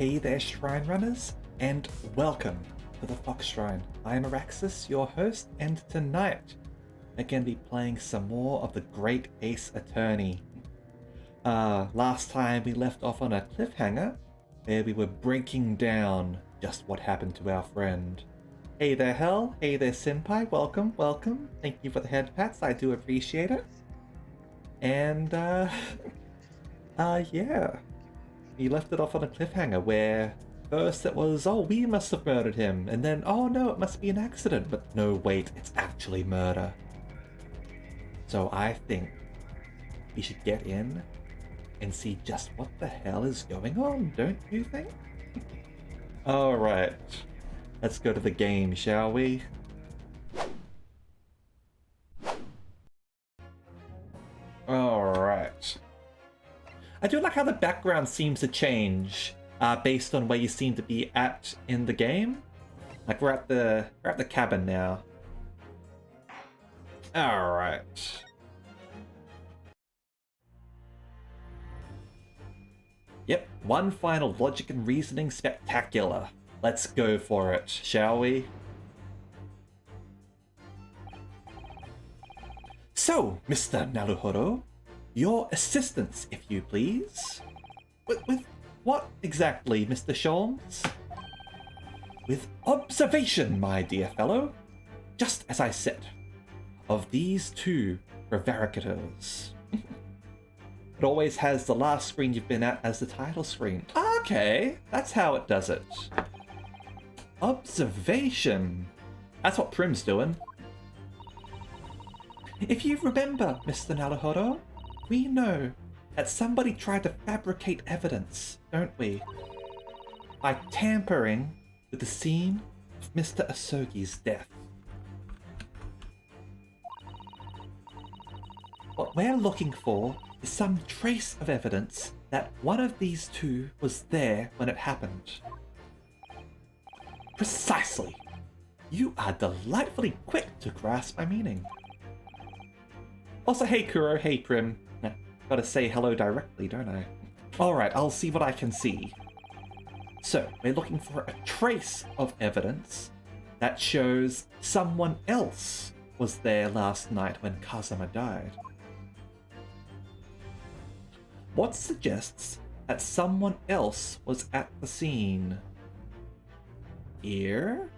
Hey there, Shrine Runners, and welcome to the Fox Shrine. I am Araxis, your host, and tonight we're going to be playing some more of the Great Ace Attorney. Last time we left off on a cliffhanger where we were breaking down just what happened to our friend. Hey there, Hell. Hey there, Senpai. Welcome, welcome. Thank you for the head pats. I do appreciate it. And, yeah. We left it off on a cliffhanger where first it was, oh, we must have murdered him, and then, oh no, it must be an accident, but no, wait, it's actually murder. So I think we should get in and see just what the hell is going on, don't you think? Alright, let's go to the game, shall we? Alright. I do like how the background seems to change based on where you seem to be at in the game. Like we're at the cabin now. All right. Yep, one final logic and reasoning spectacular. Let's go for it, shall we? So, Mr. Naruhodo, your assistance, if you please. With what exactly, Mr. Sholmes? With observation, my dear fellow. Just as I said, of these two prevaricators. It always has the last screen you've been at as the title screen. Okay, that's how it does it. Observation. That's what Prim's doing. If you remember, Mr. Naruhodo, we know that somebody tried to fabricate evidence, don't we? By tampering with the scene of Mr. Asogi's death. What we're looking for is some trace of evidence that one of these two was there when it happened. Precisely! You are delightfully quick to grasp my meaning. Also, hey Kuro, hey Prim. Gotta say hello directly, don't I? Alright, I'll see what I can see. So, we're looking for a trace of evidence that shows someone else was there last night when Kazama died. What suggests that someone else was at the scene? Ear?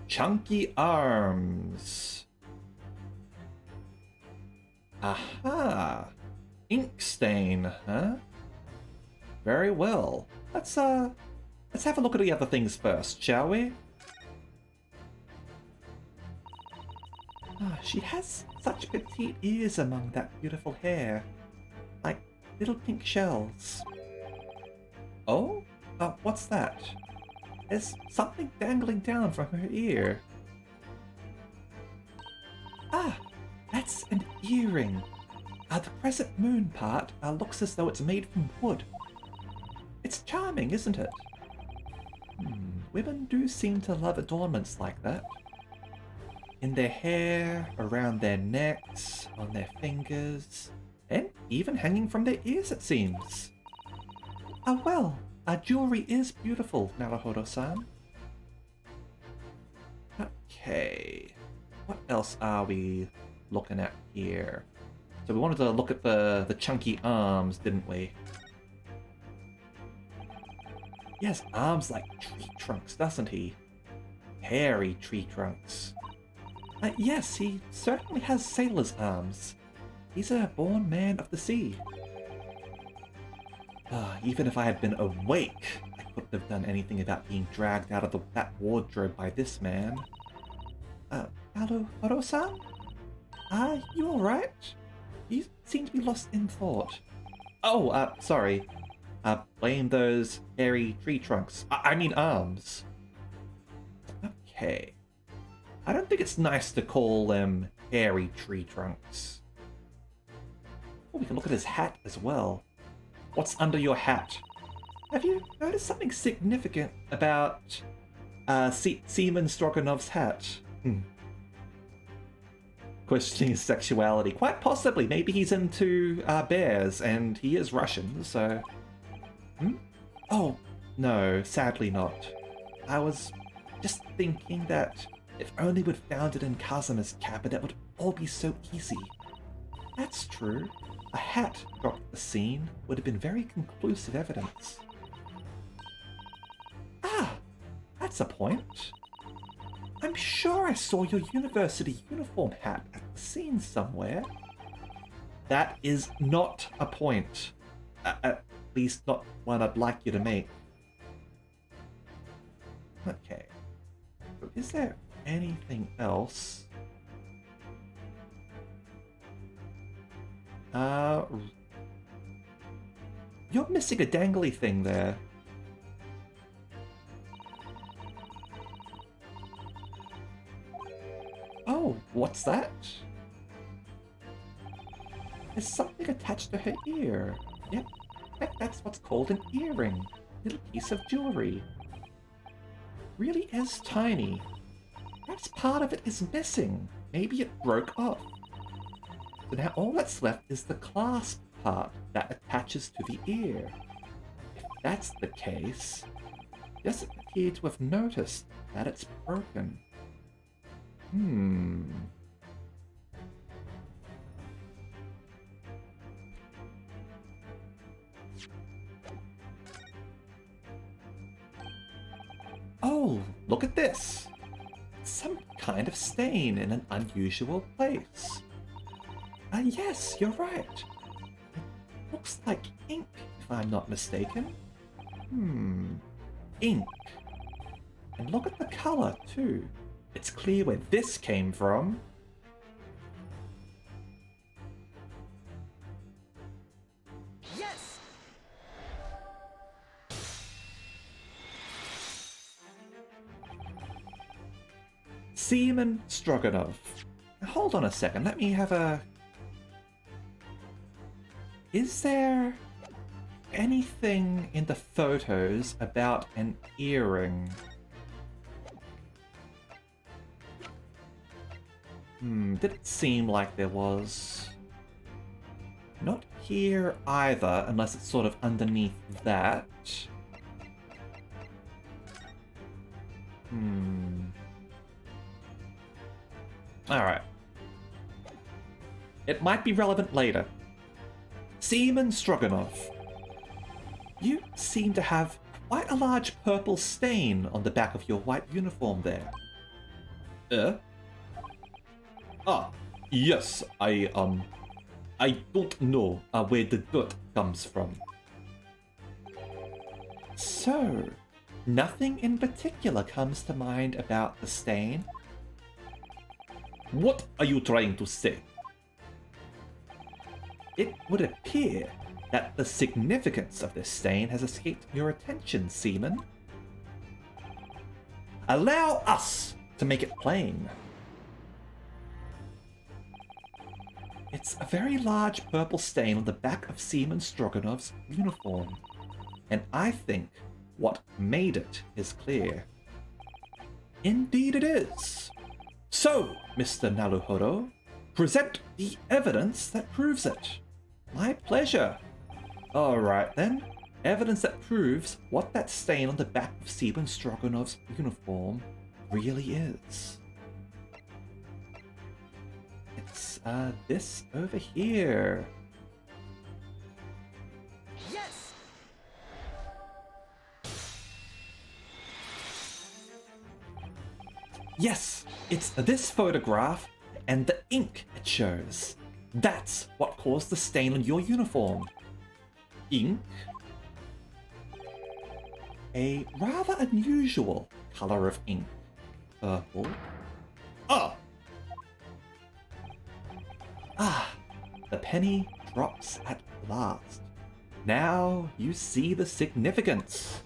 Chunky arms. Aha! Ink stain, huh? Very well. Let's have a look at the other things first, shall we? She has such petite ears among that beautiful hair. Like little pink shells. Oh? What's that? There's something dangling down from her ear. Ah! That's an earring. The crescent moon part looks as though it's made from wood. It's charming, isn't it? Women do seem to love adornments like that. In their hair, around their necks, on their fingers, and even hanging from their ears, it seems. Well, jewelry is beautiful, Naruhodo-san. Okay. What else are we looking at here? So we wanted to look at the chunky arms, didn't we? He has arms like tree trunks, doesn't he? Hairy tree trunks. Yes, he certainly has sailor's arms. He's a born man of the sea. Even if I had been awake, I couldn't have done anything about being dragged out of that wardrobe by this man. Naruhodo-san? You alright? You seem to be lost in thought. Oh, sorry. Blame those hairy tree trunks. I mean arms. Okay. I don't think it's nice to call them hairy tree trunks. Oh, we can look at his hat as well. What's under your hat? Have you noticed something significant about Seaman Stroganov's hat? Questioning his sexuality. Quite possibly. Maybe he's into bears, and he is Russian, so Hmm? Oh, no, sadly not. I was just thinking that if only we'd found it in Kazuma's cabin, it would all be so easy. That's true. A hat dropped at the scene would have been very conclusive evidence. Ah, that's a point. I'm sure I saw your university uniform hat at the scene somewhere. That is not a point. At least not one I'd like you to make. Okay. So is there anything else? You're missing a dangly thing there. Oh, what's that? There's something attached to her ear. Yep, I think that's what's called an earring. Little piece of jewelry. Really is tiny. Perhaps part of it is missing. Maybe it broke off. So now all that's left is the clasp part that attaches to the ear. If that's the case, it doesn't appear to have noticed that it's broken. Oh, look at this! Some kind of stain in an unusual place. Yes, you're right. It looks like ink, if I'm not mistaken. Ink. And look at the color, too. It's clear where this came from. Yes! Seaman Stroganov. Now, hold on a second, let me have a... Is there anything in the photos about an earring? Didn't seem like there was. Not here either, unless it's sort of underneath that. Alright. It might be relevant later. Seaman Stroganov. You seem to have quite a large purple stain on the back of your white uniform there. Yes, I don't know where the dirt comes from. So, nothing in particular comes to mind about the stain? What are you trying to say? It would appear that the significance of this stain has escaped your attention, Seaman. Allow us to make it plain. It's a very large purple stain on the back of Seaman Stroganov's uniform, and I think what made it is clear. Indeed it is. So, Mr. Naruhodo, present the evidence that proves it. My pleasure. Alright then, evidence that proves what that stain on the back of Seaman Stroganov's uniform really is. It's, this over here. Yes! Yes, it's this photograph and the ink it shows. That's what caused the stain on your uniform. Ink? A rather unusual color of ink. Purple. The penny drops at last. Now you see the significance.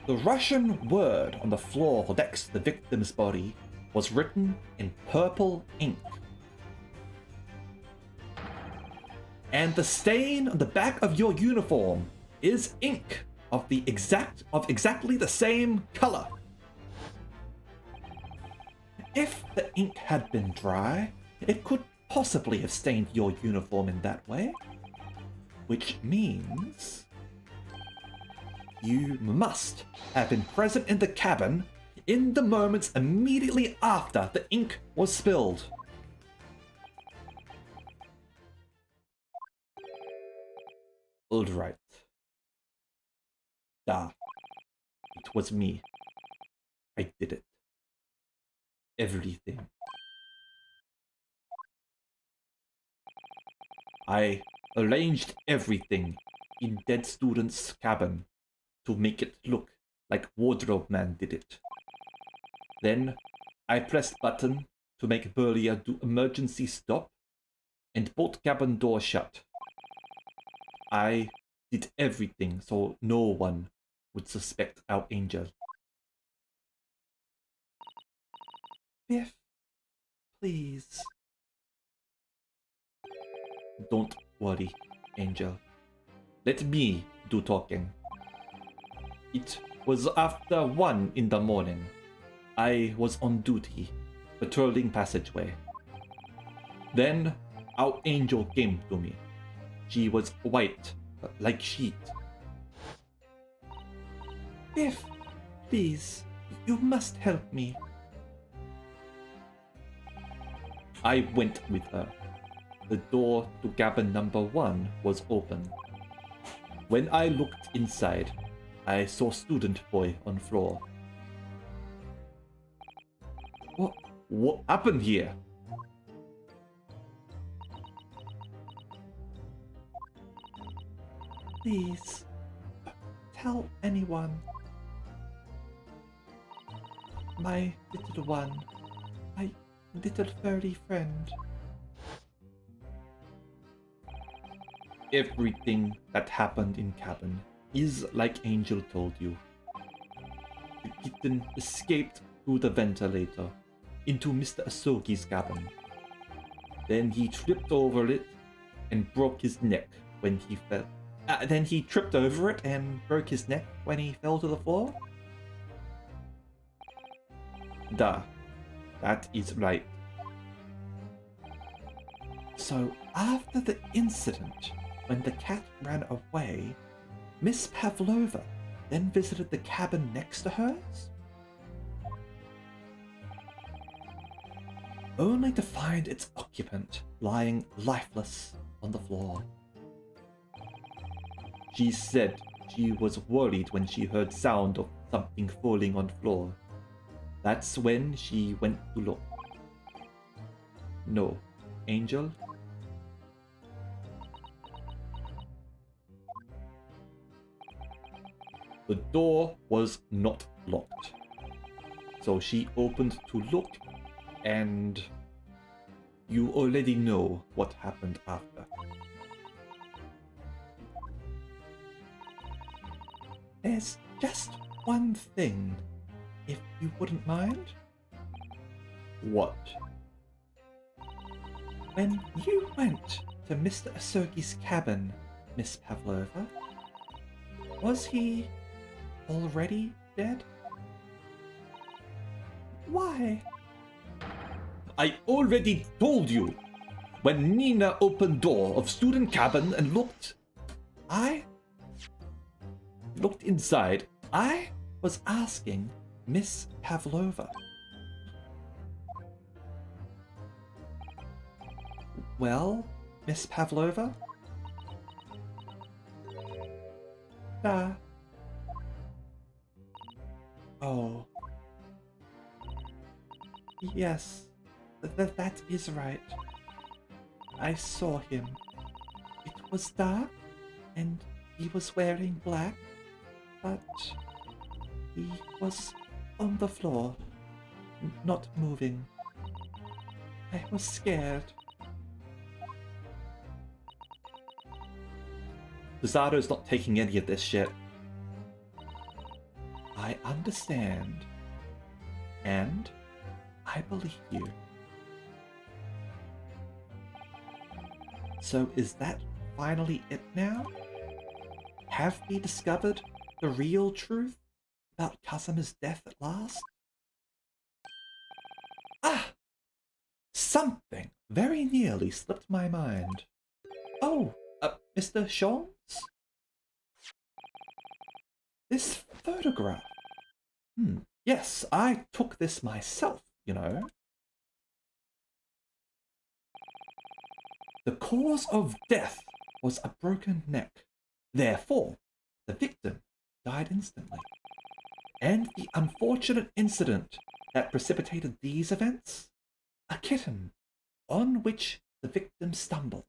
The Russian word on the floor next to the victim's body was written in purple ink. And the stain on the back of your uniform is ink of exactly the same color. If the ink had been dry, it could possibly have stained your uniform in that way. Which means You must have been present in the cabin in the moments immediately after the ink was spilled. All right. Da. It was me. I did it. Everything. I arranged everything in Dead Student's cabin to make it look like Wardrobe Man did it. Then I pressed button to make Burlia do emergency stop and bolt cabin door shut. I did everything so no one would suspect our angel. Biff, please. Don't worry, Angel. Let me do talking. It was after 1 in the morning. I was on duty, patrolling passageway. Then our angel came to me. She was white, like sheet. Biff, please, you must help me. I went with her. The door to cabin number 1 was open. When I looked inside, I saw student boy on floor. What happened here? Please, tell anyone. My little one, my little furry friend. Everything that happened in cabin is like Angel told you. The kitten escaped through the ventilator into Mr. Asogi's cabin. Then he tripped over it and broke his neck when he fell. Then he tripped over it and broke his neck when he fell to the floor? Duh. That is right. So after the incident, when the cat ran away, Miss Pavlova then visited the cabin next to hers? Only to find its occupant lying lifeless on the floor. She said she was worried when she heard sound of something falling on the floor. That's when she went to look. No, Angel? The door was not locked. So she opened to look, and you already know what happened after. There's just one thing, if you wouldn't mind. What? When you went to Mr. Asogi's cabin, Miss Pavlova, was he already dead? Why? I already told you! When Nina opened door of student cabin and looked inside, I was asking Miss Pavlova. Well, Miss Pavlova? Oh. Yes, that is right. I saw him. It was dark, and he was wearing black, but he was on the floor, not moving. I was scared. Pizarro's not taking any of this shit. I understand. And I believe you. So is that finally it now? Have we discovered the real truth about Kazuma's death at last? Ah! Something very nearly slipped my mind. Oh, Mr. Sholmes? This photograph. Yes, I took this myself, you know. The cause of death was a broken neck. Therefore, the victim died instantly. And the unfortunate incident that precipitated these events? A kitten on which the victim stumbled.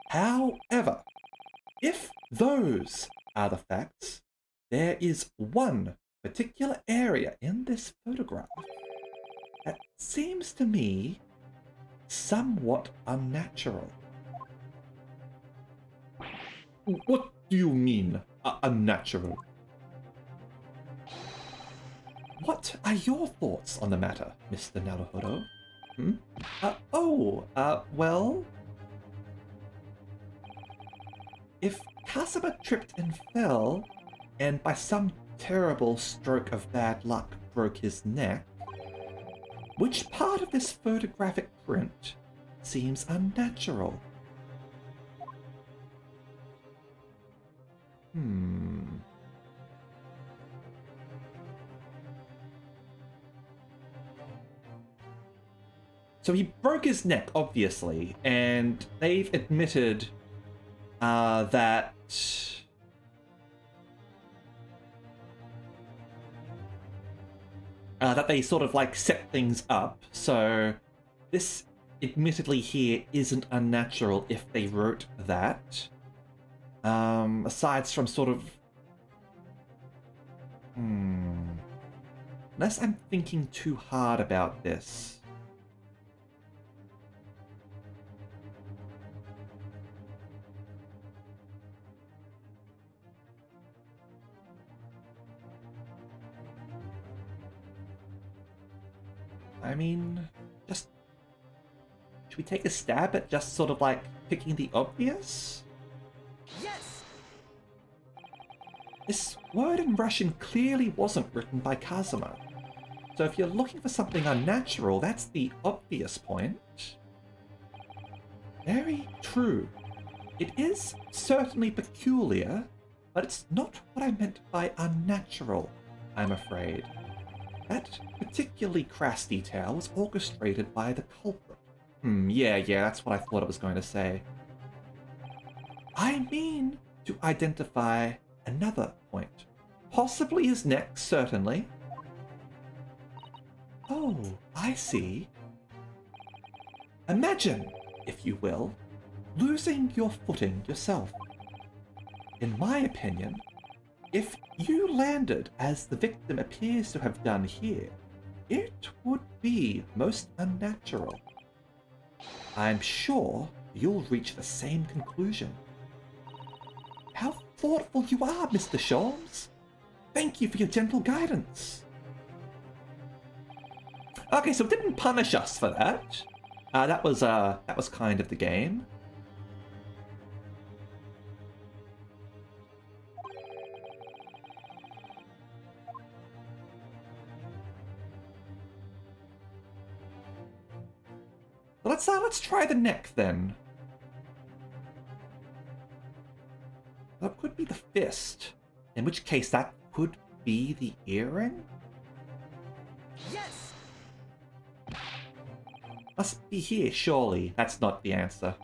However, if those are the facts, there is one particular area in this photograph that seems to me somewhat unnatural. What do you mean, unnatural? What are your thoughts on the matter, Mr. Naruhodo? Well... If Kazuma tripped and fell, and by some terrible stroke of bad luck broke his neck, which part of this photographic print seems unnatural? So he broke his neck, obviously, and they've admitted that they sort of like set things up. So this admittedly here isn't unnatural if they wrote that. Aside from sort of unless I'm thinking too hard about this. I mean, just... should we take a stab at just sort of like picking the obvious? Yes! This word in Russian clearly wasn't written by Kazuma. So if you're looking for something unnatural, that's the obvious point. Very true. It is certainly peculiar, but it's not what I meant by unnatural, I'm afraid. That particularly crass detail was orchestrated by the culprit. Yeah, that's what I thought it was going to say. I mean to identify another point. Possibly his neck, certainly. Oh, I see. Imagine, if you will, losing your footing yourself. In my opinion, if you landed as the victim appears to have done here, it would be most unnatural. I'm sure you'll reach the same conclusion. How thoughtful you are, Mr. Sholmes. Thank you for your gentle guidance. Okay, so it didn't punish us for that. That was kind of the game. Let's try the neck then. That could be the fist, in which case that could be the earring? Yes! Must be here, surely. That's not the answer.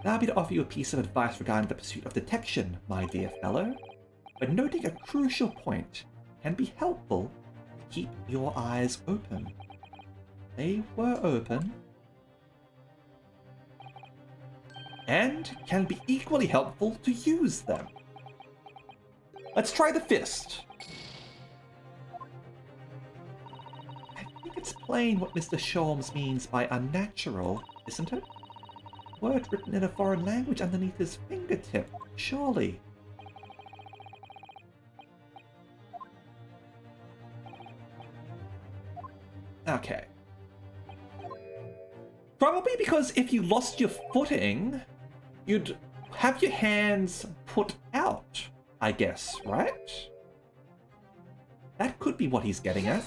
Allow me to offer you a piece of advice regarding the pursuit of detection, my dear fellow. But noting a crucial point can be helpful to keep your eyes open. They were open. And can be equally helpful to use them. Let's try the fist. I think it's plain what Mr. Sholmes means by unnatural, isn't it? Word written in a foreign language underneath his fingertip, surely. Okay. Probably because if you lost your footing, you'd have your hands put out, I guess, right? That could be what he's getting at.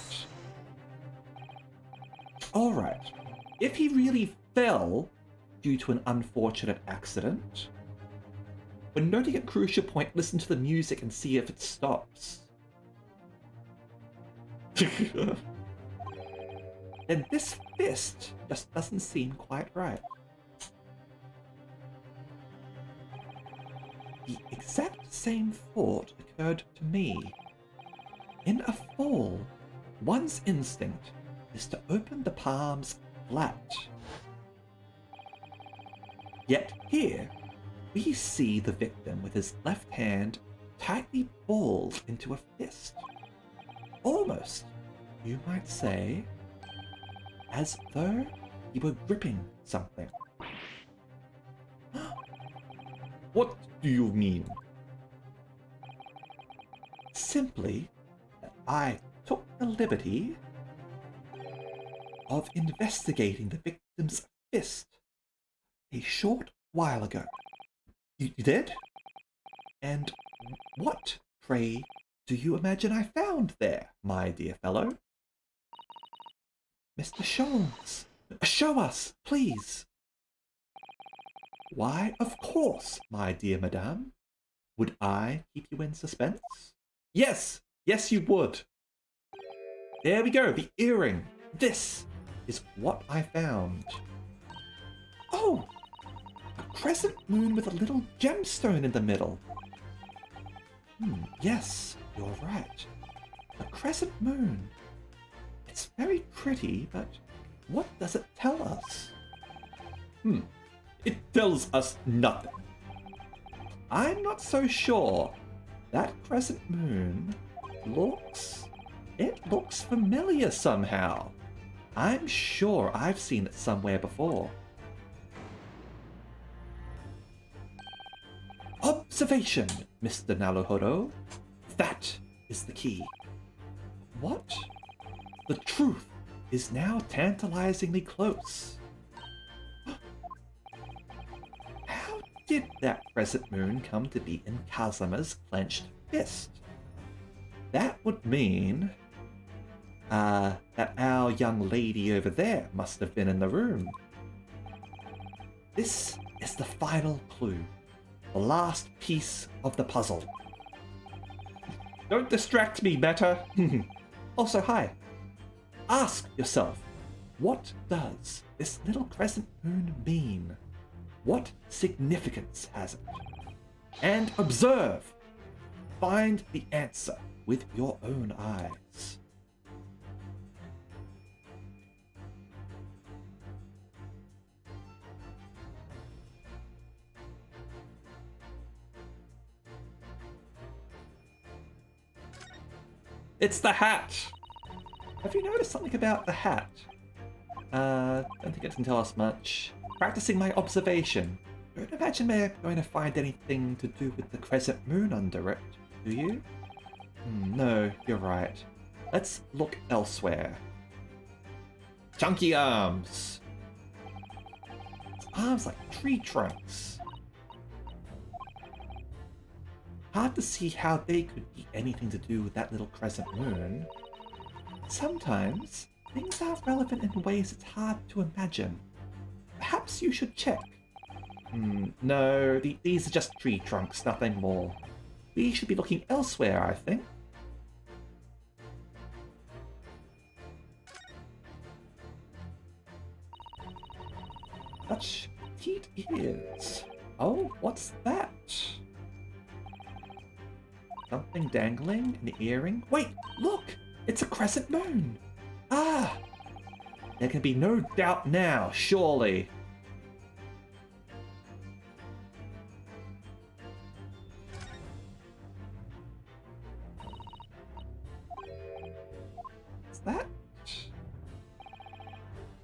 Alright. If he really fell due to an unfortunate accident, When noting a crucial point, listen to the music and see if it stops. Then this fist just doesn't seem quite right. The exact same thought occurred to me. In a fall, one's instinct is to open the palms flat. Yet here, we see the victim with his left hand tightly balled into a fist. Almost, you might say, as though he were gripping something. What do you mean? Simply that I took the liberty of investigating the victim's fist a short while ago. You did? And what, pray, do you imagine I found there, my dear fellow? Mr. Sholmes, show us, please. Why, of course, my dear madame. Would I keep you in suspense? Yes, yes you would. There we go, the earring. This is what I found. Oh, a crescent moon with a little gemstone in the middle. Yes, you're right. A crescent moon. It's very pretty, but what does it tell us? It tells us nothing. I'm not so sure. That crescent moon looks familiar somehow. I'm sure I've seen it somewhere before. Observation, Mr. Naruhodo. That is the key. What? The truth is now tantalizingly close. How did that crescent moon come to be in Kazuma's clenched fist? That would mean that our young lady over there must have been in the room. This is the final clue, the last piece of the puzzle. Don't distract me, Meta. Also, hi. Ask yourself, what does this little crescent moon mean? What significance has it? And observe. Find the answer with your own eyes. It's the hat! Have you noticed something about the hat? Don't think it can tell us much. Practicing my observation. Don't imagine we're going to find anything to do with the crescent moon under it, do you? No, you're right. Let's look elsewhere. Chunky arms! Arms like tree trunks. Hard to see how they could be anything to do with that little crescent moon. Sometimes, things are relevant in ways it's hard to imagine. Perhaps you should check. No, these are just tree trunks, nothing more. We should be looking elsewhere, I think. Such petite ears. Oh, what's that? Something dangling? An earring? Wait, look! It's a crescent moon! Ah! There can be no doubt now, surely. What's that?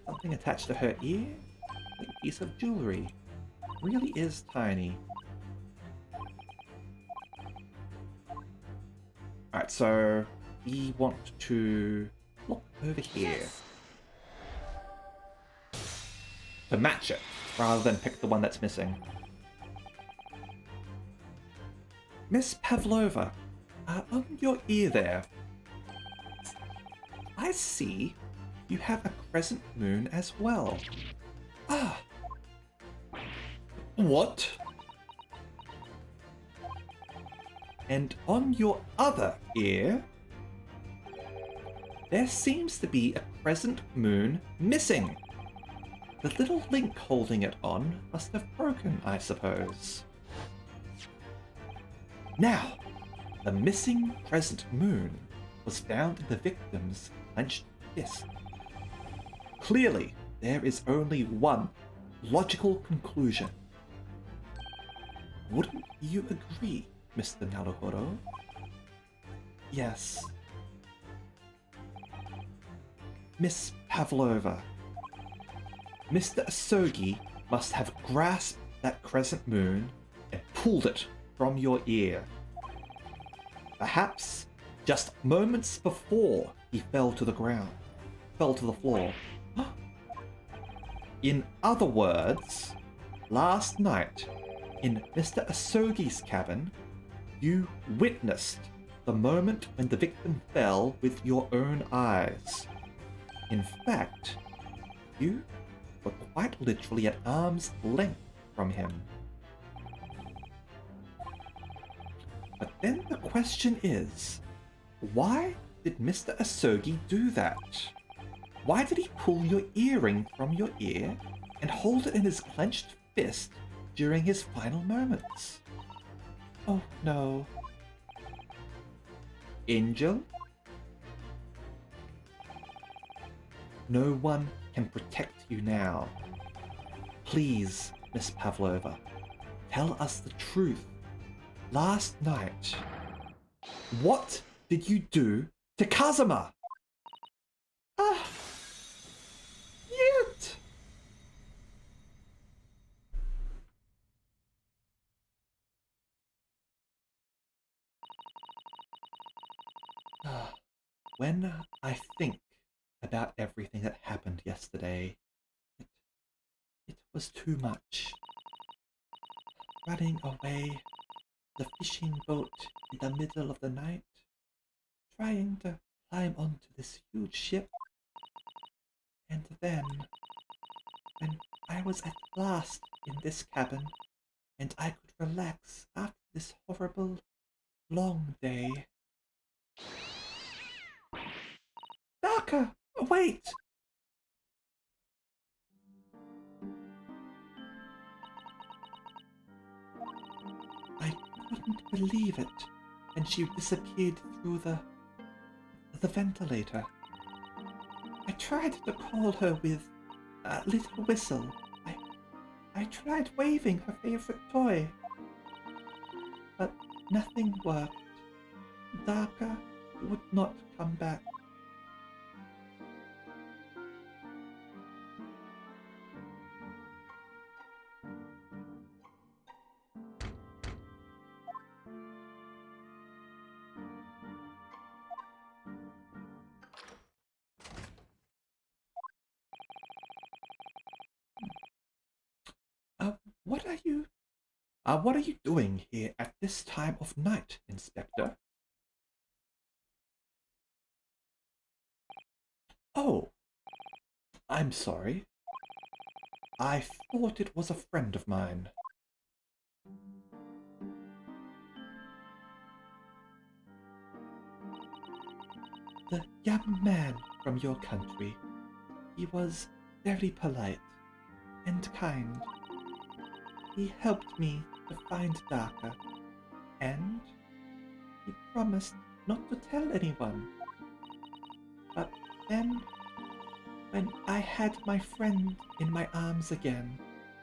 Something attached to her ear? A piece of jewelry. Really is tiny. Alright, so we want to look over here. Yes. To match it, rather than pick the one that's missing. Miss Pavlova, on your ear there, I see you have a crescent moon as well. Ah! What? And on your other ear, there seems to be a crescent moon missing. The little link holding it on must have broken, I suppose. Now, the missing crescent moon was found in the victim's clenched fist. Clearly, there is only one logical conclusion. Wouldn't you agree, Mr. Naruhodo? Yes. Miss Pavlova, Mr. Asogi must have grasped that crescent moon and pulled it from your ear. Perhaps just moments before he fell to the floor. In other words, last night, in Mr. Asogi's cabin, you witnessed the moment when the victim fell with your own eyes. In fact, you were quite literally at arm's length from him. But then the question is, why did Mr. Asogi do that? Why did he pull your earring from your ear and hold it in his clenched fist during his final moments? Oh no. Angel? No one can protect you now. Please, Miss Pavlova, tell us the truth. Last night, what did you do to Kazuma? Yet. When I think about everything that happened yesterday, it was too much. Running away, the fishing boat in the middle of the night, trying to climb onto this huge ship, and then, when I was at last in this cabin, and I could relax after this horrible, long day. Daka, wait! I couldn't believe it when she disappeared through the ventilator. I tried to call her with a little whistle. I tried waving her favorite toy, but nothing worked. Daka would not come back. What are you doing here at this time of night, Inspector? Oh, I'm sorry. I thought it was a friend of mine. The young man from your country. He was very polite and kind. He helped me to find Daka, and he promised not to tell anyone. But then, when I had my friend in my arms again,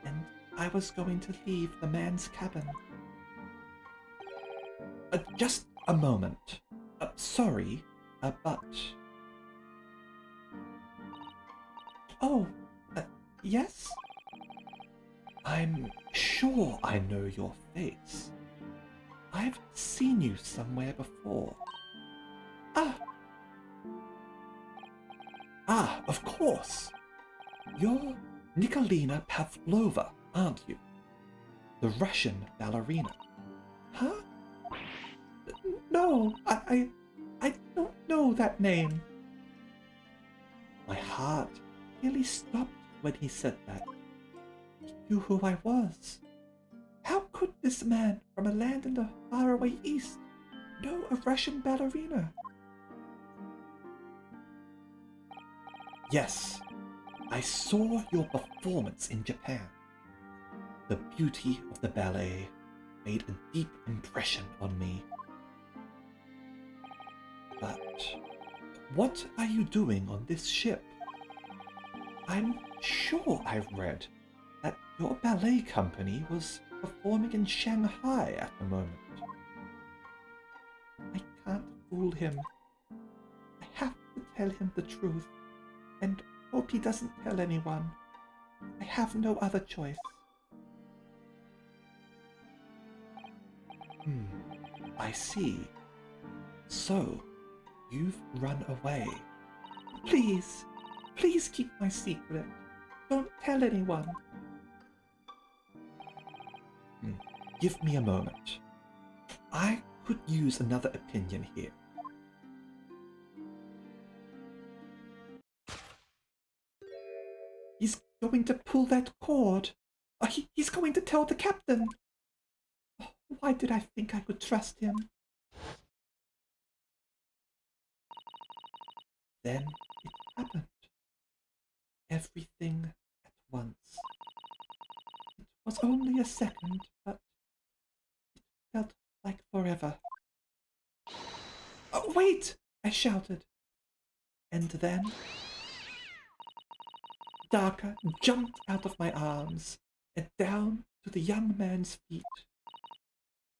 and I was going to leave the man's cabin. Just a moment. Sorry, but... Oh, yes? I'm sure I know your face. I've seen you somewhere before. Of course. You're Nikolina Pavlova, aren't you? The Russian ballerina. Huh? No, I don't know that name. My heart nearly stopped when he said that. He knew who I was. How could this man from a land in the faraway east know a Russian ballerina. Yes, I saw your performance in Japan. The beauty of the ballet made a deep impression on me. But what are you doing on this ship? I'm sure I've read that your ballet company was performing in Shanghai at the moment. I can't fool him. I have to tell him the truth, and hope he doesn't tell anyone. I have no other choice. I see. So, you've run away. Please, please keep my secret. Don't tell anyone. Give me a moment. I could use another opinion here. He's going to pull that cord. He's going to tell the captain. Why did I think I could trust him? Then it happened. Everything at once. It was only a second, but it felt like forever. Oh, wait! I shouted. And then Darka jumped out of my arms and down to the young man's feet.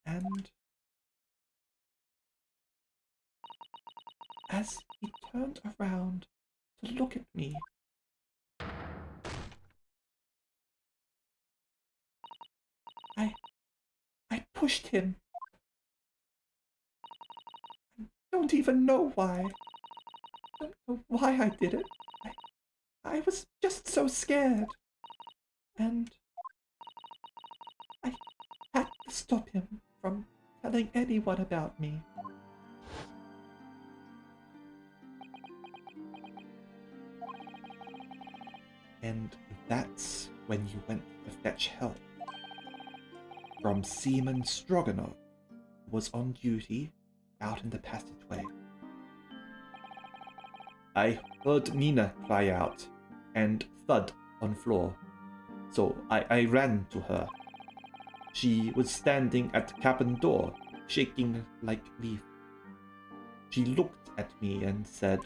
And as he turned around to look at me, I pushed him. I don't even know why. I don't know why I did it. I was just so scared. And I had to stop him from telling anyone about me. And that's when you went to fetch help from Seaman Stroganov, who was on duty out in the passageway. I heard Nina cry out and thud on floor, so I ran to her. She was standing at the cabin door, shaking like leaf. She looked at me and said,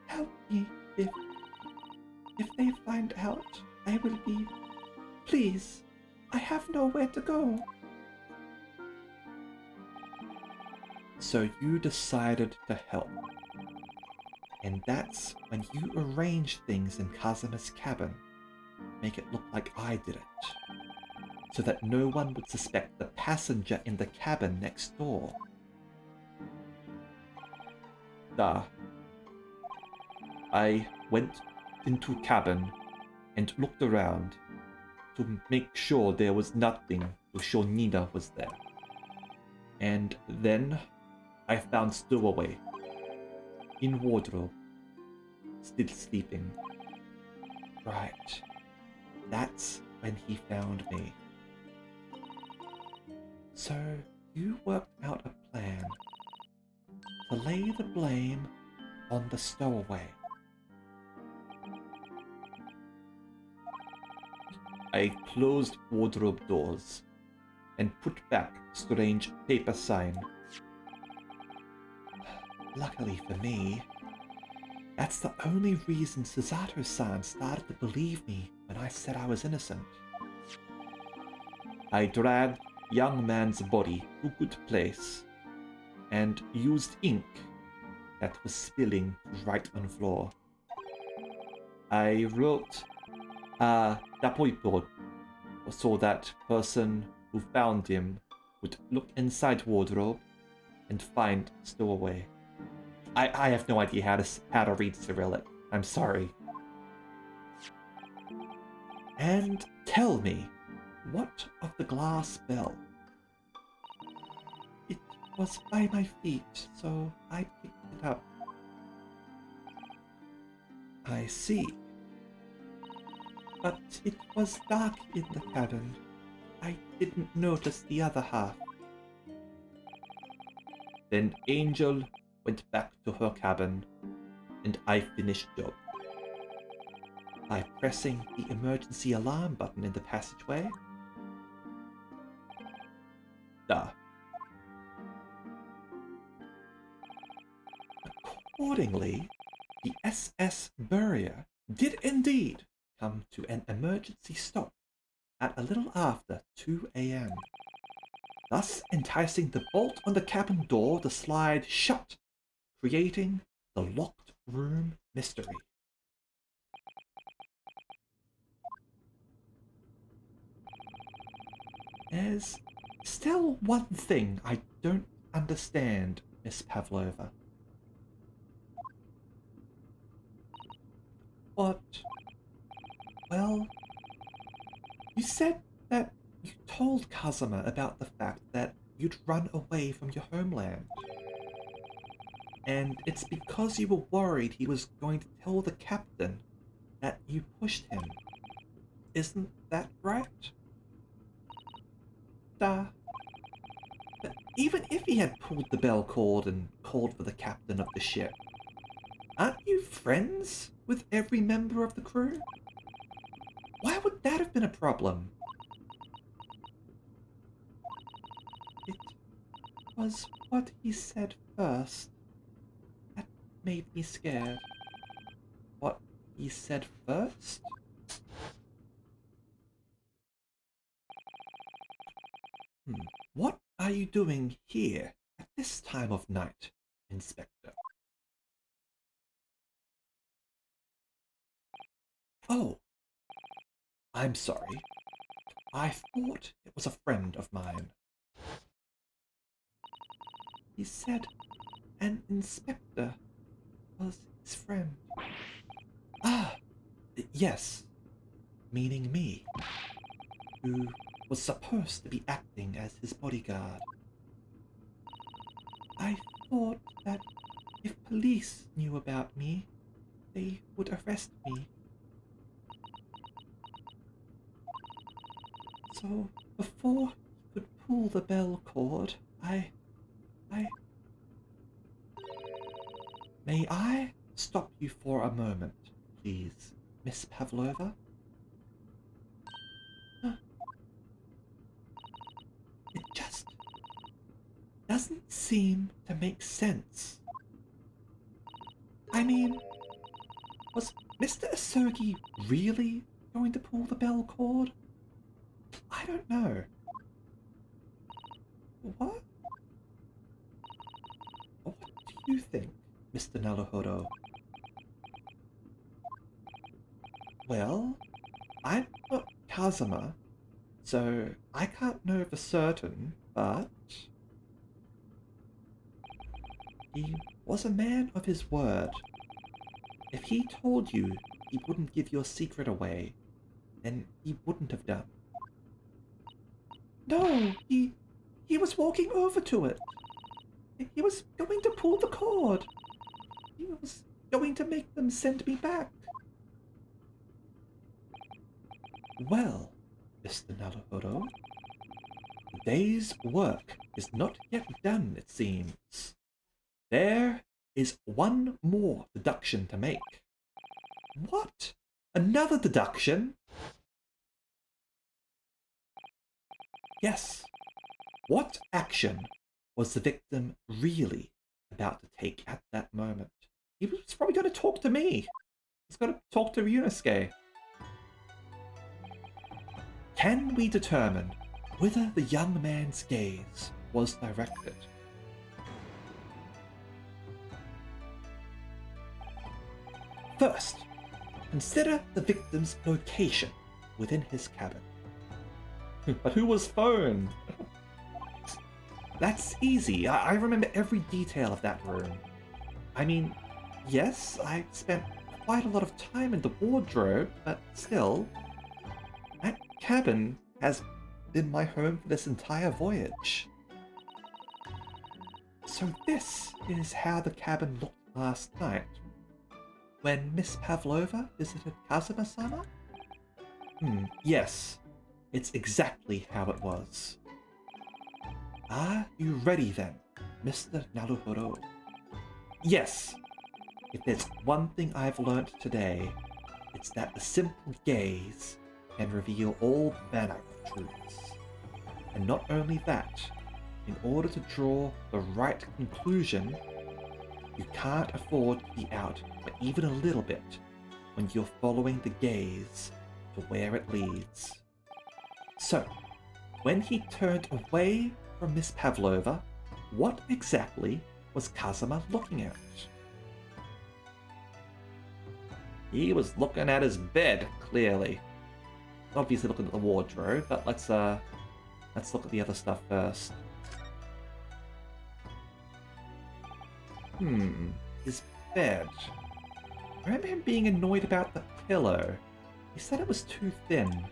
"Help me, if they find out, I will be... Please, I have nowhere to go." So you decided to help. And that's when you arranged things in Kazuma's cabin, make it look like I did it, so that no one would suspect the passenger in the cabin next door. I went into cabin and looked around to make sure there was nothing to show Nina was there. And then I found Stowaway in wardrobe, still sleeping. Right, that's when he found me. So you worked out a plan to lay the blame on the Stowaway. I closed wardrobe doors and put back strange paper sign. Luckily for me, that's the only reason Susato-san started to believe me when I said I was innocent. I dragged young man's body to a good place and used ink that was spilling to write on floor. I wrote Dapoipo so that person who found him would look inside wardrobe and find Stowaway. I have no idea how to read Cyrillic. I'm sorry. And tell me, what of the glass bell? It was by my feet, so I picked it up. I see. But it was dark in the cabin. I didn't notice the other half. Then Angel went back to her cabin, and I finished job. By pressing the emergency alarm button in the passageway. Duh. Accordingly, the SS Burrier did indeed come to an emergency stop at a little after 2 a.m., thus enticing the bolt on the cabin door to slide shut, creating the locked room mystery. There's still one thing I don't understand, Miss Pavlova. What? Well, you said that you told Kazuma about the fact that you'd run away from your homeland. And it's because you were worried he was going to tell the captain that you pushed him. Isn't that right? But even if he had pulled the bell cord and called for the captain of the ship, aren't you friends with every member of the crew? Why would that have been a problem? It was what he said first that made me scared. What he said first? What are you doing here at this time of night, Inspector? Oh, I'm sorry. I thought it was a friend of mine. He said an inspector was his friend. Ah, yes, meaning me, who was supposed to be acting as his bodyguard. I thought that if police knew about me, they would arrest me. So, before he could pull the bell cord, May I stop you for a moment, please, Miss Pavlova? It just doesn't seem to make sense. I mean, was Mr. Asogi really going to pull the bell cord? I don't know. What? What do you think, Mr. Naruhodo? Well, I'm not Kazuma, so I can't know for certain, but he was a man of his word. If he told you he wouldn't give your secret away, then he wouldn't have done. No, he was walking over to it. He was going to pull the cord. He was going to make them send me back. Well, Mr. Naruhodo, the day's work is not yet done, it seems. There is one more deduction to make. What? Another deduction? Yes. What action was the victim really about to take at that moment? He was probably going to talk to me. He's going to talk to Ryunosuke. Can we determine whether the young man's gaze was directed? First, consider the victim's location within his cabin. But who was phoned? That's easy. I remember every detail of that room. I mean, yes, I spent quite a lot of time in the wardrobe, but still, that cabin has been my home for this entire voyage. So this is how the cabin looked last night, when Miss Pavlova visited Kazuma-sama? Yes, it's exactly how it was. Are you ready then, Mr. Naruhodo. Yes, if there's one thing I've learnt today, it's that the simple gaze can reveal all manner of truths. And not only that, in order to draw the right conclusion, you can't afford to be out for even a little bit when you're following the gaze to where it leads. So, when he turned away from Miss Pavlova, what exactly was Kazuma looking at? He was looking at his bed, clearly. Obviously looking at the wardrobe, but let's look at the other stuff first. His bed. I remember him being annoyed about the pillow. He said it was too thin.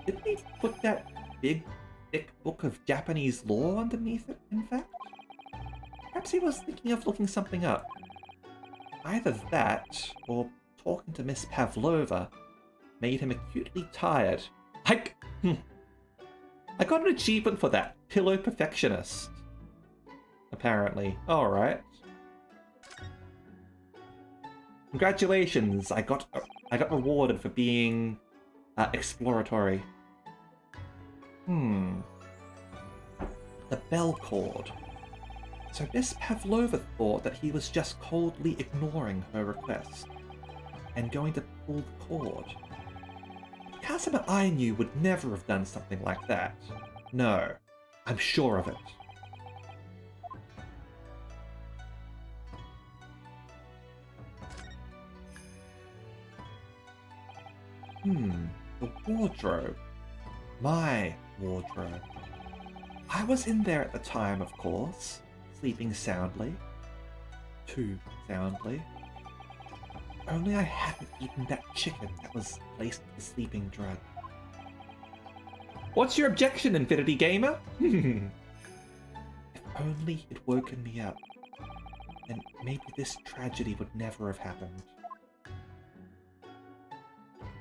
Didn't he put that big, thick book of Japanese law underneath it, in fact? Perhaps he was thinking of looking something up. Either that, or talking to Miss Pavlova made him acutely tired. I got an achievement for that. Pillow perfectionist. Apparently. Alright. Congratulations, I got rewarded for being exploratory. The bell cord. So Miss Pavlova thought that he was just coldly ignoring her request and going to pull the cord. Kazuma I knew would never have done something like that. No, I'm sure of it. The wardrobe. My wardrobe. I was in there at the time, of course, sleeping soundly. Too soundly. Only I hadn't eaten that chicken that was laced with the sleeping drug. What's your objection, Infinity Gamer? If only it woken me up, then maybe this tragedy would never have happened.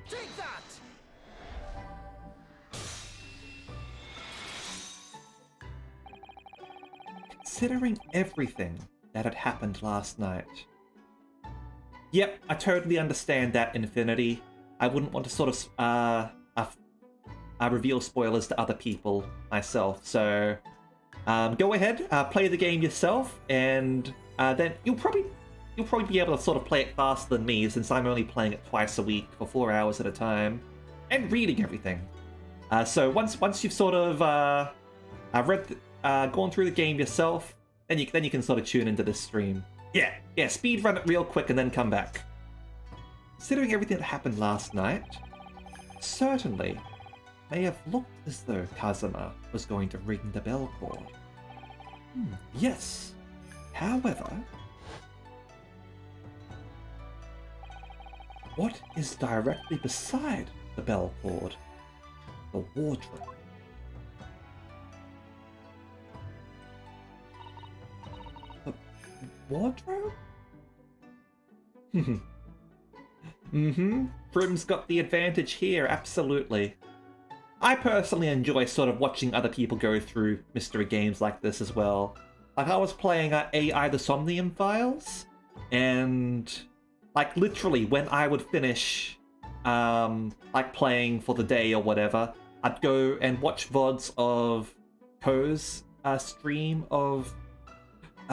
Take that! Considering everything that had happened last night. Yep, I totally understand that, Infinity. I wouldn't want to sort of reveal spoilers to other people myself, so go ahead, play the game yourself, and then you'll probably be able to sort of play it faster than me, since I'm only playing it twice a week for 4 hours at a time, and reading everything. So once you've sort of gone through the game yourself, then you can sort of tune into this stream. Yeah, speed run it real quick and then come back. Considering everything that happened last night, certainly may have looked as though Kazuma was going to ring the bell cord. Yes. However, what is directly beside the bell cord? The wardrobe. The wardrobe? Prim's got the advantage here, absolutely. I personally enjoy sort of watching other people go through mystery games like this as well. Like, I was playing AI The Somnium Files, and like literally when I would finish like playing for the day or whatever, I'd go and watch VODs of Ko's stream of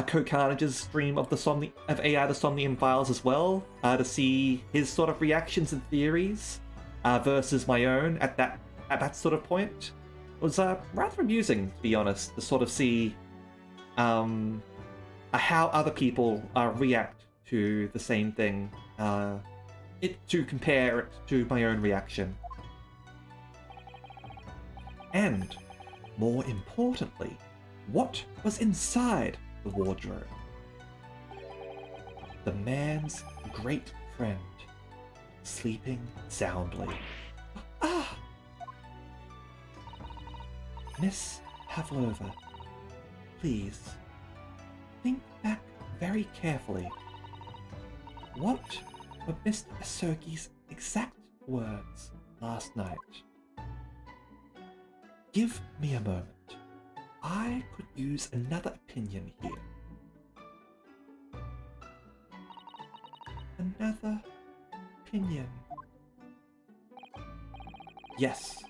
Ko Carnage's stream of AI The Somnium Files as well, to see his sort of reactions and theories versus my own at that sort of point. It was rather amusing, to be honest, to sort of see how other people react to the same thing, to compare it to my own reaction. And, more importantly, what was inside the wardrobe? The man's great friend, sleeping soundly. Miss Pavlova, please, think back very carefully. What were Mr. Asogi's exact words last night? Give me a moment. I could use another opinion here. Another opinion. Yes,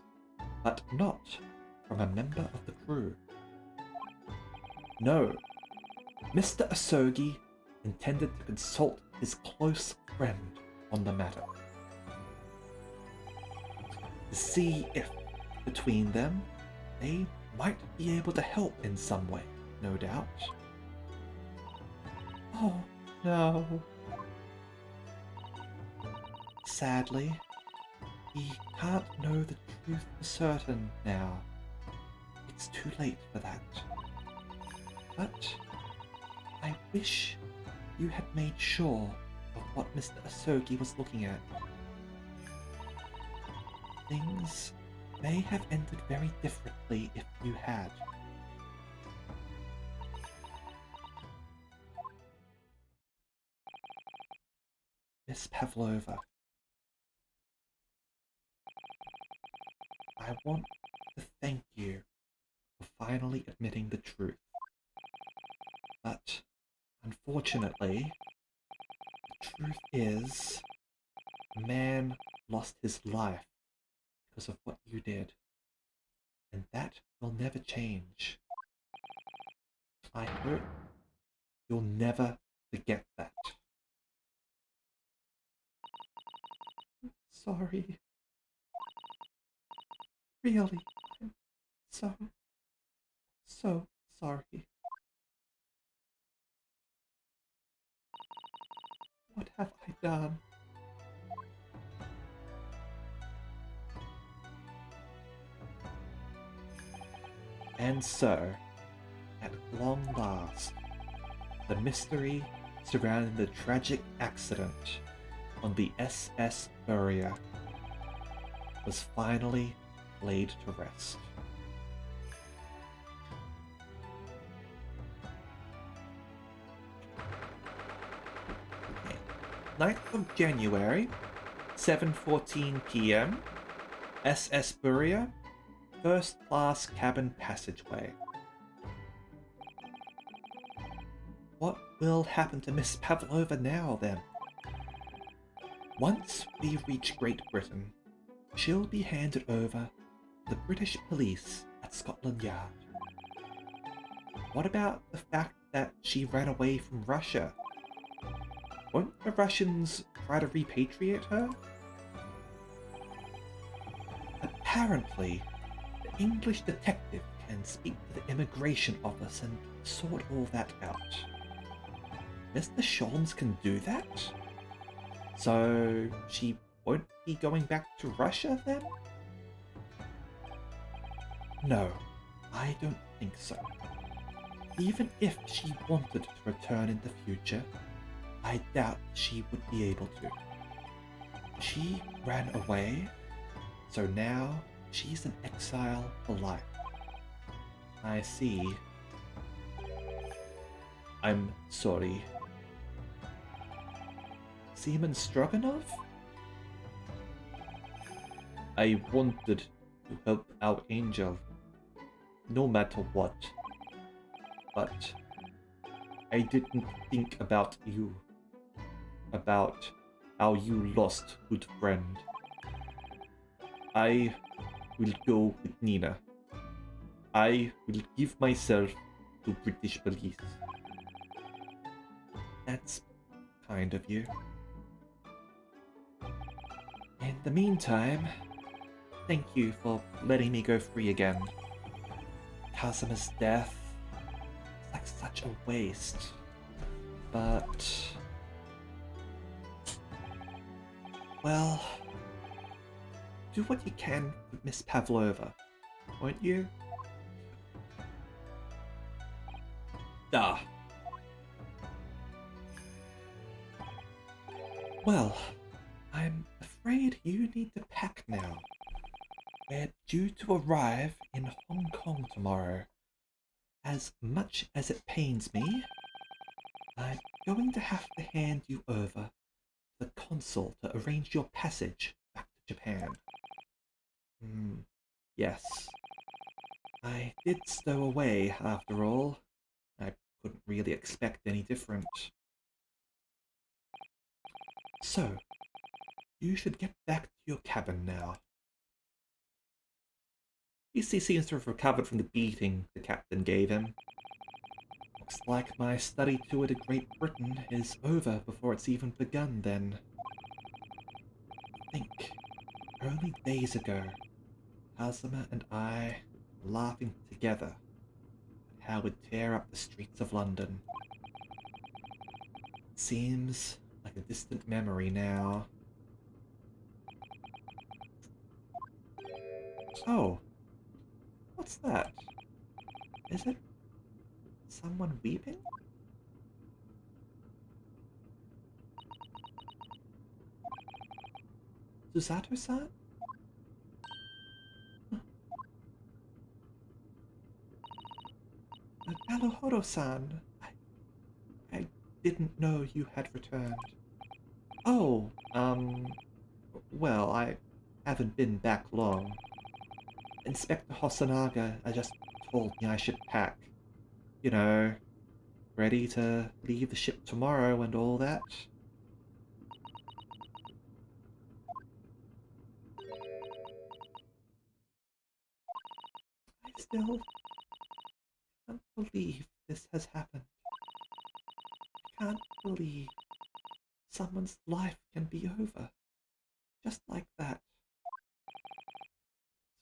but not from a member of the crew. No, Mr. Asogi intended to consult his close friend on the matter. To see if, between them, they might be able to help in some way, no doubt. Oh, no. Sadly, we can't know the truth for certain now. It's too late for that. But I wish you had made sure of what Mr. Asogi was looking at. Things may have ended very differently if you had. Miss Pavlova, I want to thank you for finally admitting the truth. But, unfortunately, the truth is, a man lost his life because of what you did. And that will never change. I hope you'll never forget that. Sorry. Really, I'm so sorry. What have I done? And so, at long last, the mystery surrounding the tragic accident on the SS Burya was finally laid to rest. Okay. 9th of January, 7:14 p.m., SS Burya, first class cabin passageway. What will happen to Miss Pavlova now, then? Once we reach Great Britain, she'll be handed over to the British police at Scotland Yard. What about the fact that she ran away from Russia? Won't the Russians try to repatriate her? Apparently, the English detective can speak to the immigration office and sort all that out. Mr. Sholmes can do that? So she won't be going back to Russia then? No, I don't think so. Even if she wanted to return in the future, I doubt she would be able to. She ran away, so now she's in exile for life. I see. I'm sorry. Seaman Stroganov? I wanted to help our angel, no matter what. But I didn't think about you. About how you lost good friend. I will go with Nina. I will give myself to British police. That's kind of you. In the meantime, thank you for letting me go free again. Casimir's death is like such a waste. But... well... do what you can with Miss Pavlova, won't you? Ah. Well, I'm afraid you need to pack now. We're due to arrive in Hong Kong tomorrow. As much as it pains me, I'm going to have to hand you over to the consul to arrange your passage back to Japan. Yes. I did stow away, after all. I couldn't really expect any different. So, you should get back to your cabin now. PC seems to have recovered from the beating the captain gave him. Looks like my study tour to Great Britain is over before it's even begun then. Think, only days ago, Kazuma and I were laughing together at how we'd tear up the streets of London. It seems like a distant memory now. Oh, what's that? Is it someone weeping? Susato-san? Naruhodo-san, I didn't know you had returned. Oh, well, I haven't been back long. Inspector Hosonaga just told me I should pack. You know, ready to leave the ship tomorrow and all that. I still can't believe this has happened. I can't believe someone's life can be over. Just like that.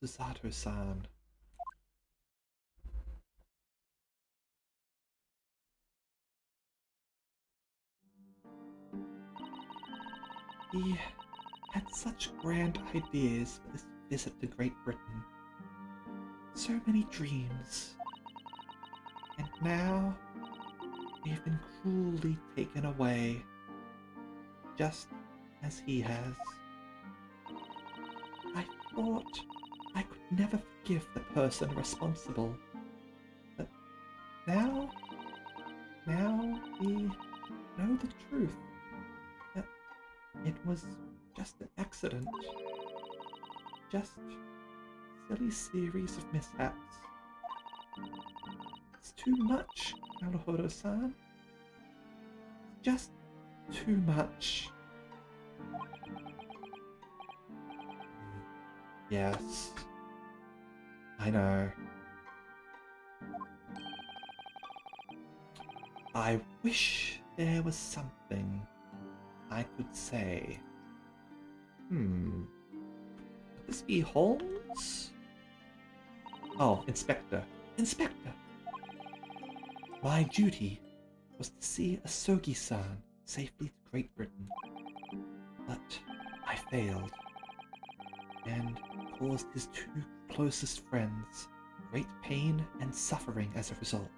Susato-san. He had such grand ideas for this visit to Great Britain. So many dreams. And now, we've been cruelly taken away. Just as he has. I thought I could never forgive the person responsible. But now we know the truth. That it was just an accident. Just a silly series of mishaps. It's too much, Naruhodo-san. It's just too much. Yes, I know. I wish there was something I could say. Could this be Holmes? Oh, Inspector. Inspector! My duty was to see Asogi-san safely to Great Britain. But I failed. And caused his two closest friends great pain and suffering as a result.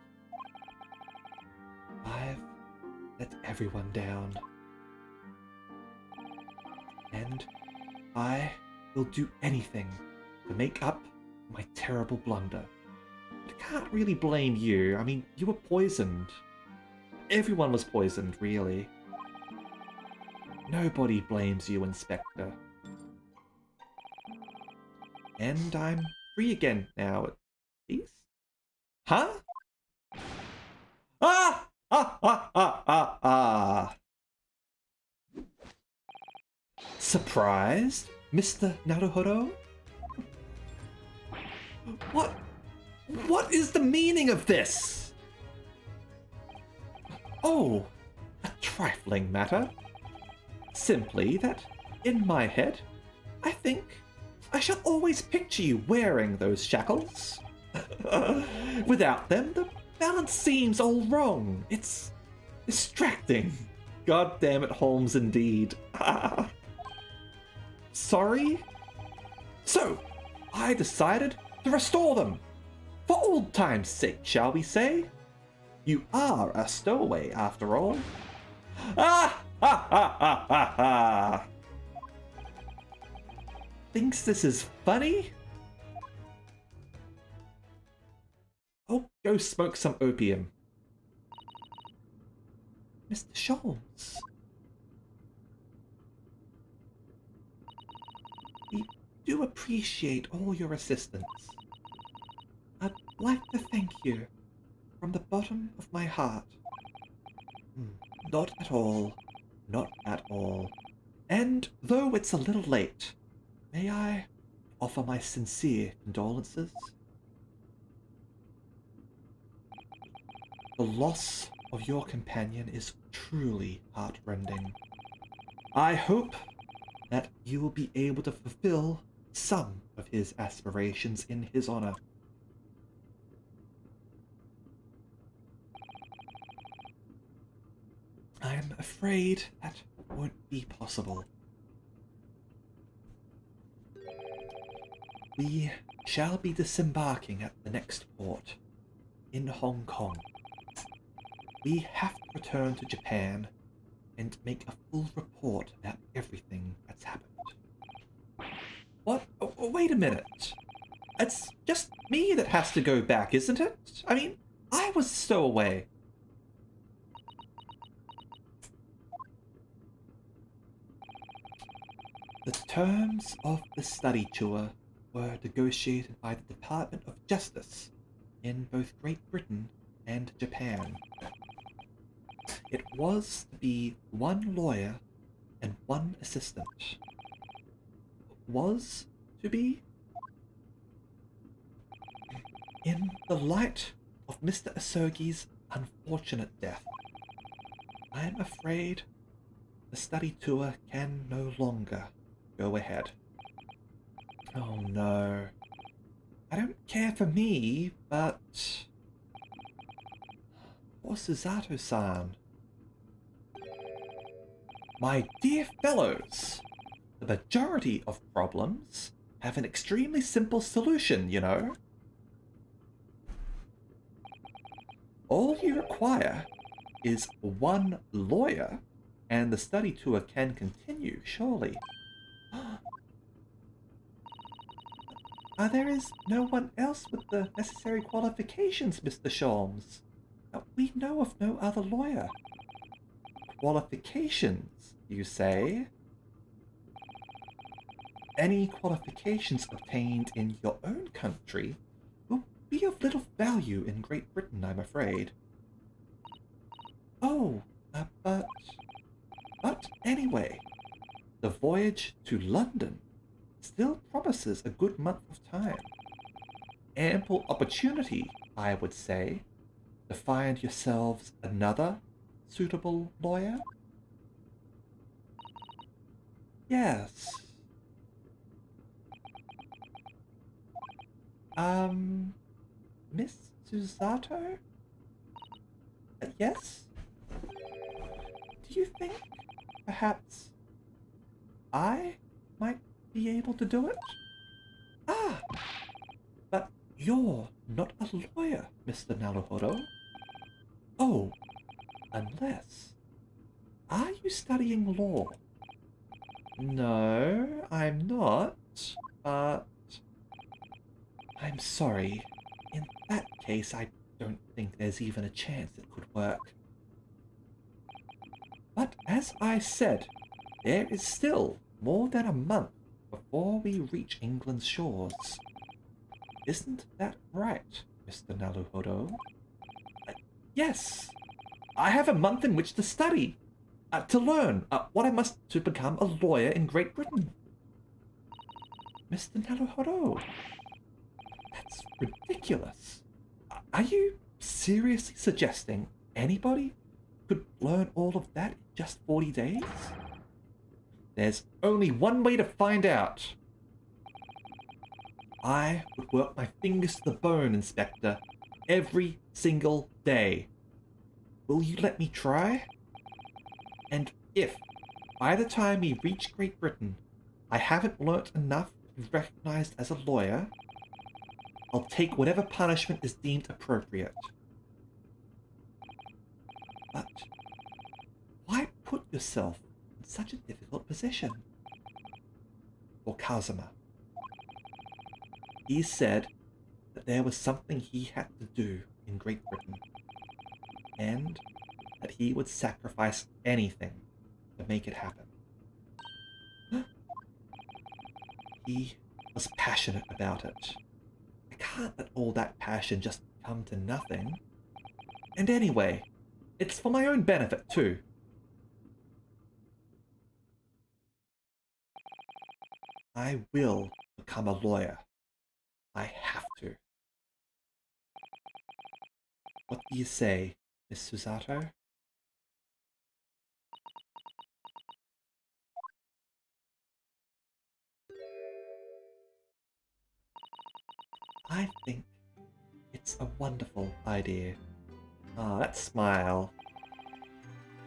I've let everyone down. And I will do anything to make up my terrible blunder. But I can't really blame you. I mean, you were poisoned. Everyone was poisoned, really. Nobody blames you, Inspector. And I'm free again now, at least. Huh? Ah! Ah! Ah! Ah! Ah! Ah! Surprised, Mr. Naruhodo? What is the meaning of this? Oh, a trifling matter. Simply that, in my head, I think I shall always picture you wearing those shackles. Without them, the balance seems all wrong. It's distracting. God damn it, Holmes, indeed. Sorry? So, I decided to restore them. For old time's sake, shall we say? You are a stowaway, after all. Ah! Ha ha ha ha ha! Thinks this is funny? Oh, go smoke some opium. Mr. Sholmes. We do appreciate all your assistance. I'd like to thank you from the bottom of my heart. Not at all. Not at all. And though it's a little late, may I offer my sincere condolences? The loss of your companion is truly heartrending. I hope that you will be able to fulfill some of his aspirations in his honor. I'm afraid that won't be possible. We shall be disembarking at the next port, in Hong Kong. We have to return to Japan and make a full report about everything that's happened. What? Oh, wait a minute. It's just me that has to go back, isn't it? I mean, I was a stowaway. The terms of the study tour were negotiated by the Department of Justice in both Great Britain and Japan. It was to be one lawyer and one assistant. Was to be? In the light of Mr. Asogi's unfortunate death, I am afraid the study tour can no longer go ahead. Oh no. I don't care for me, but... Or Susato-san. My dear fellows, the majority of problems have an extremely simple solution, you know. All you require is one lawyer, and the study tour can continue, surely. There is no one else with the necessary qualifications, Mr. Sholmes. We know of no other lawyer. Qualifications, you say? Any qualifications obtained in your own country will be of little value in Great Britain, I'm afraid. Oh, but anyway, the voyage to London still promises a good month of time. Ample opportunity, I would say, to find yourselves another suitable lawyer? Yes. Miss Susato? Yes? Do you think perhaps I might be able to do it? Ah! But you're not a lawyer, Mr. Naruhodo. Oh, unless... Are you studying law? No, I'm not, but... I'm sorry. In that case, I don't think there's even a chance it could work. But as I said, there is still more than a month before we reach England's shores. Isn't that right, Mr. Naruhodo? Yes. I have a month in which to study, to learn what I must to become a lawyer in Great Britain. Mr. Naruhodo, that's ridiculous. Are you seriously suggesting anybody could learn all of that in just 40 days? There's only one way to find out. I would work my fingers to the bone, Inspector, every single day. Will you let me try? And if, by the time we reach Great Britain, I haven't learnt enough to be recognized as a lawyer, I'll take whatever punishment is deemed appropriate. But why put yourself in such a difficult position? Or Kazuma. He said that there was something he had to do in Great Britain, and that he would sacrifice anything to make it happen. He was passionate about it. I can't let all that passion just come to nothing. And anyway, it's for my own benefit too. I will become a lawyer. I have to. What do you say, Miss Susato? I think it's a wonderful idea. Ah, that smile.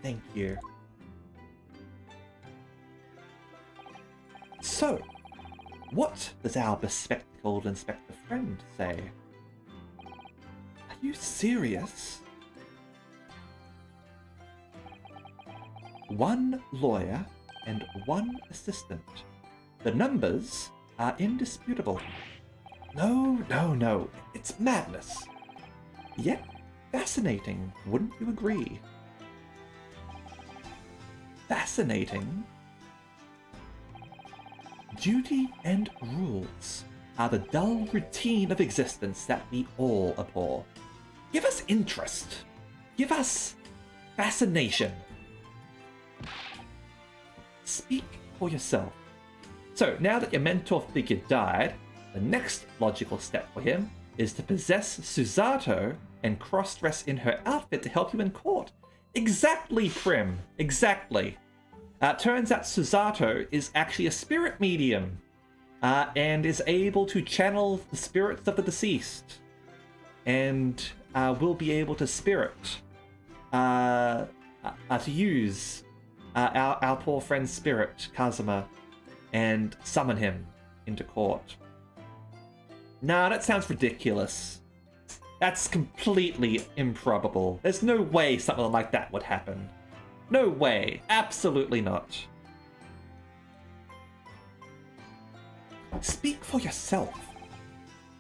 Thank you. So, what does our bespectacled inspector friend say? Are you serious? One lawyer and one assistant. The numbers are indisputable. No. It's madness. Yet fascinating, wouldn't you agree? Fascinating? Duty and rules are the dull routine of existence that we all abhor. Give us interest. Give us fascination. Speak for yourself. So, now that your mentor figure died, the next logical step for him is to possess Susato and cross-dress in her outfit to help you in court. Exactly, Prim. Exactly. Turns out Susato is actually a spirit medium and is able to channel the spirits of the deceased and will be able to spirit to use our poor friend's spirit, Kazuma, and summon him into court. Nah, that sounds ridiculous. That's completely improbable. There's no way something like that would happen. No way. Absolutely not. Speak for yourself.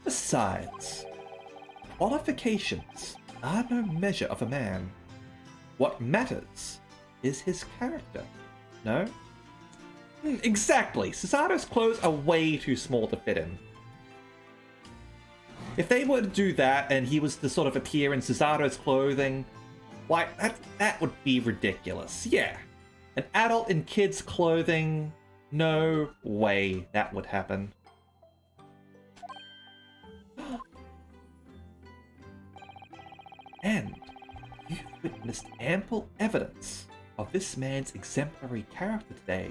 Besides, qualifications are no measure of a man. What matters is his character. No? Exactly. Susato's clothes are way too small to fit him. If they were to do that and he was to sort of appear in Susato's clothing, why, that would be ridiculous. Yeah. An adult in kids' clothing, no way that would happen. And you've witnessed ample evidence of this man's exemplary character today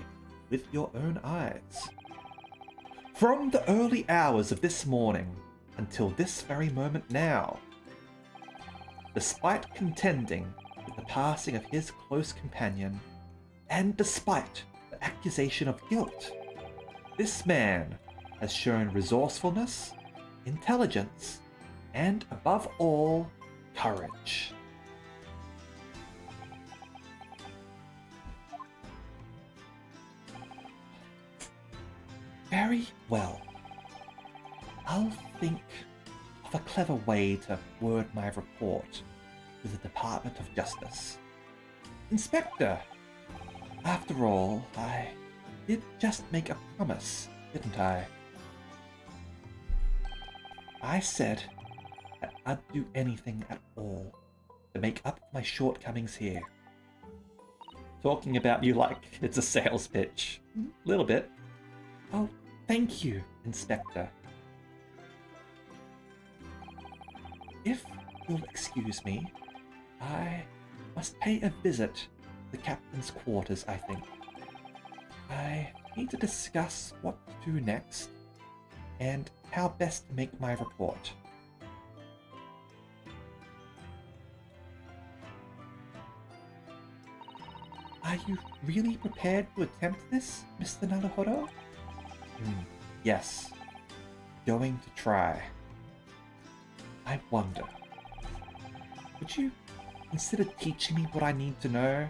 with your own eyes. From the early hours of this morning until this very moment now, despite contending with the passing of his close companion, and despite the accusation of guilt, this man has shown resourcefulness, intelligence, and above all, courage. Very well. I'll think of a clever way to word my report to the Department of Justice. Inspector, after all, I did just make a promise, didn't I? I said that I'd do anything at all to make up for my shortcomings here. Talking about you like it's a sales pitch. A little bit. Oh, thank you, Inspector. If you'll excuse me, I must pay a visit to the captain's quarters, I think. I need to discuss what to do next and how best to make my report. Are you really prepared to attempt this, Mr. Naruhodo? Yes. Going to try. I wonder, would you consider teaching me what I need to know?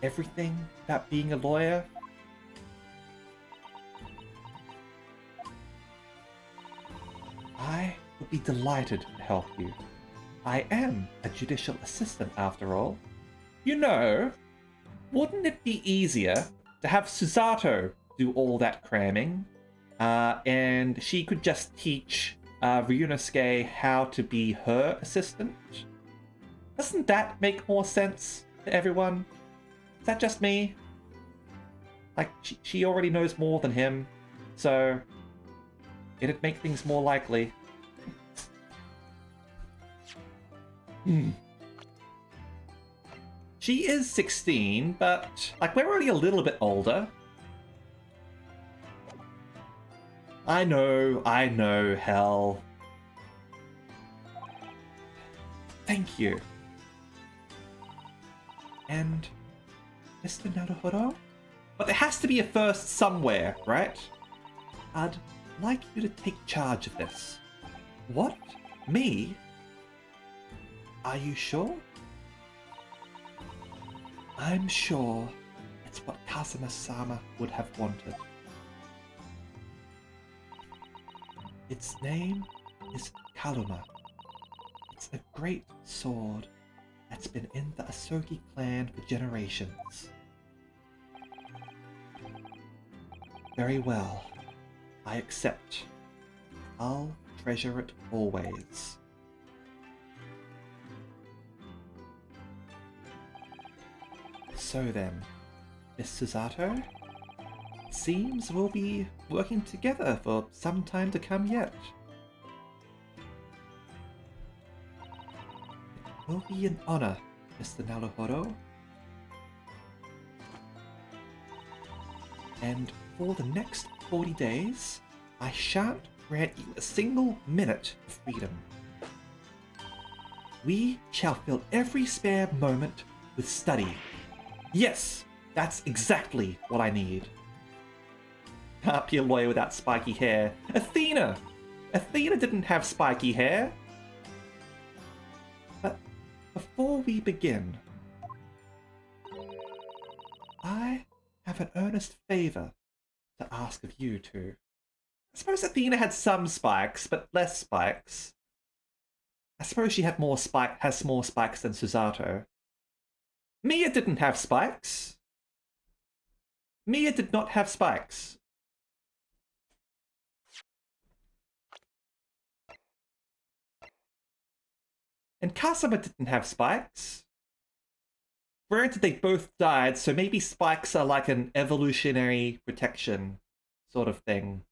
Everything about being a lawyer? I would be delighted to help you. I am a judicial assistant after all. You know, wouldn't it be easier to have Susato do all that cramming? And she could just teach Ryunosuke how to be her assistant. Doesn't that make more sense to everyone? Is that just me? Like, she already knows more than him, so it'd make things more likely. She is 16, but, like, we're already a little bit older. I know, hell. Thank you. And Mr. Naruhodo? But there has to be a first somewhere, right? I'd like you to take charge of this. What? Me? Are you sure? I'm sure it's what Kazuma-sama would have wanted. Its name is Kaluma. It's a great sword that's been in the Asogi clan for generations. Very well. I accept. I'll treasure it always. So then, Miss Susato? Seems we'll be working together for some time to come yet. It will be an honor, Mr. Naruhodo. And for the next 40 days, I shan't grant you a single minute of freedom. We shall fill every spare moment with study. Yes, that's exactly what I need. Can't be a lawyer without spiky hair. Athena! Athena didn't have spiky hair. But before we begin, I have an earnest favor to ask of you two. I suppose Athena had some spikes, but less spikes. I suppose she had has more spikes than Susato. Mia didn't have spikes. Mia did not have spikes. And Kazuma didn't have spikes. Granted, they both died, so maybe spikes are like an evolutionary protection sort of thing.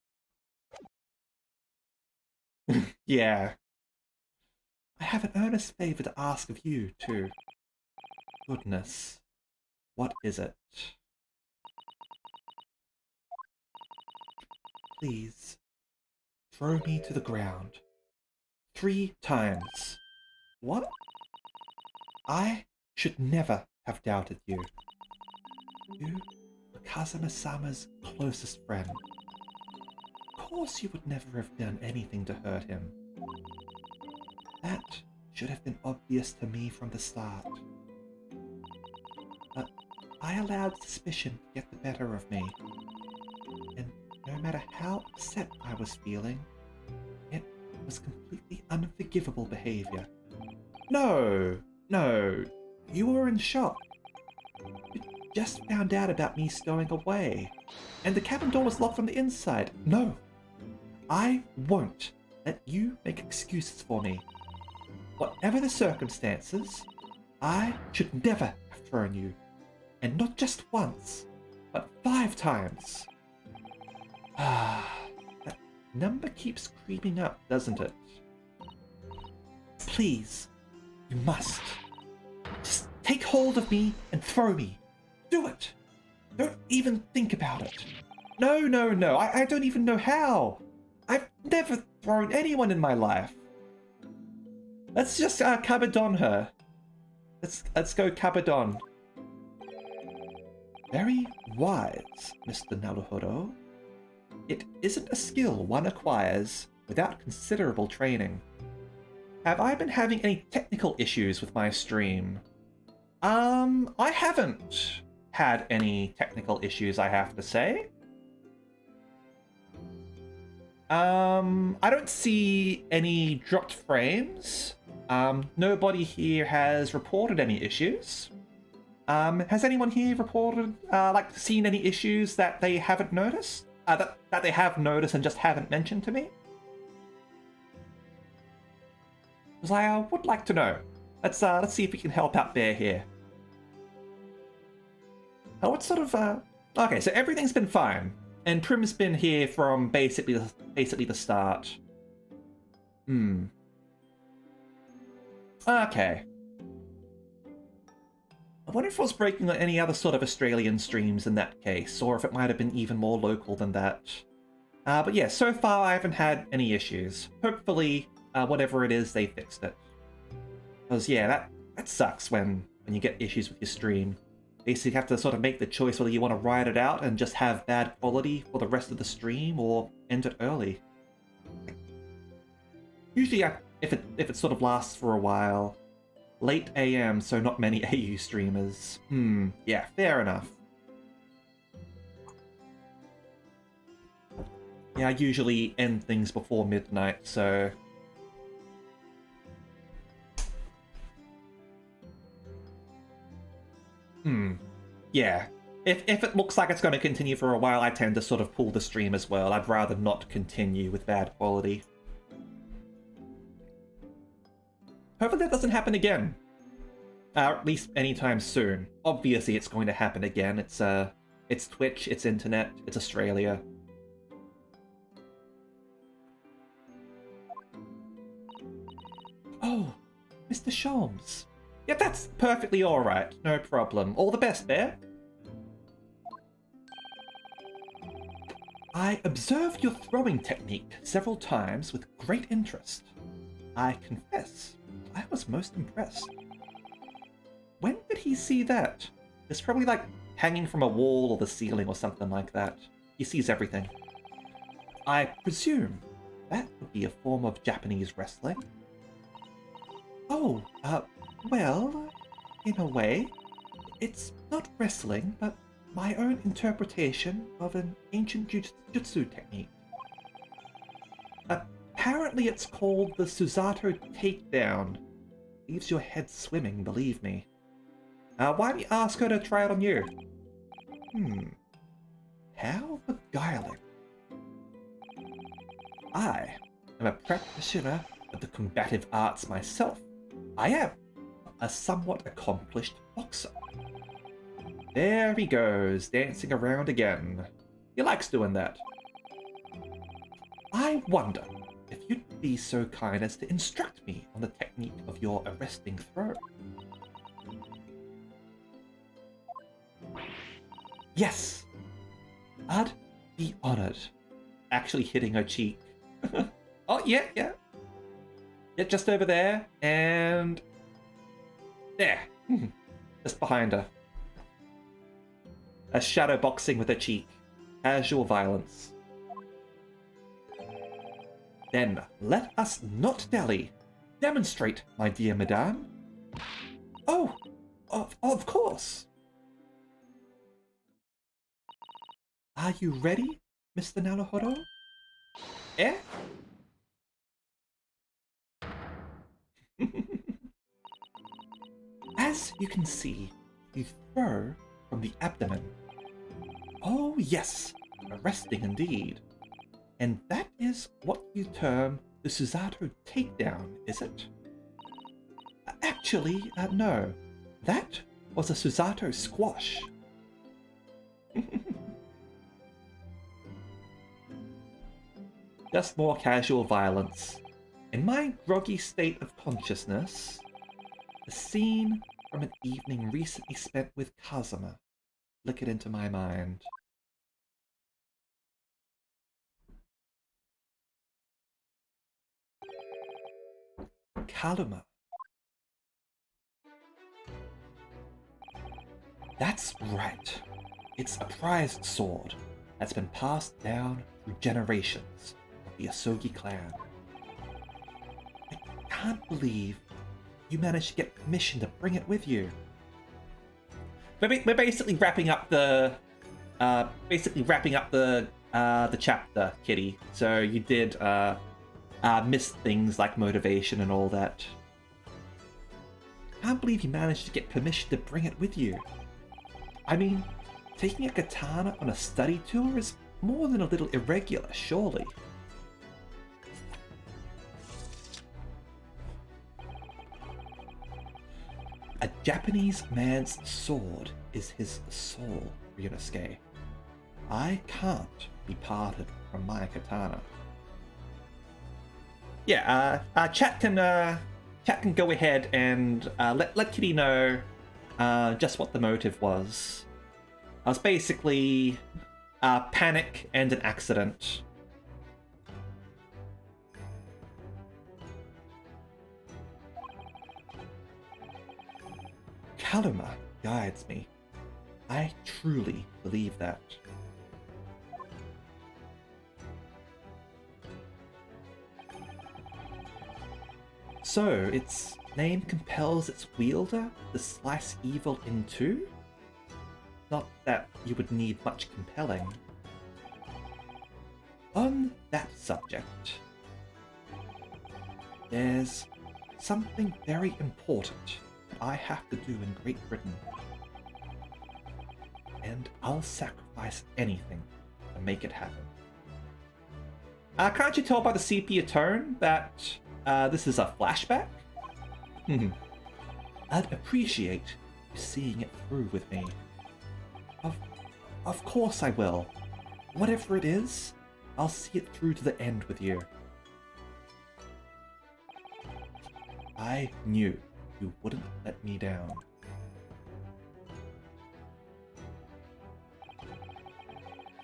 Yeah. I have an earnest favor to ask of you, too. Goodness. What is it? Please, throw me to the ground. 3 times. What? I should never have doubted you. You were Kazuma-sama's closest friend. Of course you would never have done anything to hurt him. That should have been obvious to me from the start. But I allowed suspicion to get the better of me. And no matter how upset I was feeling, it was completely unforgivable behavior. No, you were in shock. You just found out about me stowing away, and the cabin door was locked from the inside. No, I won't let you make excuses for me. Whatever the circumstances, I should never have thrown you. And not just once, but 5 times. That number keeps creeping up, doesn't it? Please, you must. Just take hold of me and throw me. Do it. Don't even think about it. No, I don't even know how. I've never thrown anyone in my life. Let's just Kabadon her. Let's go Kabadon. Very wise, Mr. Naruhodo. It isn't a skill one acquires without considerable training. Have I been having any technical issues with my stream? I haven't had any technical issues, I have to say. I don't see any dropped frames. Nobody here has reported any issues. Has anyone here reported, seen any issues that they haven't noticed? That they have noticed and just haven't mentioned to me? Because I would like to know. Let's see if we can help out Bear here. Oh, what sort of Okay, so everything's been fine, and Prim's been here from basically the start. Okay. I wonder if I was breaking on any other sort of Australian streams in that case, or if it might have been even more local than that. But yeah, so far I haven't had any issues. Hopefully, whatever it is, they fixed it. Because yeah, that sucks when you get issues with your stream. Basically, you have to sort of make the choice whether you want to ride it out and just have bad quality for the rest of the stream, or end it early. Usually, if it sort of lasts for a while, late AM, so not many AU streamers. Yeah, fair enough. Yeah, I usually end things before midnight, so... Yeah. If it looks like it's going to continue for a while, I tend to sort of pull the stream as well. I'd rather not continue with bad quality. Hopefully that doesn't happen again. At least anytime soon. Obviously it's going to happen again. It's Twitch, it's internet, it's Australia. Oh, Mr. Sholmes. Yeah, that's perfectly alright. No problem. All the best, Bear. I observed your throwing technique several times with great interest. I confess, I was most impressed. When did he see that? It's probably like hanging from a wall or the ceiling or something like that. He sees everything. I presume that would be a form of Japanese wrestling. Oh, well, in a way, it's not wrestling, but my own interpretation of an ancient jutsu technique. Apparently it's called the Susato Takedown. Leaves your head swimming, believe me. Why don't you ask her to try it on you? How beguiling. I am a practitioner of the combative arts myself. I am a somewhat accomplished boxer. There he goes, dancing around again. He likes doing that. I wonder if you'd be so kind as to instruct me on the technique of your arresting throw. Yes! I'd be honored. Actually hitting her cheek. Oh, yeah. Yeah, just over there, and... there. Just behind her. A shadow boxing with her cheek. Casual violence. Then let us not dally. Demonstrate, my dear madame. Oh, of course. Are you ready, Mr. Naruhodo? Eh? As you can see, you throw from the abdomen. Oh yes, arresting indeed. And that is what you term the Susato Takedown, is it? Actually, no. That was a Susato Squash. Just more casual violence. In my groggy state of consciousness, a scene from an evening recently spent with Kazuma flickered into my mind. Kaluma. That's right. It's a prized sword that's been passed down through generations of the Asogi clan. I can't believe you managed to get permission to bring it with you. We're basically wrapping up the the chapter, Kitty. So you did miss things like motivation and all that. I can't believe you managed to get permission to bring it with you. I mean, taking a katana on a study tour is more than a little irregular, surely. A Japanese man's sword is his soul, Ryunosuke. I can't be parted from my katana. Yeah, chat can go ahead and let Kitty know just what the motive was. I was basically panic and an accident. Kaluma guides me. I truly believe that. So, its name compels its wielder to slice evil in two? Not that you would need much compelling. On that subject, there's something very important that I have to do in Great Britain. And I'll sacrifice anything to make it happen. Can't you tell by the sepia tone that this is a flashback? I'd appreciate you seeing it through with me. Of course I will. Whatever it is, I'll see it through to the end with you. I knew you wouldn't let me down.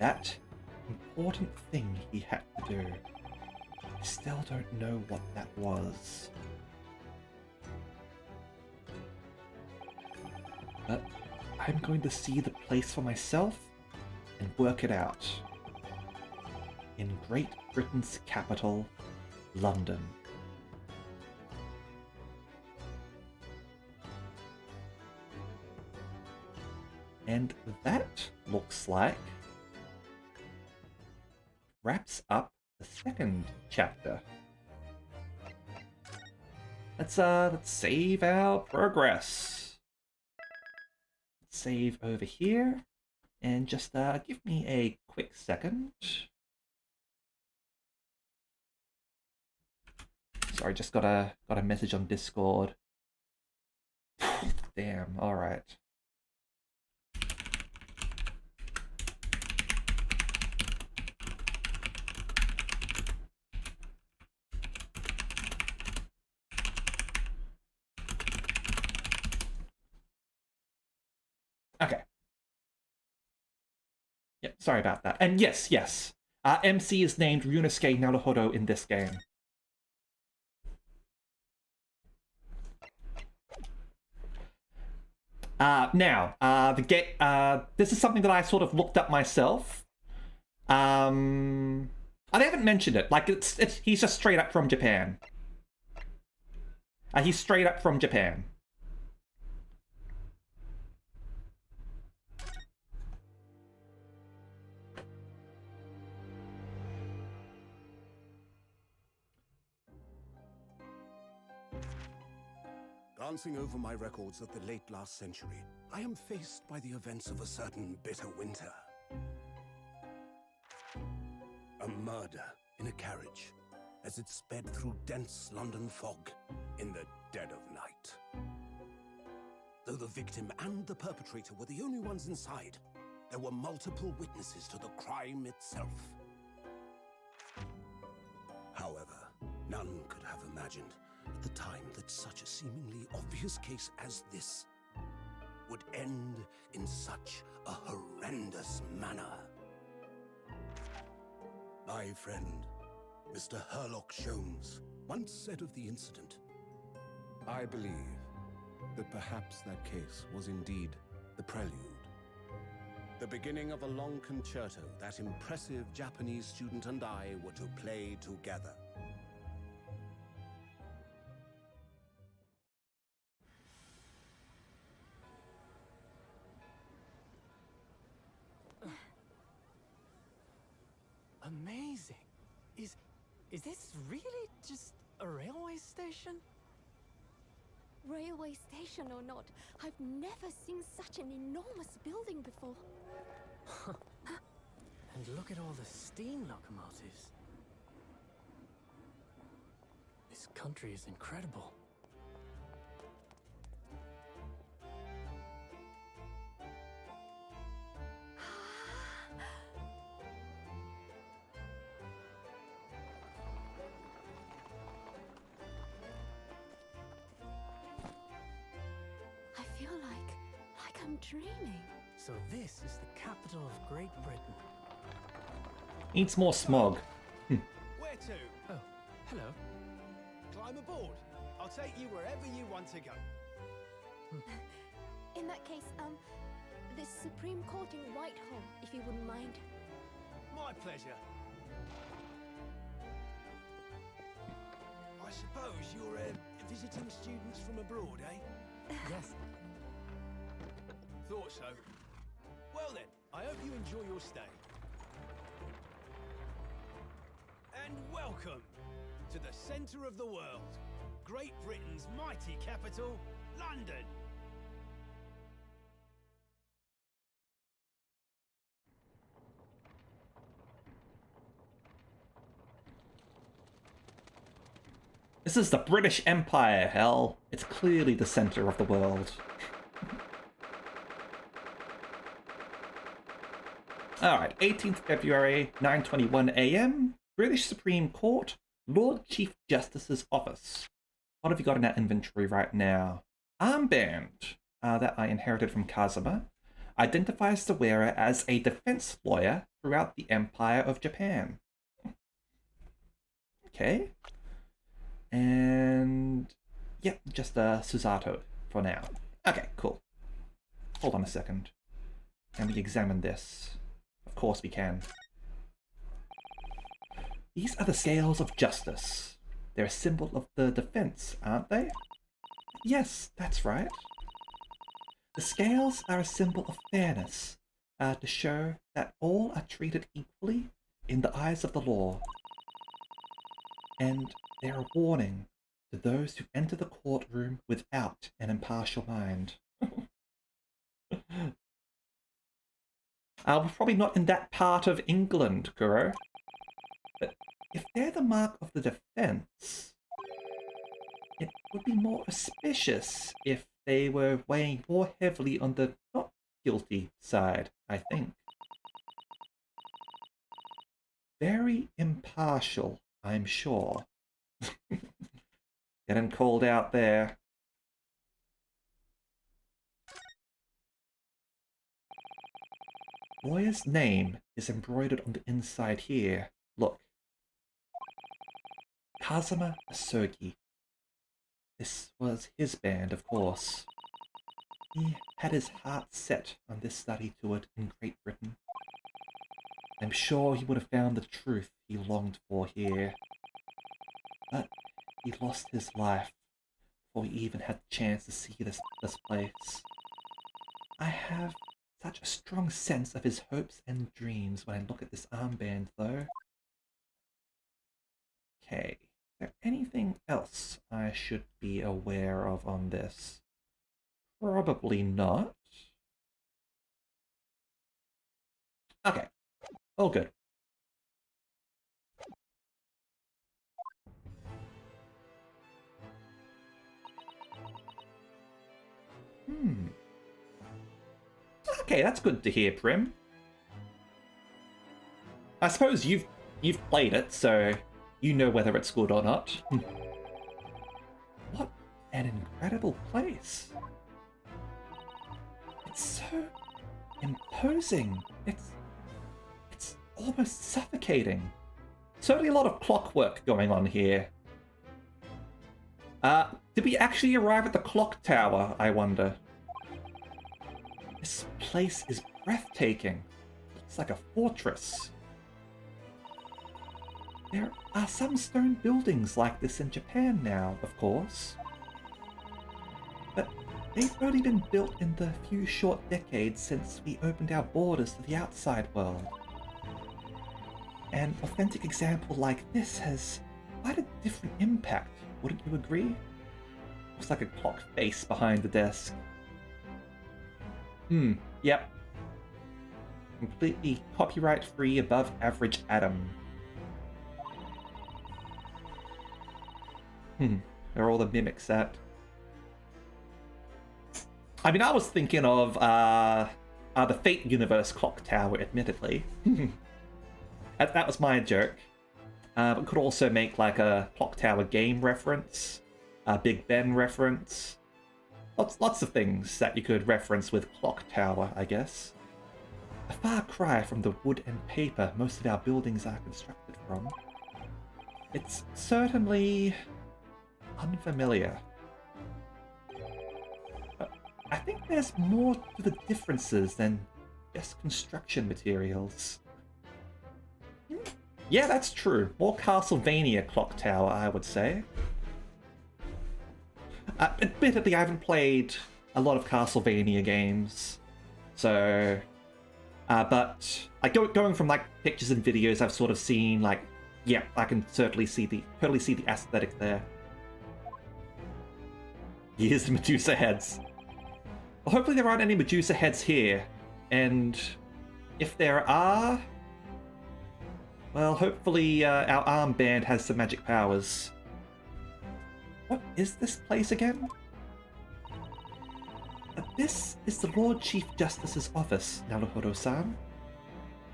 That important thing he had to do. I still don't know what that was. But I'm going to see the place for myself and work it out. In Great Britain's capital, London. And that looks like wraps up the second chapter. Let's save our progress. Let's save over here, and just give me a quick second. Sorry, just got a message on Discord. Damn. All right. Okay. Yep, sorry about that. And yes. MC is named Ryunosuke Naruhodo in this game. Now, this is something that I sort of looked up myself. They haven't mentioned it. Like, he's just straight up from Japan. He's straight up from Japan. Glancing over my records of the late last century, I am faced by the events of a certain bitter winter. A murder in a carriage as it sped through dense London fog in the dead of night. Though the victim and the perpetrator were the only ones inside, there were multiple witnesses to the crime itself. However, none could have imagined at the time that such a seemingly obvious case as this would end in such a horrendous manner. My friend, Mr. Herlock Sholmes, once said of the incident, I believe that perhaps that case was indeed the prelude. the beginning of a long concerto that impressive Japanese student and I were to play together. Amazing. Is this really just a railway station? Railway station or not, I've never seen such an enormous building before. And look at all the steam locomotives. This country is incredible. dreaming. So this is the capital of Great Britain. Needs more smog. Where to? Oh, hello. Climb aboard. I'll take you wherever you want to go. In that case, the Supreme Court in Whitehall, if you wouldn't mind. My pleasure. I suppose you're visiting students from abroad, eh? Yes. Thought so. Well then, I hope you enjoy your stay. And welcome to the centre of the world, Great Britain's mighty capital, London. This is the British Empire, hell. It's clearly the center of the world. Alright, 18th February, 9:21 AM, British Supreme Court, Lord Chief Justice's office. What have you got in our inventory right now? Armband, that I inherited from Kazuma, identifies the wearer as a defense lawyer throughout the Empire of Japan. Okay. And yeah, just Susato for now. Okay, cool. Hold on a second. Let me examine this. Of course we can. These are the scales of justice. They're a symbol of the defense, aren't they? Yes, that's right. The scales are a symbol of fairness, to show that all are treated equally in the eyes of the law. And they're a warning to those who enter the courtroom without an impartial mind. We're probably not in that part of England, Kuro. But if they're the mark of the defense, it would be more auspicious if they were weighing more heavily on the not guilty side, I think. Very impartial, I'm sure. Getting called out there. Lawyer's name is embroidered on the inside here. Look. Kazuma Asogi. This was his band, of course. He had his heart set on this study tour in Great Britain. I'm sure he would have found the truth he longed for here. But he lost his life before he even had the chance to see this place. I have such a strong sense of his hopes and dreams when I look at this armband, though. Okay, is there anything else I should be aware of on this? Probably not. Okay, all good. Okay, that's good to hear, Prim. I suppose you've played it, so you know whether it's good or not. What an incredible place. It's so imposing. It's almost suffocating. Certainly a lot of clockwork going on here. Did we actually arrive at the clock tower, I wonder? This place is breathtaking. It's like a fortress. There are some stone buildings like this in Japan now, of course. But they've only been built in the few short decades since we opened our borders to the outside world. An authentic example like this has quite a different impact, wouldn't you agree? Looks like a clock face behind the desk. Yep. Completely copyright-free above average atom. Where are all the mimics at? I mean, I was thinking of the Fate Universe clock tower, admittedly. That was my joke. But could also make like a clock tower game reference, a Big Ben reference. lots of things that you could reference with Clock Tower, I guess. A far cry from the wood and paper most of our buildings are constructed from. It's certainly unfamiliar. But I think there's more to the differences than just construction materials. Yeah, that's true. More Castlevania Clock Tower, I would say. Admittedly, I haven't played a lot of Castlevania games, so... but going from like pictures and videos, I've sort of seen like, yeah, I can totally see the aesthetic there. Here's the Medusa heads. Well, hopefully there aren't any Medusa heads here, and if there are, well, hopefully our armband has some magic powers. What is this place again? This is the Lord Chief Justice's office, Naruhodo-san,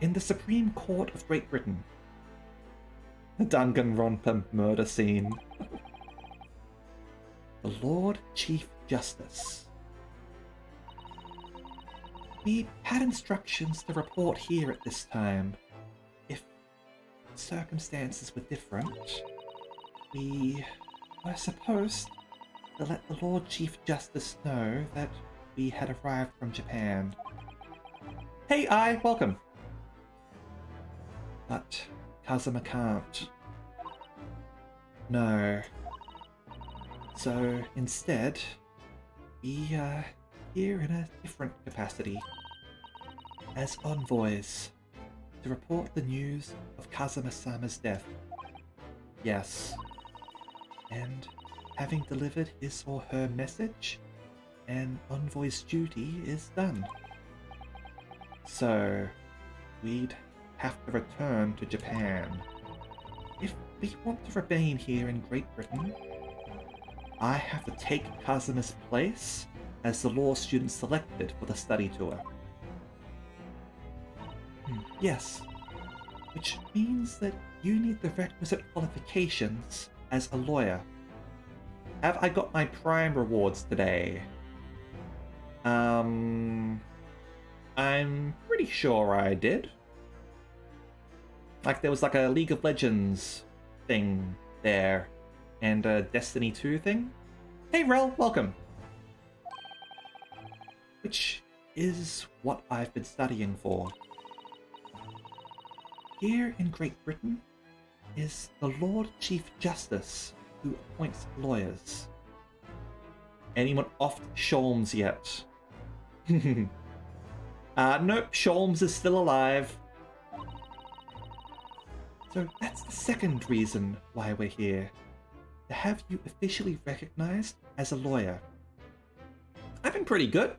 in the Supreme Court of Great Britain. The Danganronpa murder scene. The Lord Chief Justice. We had instructions to report here at this time. If circumstances were different, we were supposed to let the Lord Chief Justice know that we had arrived from Japan. Hey, welcome. But Kazuma can't. No. So instead, we are here in a different capacity. As envoys, to report the news of Kazuma-sama's death. Yes. And having delivered his or her message, an envoy's duty is done. So, we'd have to return to Japan. If we want to remain here in Great Britain, I have to take Kazuma's place as the law student selected for the study tour. Yes, which means that you need the requisite qualifications as a lawyer. Have I got my prime rewards today? I'm pretty sure I did. Like there was like a League of Legends thing there, and a Destiny 2 thing. Hey Rel, welcome! Which is what I've been studying for. Here in Great Britain is the Lord Chief Justice who appoints lawyers. Anyone off Sholmes yet? Nope, Sholmes is still alive. So that's the second reason why we're here. To have you officially recognized as a lawyer. I've been pretty good.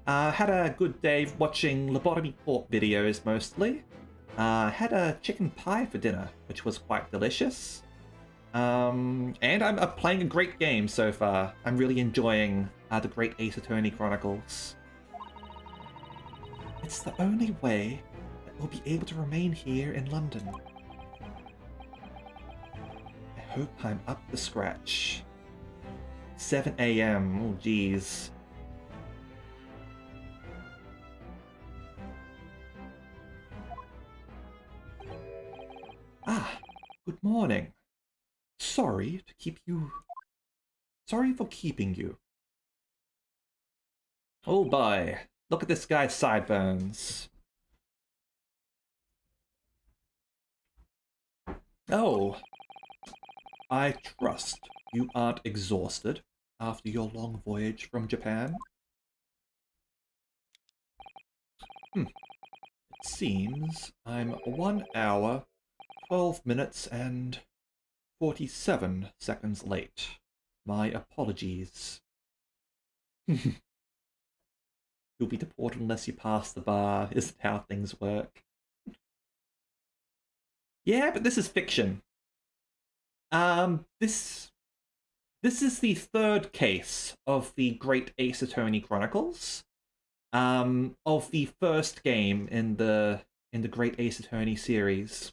Had a good day watching lobotomy court videos mostly. Had a chicken pie for dinner, which was quite delicious. And I'm playing a great game so far. I'm really enjoying the Great Ace Attorney Chronicles. It's the only way that we'll be able to remain here in London. I hope I'm up to scratch. 7 AM, oh geez. Good morning. Sorry for keeping you. Oh boy, look at this guy's sideburns. Oh, I trust you aren't exhausted after your long voyage from Japan? It seems I'm 1 hour, 12 minutes and 47 seconds late. My apologies. You'll be deported unless you pass the bar, isn't how things work. Yeah, but this is fiction. This is the third case of the Great Ace Attorney Chronicles. Of the first game in the Great Ace Attorney series.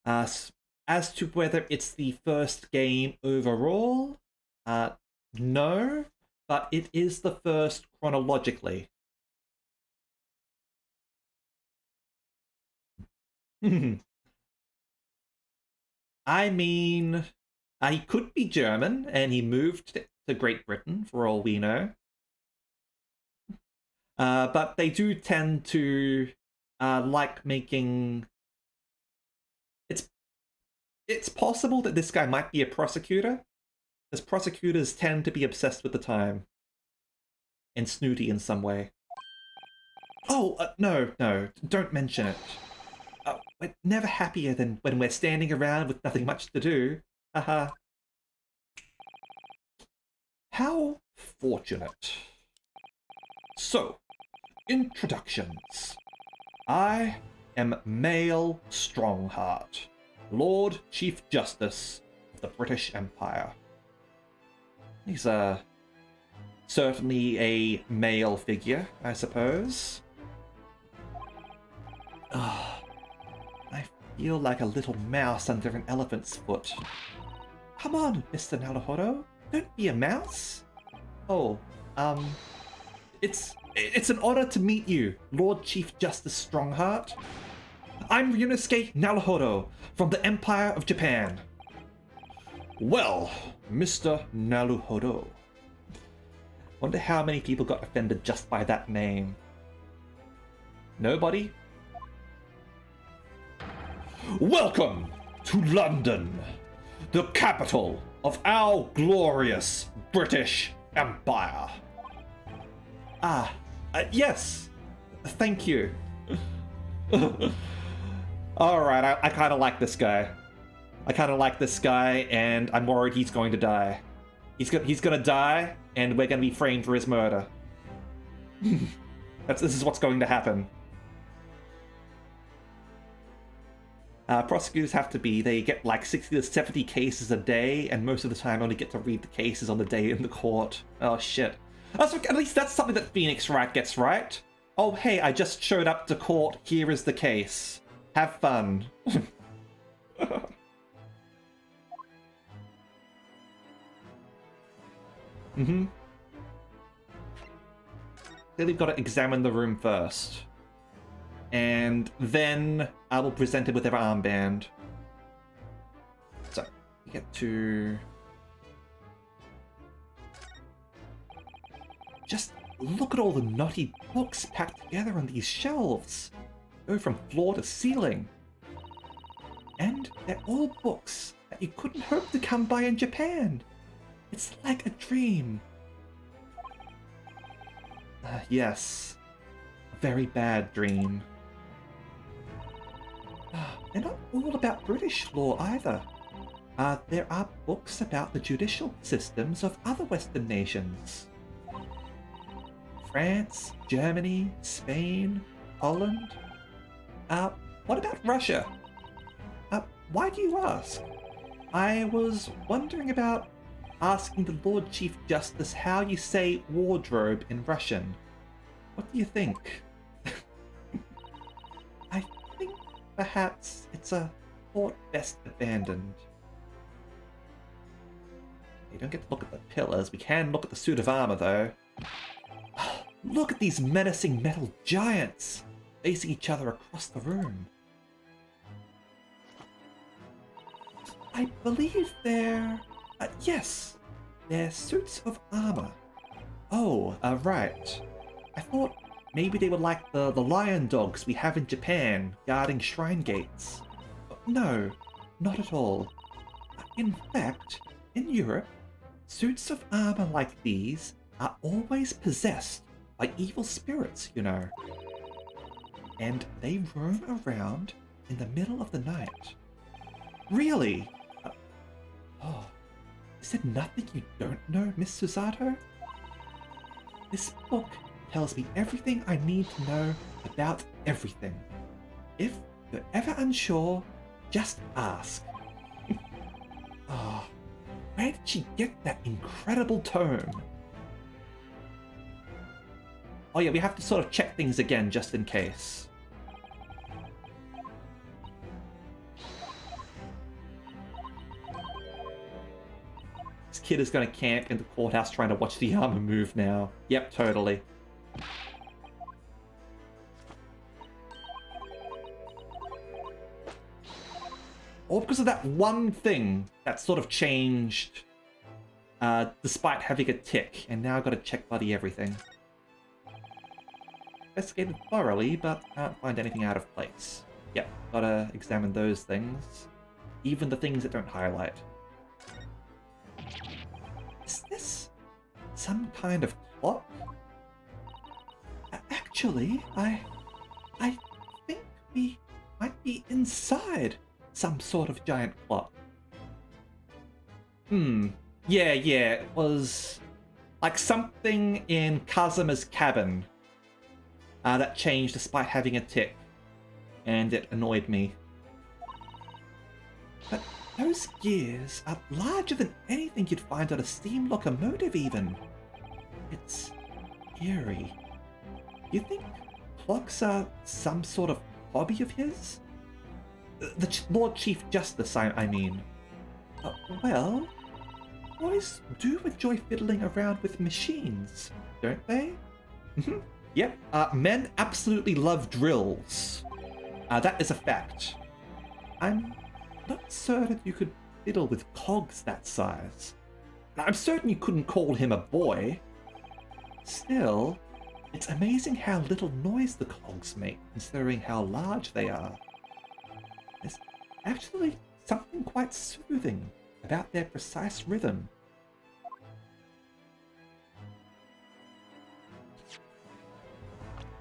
As to whether it's the first game overall, No, but it is the first chronologically. I mean, he could be German, and he moved to Great Britain, for all we know. But they do tend to like making... It's possible that this guy might be a prosecutor, as prosecutors tend to be obsessed with the time. And snooty in some way. Oh, no, don't mention it. We're never happier than when we're standing around with nothing much to do. Haha. How fortunate. So, introductions. I am Mael Strongheart, Lord Chief Justice of the British Empire. He's certainly a male figure, I suppose. I feel like a little mouse under an elephant's foot. Come on, Mr. Naruhodo, don't be a mouse. Oh, it's an honor to meet you, Lord Chief Justice Strongheart. I'm Ryunosuke Naruhodo from the Empire of Japan. Well, Mr. Naruhodo. Wonder how many people got offended just by that name. Nobody? Welcome to London, the capital of our glorious British Empire. Yes. Thank you. Alright, I kind of like this guy. And I'm worried he's going to die. He's gonna die, and we're gonna be framed for his murder. This is what's going to happen. Prosecutors have to be, they get like 60 to 70 cases a day, and most of the time only get to read the cases on the day in the court. Oh shit. At least that's something that Phoenix Wright gets right. Oh hey, I just showed up to court, here is the case. Have fun. Then we've got to examine the room first. And then I will present it with their armband. So, we get to... Just look at all the knotty books packed together on these shelves. Go from floor to ceiling. And they're all books that you couldn't hope to come by in Japan. It's like a dream. Yes. A very bad dream. They're not all about British law either. There are books about the judicial systems of other Western nations. France, Germany, Spain, Holland. What about Russia? Why do you ask? I was wondering about asking the Lord Chief Justice how you say wardrobe in Russian. What do you think? I think perhaps it's a thought best abandoned. You don't get to look at the pillars. We can look at the suit of armor, though. Look at these menacing metal giants facing each other across the room. I believe they're... yes, they're suits of armor. Oh, right. I thought maybe they were like the lion dogs we have in Japan guarding shrine gates. No, not at all. In fact, in Europe, suits of armor like these are always possessed by evil spirits, you know. And they roam around in the middle of the night. Really? Oh, is there nothing you don't know, Miss Susato? This book tells me everything I need to know about everything. If you're ever unsure, just ask. Oh, where did she get that incredible tome? Oh yeah, we have to sort of check things again just in case. This kid is going to camp in the courthouse trying to watch the armor move now. Yep, totally. All because of that one thing that sort of changed, despite having a tick, and now I've got to check bloody everything. Investigated thoroughly, but can't find anything out of place. Yep, gotta examine those things. Even the things that don't highlight. Is this some kind of clock? Actually, I think we might be inside some sort of giant clock. Yeah, it was like something in Kazuma's cabin that changed despite having a tick, and it annoyed me. But those gears are larger than anything you'd find on a steam locomotive even. It's eerie. You think clocks are some sort of hobby of his? The Lord Chief Justice, I mean. Well, boys do enjoy fiddling around with machines, don't they? Yep, men absolutely love drills. That is a fact. I'm not certain you could fiddle with cogs that size. I'm certain you couldn't call him a boy. Still, it's amazing how little noise the cogs make, considering how large they are. There's actually something quite soothing about their precise rhythm.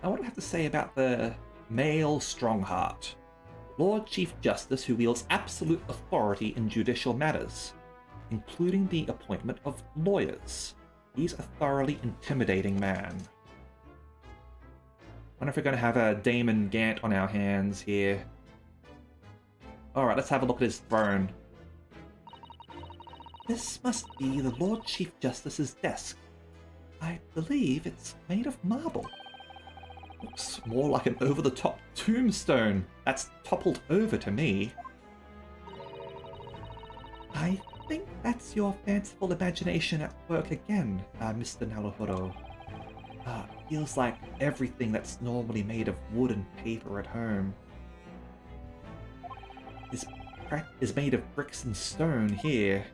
What do I have to say about the male Strongheart, Lord Chief Justice who wields absolute authority in judicial matters, including the appointment of lawyers? He's a thoroughly intimidating man. Wonder if we're going to have a Damon Gant on our hands here. Alright, let's have a look at his throne. This must be the Lord Chief Justice's desk. I believe it's made of marble. Looks more like an over-the-top tombstone that's toppled over to me. I think that's your fanciful imagination at work again, Mr. Naruhodo. Feels like everything that's normally made of wood and paper at home is made of bricks and stone here.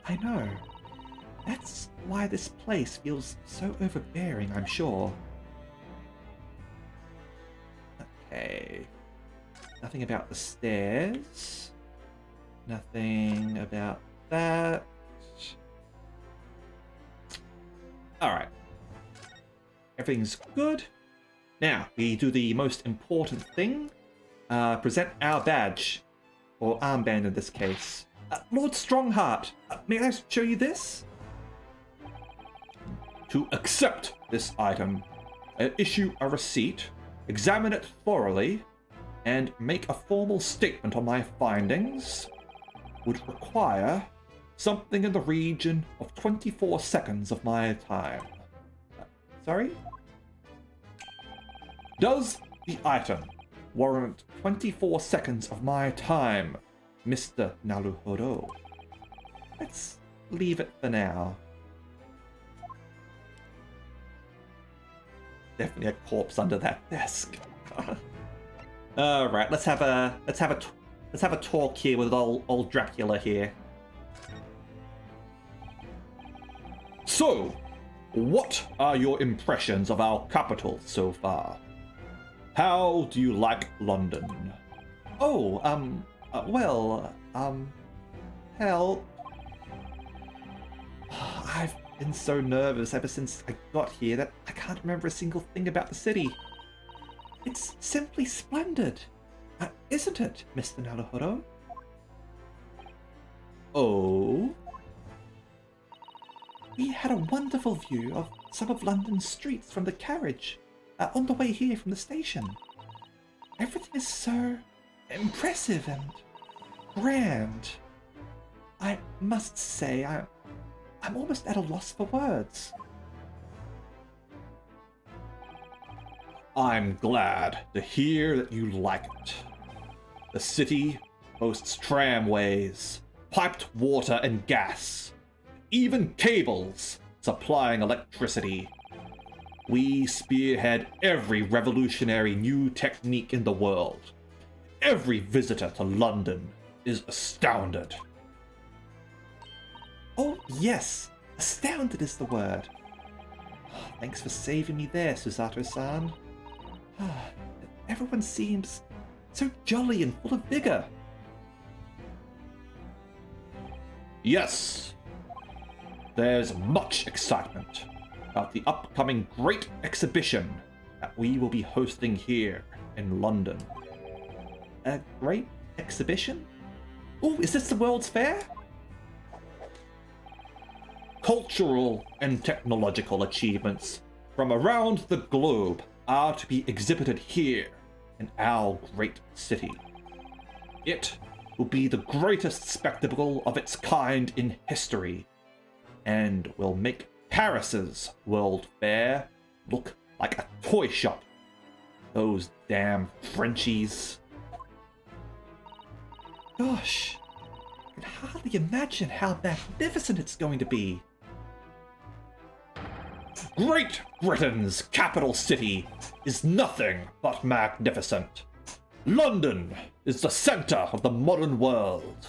I know. That's why this place feels so overbearing, I'm sure. Okay. Nothing about the stairs. Nothing about that. Alright. Everything's good. Now, we do the most important thing. Present our badge. Or armband in this case. Lord Strongheart, may I show you this? To accept this item, issue a receipt, examine it thoroughly, and make a formal statement on my findings would require something in the region of 24 seconds of my time. Sorry? Does the item warrant 24 seconds of my time, Mr. Naruhodo? Let's leave it for now. Definitely a corpse under that desk. All right, let's have a talk here with old Dracula here. So, what are your impressions of our capital so far? How do you like London? Oh, help. I've been so nervous ever since I got here that I can't remember a single thing about the city. It's simply splendid, isn't it, Mr. Naruhodo? Oh? We had a wonderful view of some of London's streets from the carriage on the way here from the station. Everything is so impressive and grand. I must say, I'm almost at a loss for words. I'm glad to hear that you like it. The city boasts tramways, piped water and gas, even cables supplying electricity. We spearhead every revolutionary new technique in the world. Every visitor to London is astounded. Oh, yes, astounded is the word. Thanks for saving me there, Susato-san. Everyone seems so jolly and full of vigor. Yes, there's much excitement about the upcoming great exhibition that we will be hosting here in London. A great exhibition? Oh, is this the World's Fair? Cultural and technological achievements from around the globe are to be exhibited here in our great city. It will be the greatest spectacle of its kind in history, and will make Paris's World Fair look like a toy shop. Those damn Frenchies. Gosh, I can hardly imagine how magnificent it's going to be. Great Britain's capital city is nothing but magnificent. London is the center of the modern world.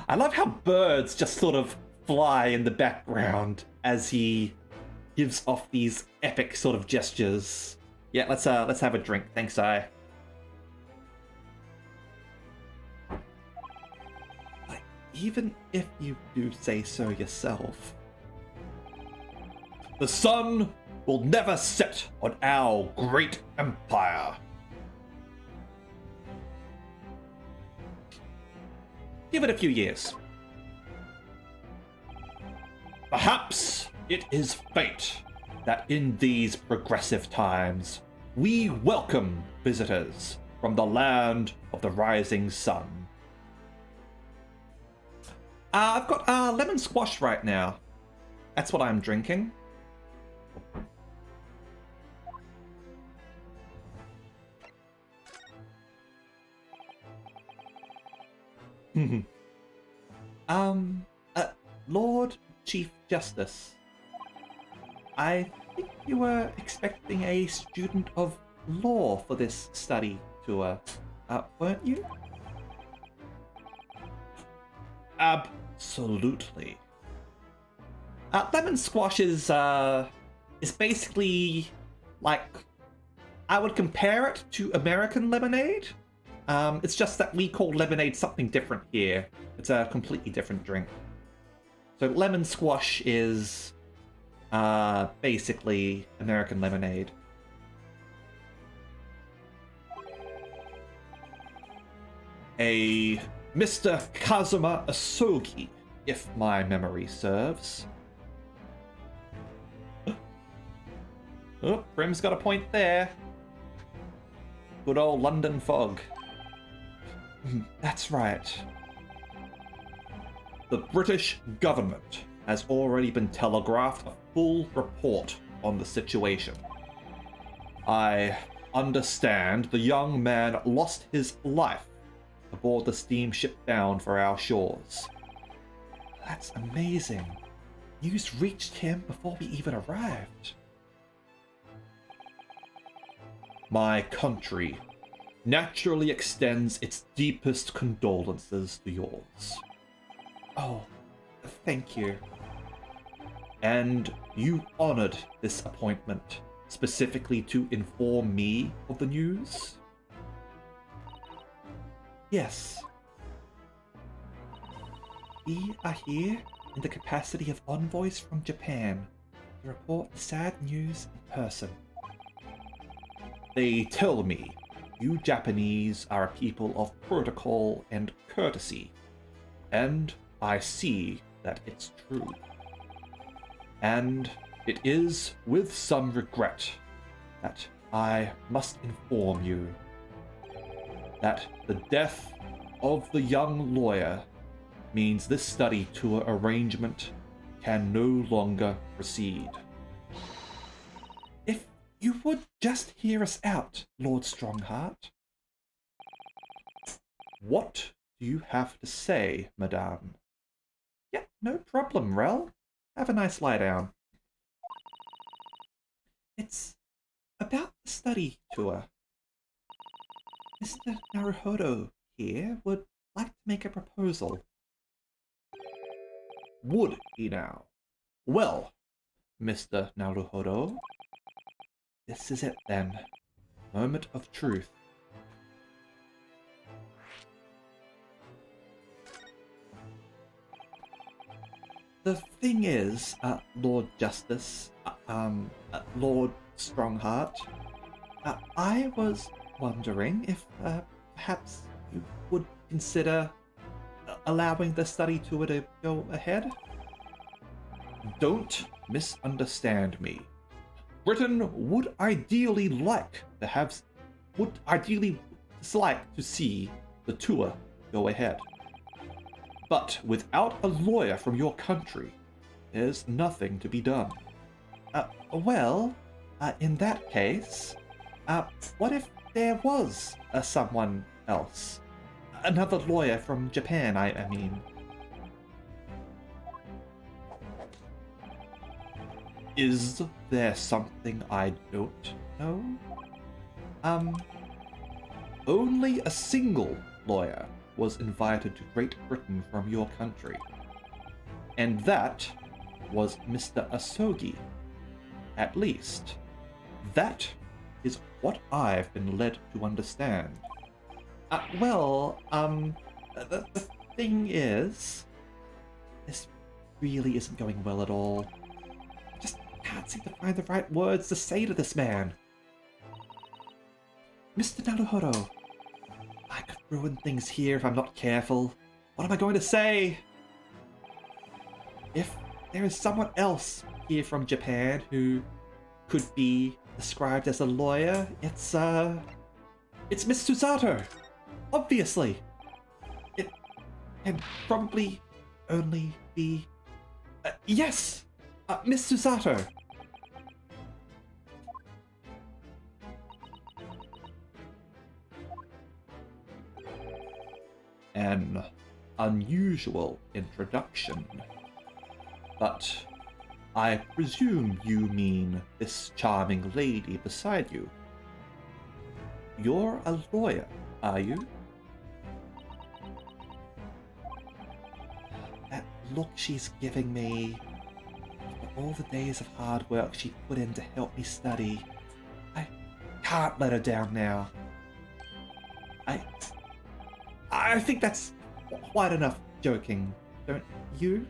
I love how birds just sort of fly in the background as he gives off these epic sort of gestures. Yeah, let's have a drink. Thanks, I. Even if you do say so yourself. The sun will never set on our great empire. Give it a few years. Perhaps it is fate that in these progressive times we welcome visitors from the land of the rising sun. I've got lemon squash right now. That's what I'm drinking. Lord Chief Justice, I think you were expecting a student of law for this study tour, weren't you? Absolutely. Lemon squash is basically like, I would compare it to American lemonade. It's just that we call lemonade something different here. It's a completely different drink. So lemon squash is basically American lemonade. A Mr. Kazuma Asogi, if my memory serves. Oh, Prim's got a point there. Good old London fog. That's right. The British government has already been telegraphed a full report on the situation. I understand the young man lost his life aboard the steamship bound for our shores. That's amazing. News reached him before we even arrived. My country naturally extends its deepest condolences to yours. Oh, thank you. And you honored this appointment specifically to inform me of the news? Yes. We are here in the capacity of envoys from Japan to report the sad news in person. They tell me you Japanese are a people of protocol and courtesy, and I see that it's true. And it is with some regret that I must inform you that the death of the young lawyer means this study tour arrangement can no longer proceed. If you would just hear us out, Lord Strongheart. What do you have to say, madame? Yeah, no problem, Rel. Have a nice lie down. It's about the study tour. Mr. Naruhodo here would like to make a proposal. Would he now? Well, Mr. Naruhodo, this is it then. Moment of truth. The thing is, Lord Justice, Lord Strongheart, I was wondering if perhaps you would consider allowing the study tour to go ahead? Don't misunderstand me. Britain would ideally like to see the tour go ahead. But without a lawyer from your country, there's nothing to be done. In that case, what if there was someone else? Another lawyer from Japan, I mean. Is there something I don't know? Only a single lawyer was invited to Great Britain from your country. And that was Mr. Asogi. At least, that is what I've been led to understand. The thing is, this really isn't going well at all. I just can't seem to find the right words to say to this man. Mr. Naruhodo, I could ruin things here if I'm not careful. What am I going to say? If there is someone else here from Japan who could be described as a lawyer, it's Miss Susato. Obviously. It can probably only be... yes! Miss Susato. An unusual introduction. But I presume you mean this charming lady beside you. You're a lawyer, are you? That look she's giving me, for all the days of hard work she put in to help me study, I can't let her down now. I think that's quite enough joking, don't you,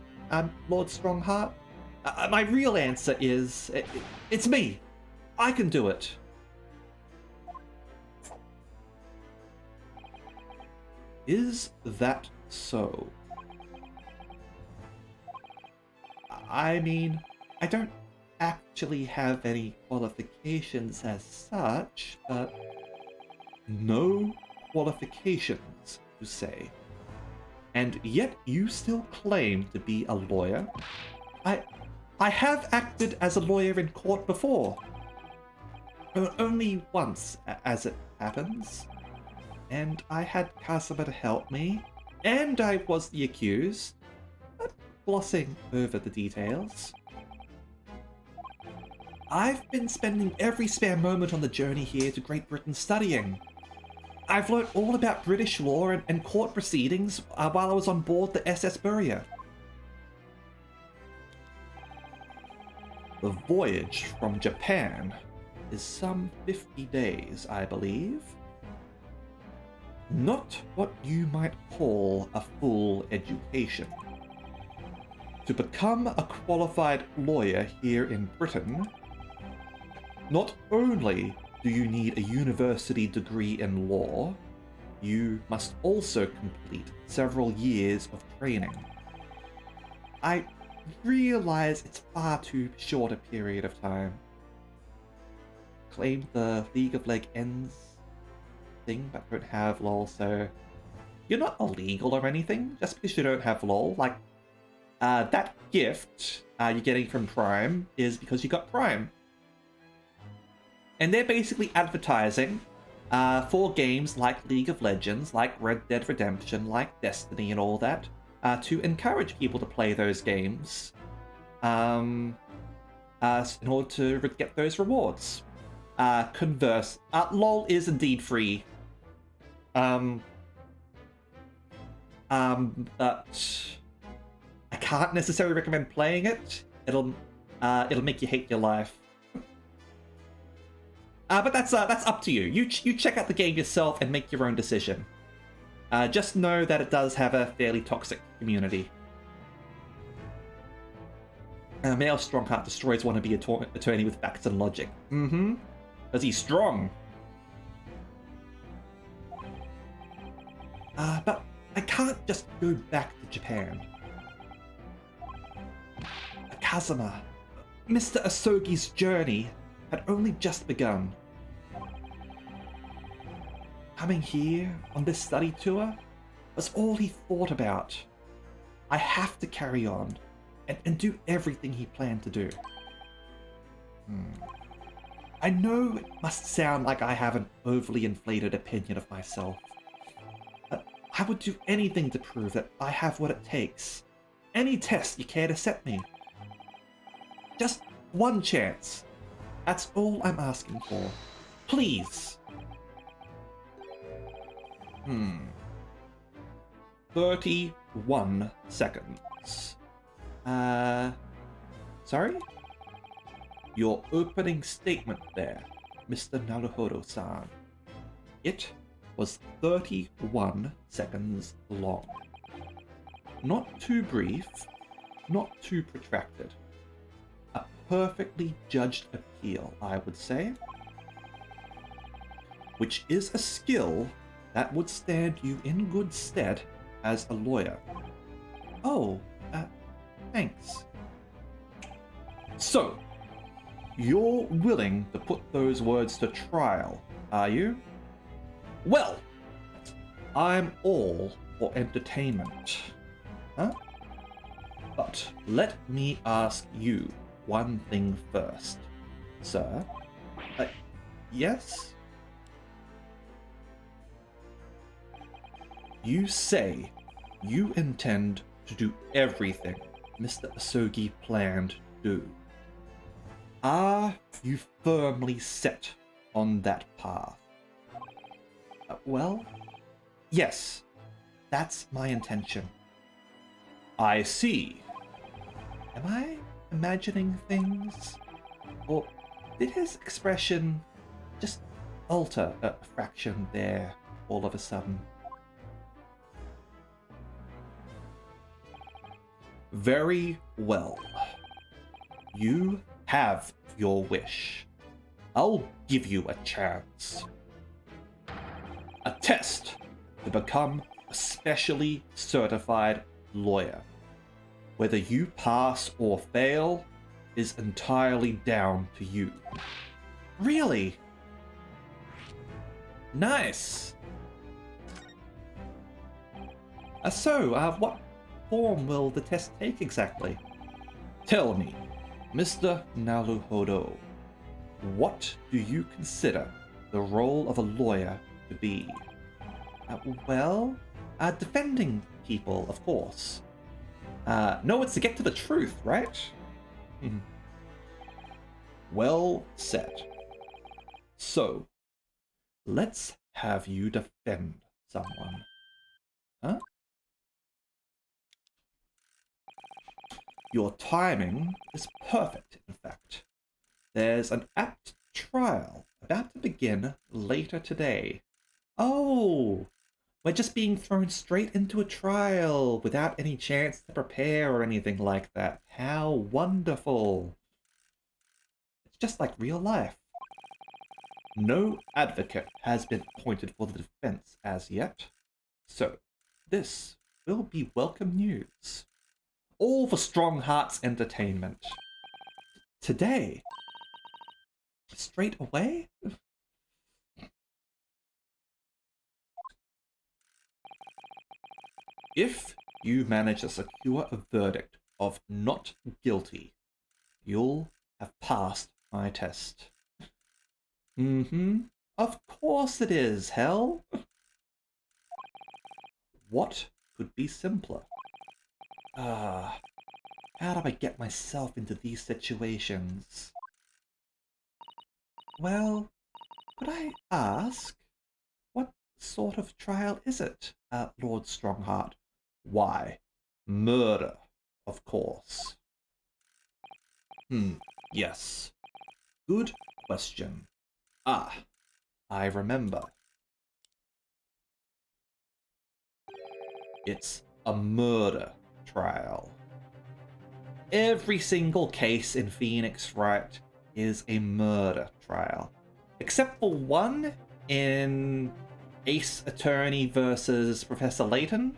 Lord Strongheart? My real answer is, it's me. I can do it. Is that so? I mean, I don't actually have any qualifications as such, but no qualifications, you say. And yet you still claim to be a lawyer? I have acted as a lawyer in court before. Only once, as it happens. And I had Kasama to help me, and I was the accused, but glossing over the details. I've been spending every spare moment on the journey here to Great Britain studying. I've learned all about British law and court proceedings while I was on board the SS Burya. The voyage from Japan is some 50 days, I believe. Not what you might call a full education. To become a qualified lawyer here in Britain, not only do you need a university degree in law, you must also complete several years of training. I realize it's far too short a period of time. Claimed the League of Legends thing, but don't have LOL, so you're not illegal or anything just because you don't have LOL. Like, that gift you're getting from Prime is because you got Prime. And they're basically advertising for games like League of Legends, like Red Dead Redemption, like Destiny and all that, to encourage people to play those games in order to get those rewards. Converse, LOL is indeed free. But I can't necessarily recommend playing it. It'll make you hate your life. But that's up to you. You check out the game yourself and make your own decision. Just know that it does have a fairly toxic community. Male Strongheart destroys wannabe attorney with facts and logic. Mm-hmm. Because he's strong. But I can't just go back to Japan. Kazuma, Mr. Asogi's journey had only just begun. Coming here on this study tour was all he thought about. I have to carry on and do everything he planned to do. I know it must sound like I have an overly inflated opinion of myself, but I would do anything to prove that I have what it takes. Any test you care to set me. Just one chance. That's all I'm asking for. Please. 31 seconds. Sorry? Your opening statement there, Mr. Naruhodo-san. It was 31 seconds long. Not too brief, not too protracted. A perfectly judged appeal, I would say. Which is a skill that would stand you in good stead as a lawyer. Oh, thanks. So, you're willing to put those words to trial, are you? Well, I'm all for entertainment. Huh? But let me ask you one thing first, sir. Yes? You say you intend to do everything Mr. Asogi planned to do. Are you firmly set on that path? Well, yes, that's my intention. I see. Am I imagining things? Or did his expression just alter a fraction there all of a sudden? Very well. You have your wish. I'll give you a chance. A test to become a specially certified lawyer. Whether you pass or fail is entirely down to you. Really? Nice. What form will the test take exactly? Tell me, Mr. Naruhodo, what do you consider the role of a lawyer to be? Defending people, of course. No, it's to get to the truth, right? Well said. So, let's have you defend someone. Huh? Your timing is perfect, in fact. There's an apt trial about to begin later today. Oh, we're just being thrown straight into a trial without any chance to prepare or anything like that. How wonderful. It's just like real life. No advocate has been appointed for the defense as yet, so this will be welcome news. All for Strongheart's entertainment. Today? Straight away? If you manage to secure a verdict of not guilty, you'll have passed my test. Of course it is, hell. What could be simpler? Ah, how do I get myself into these situations? Well, could I ask, what sort of trial is it, Lord Strongheart? Why, murder, of course. Yes. Good question. Ah, I remember. It's a murder trial. Every single case in Phoenix Wright is a murder trial. Except for one in Ace Attorney versus Professor Layton.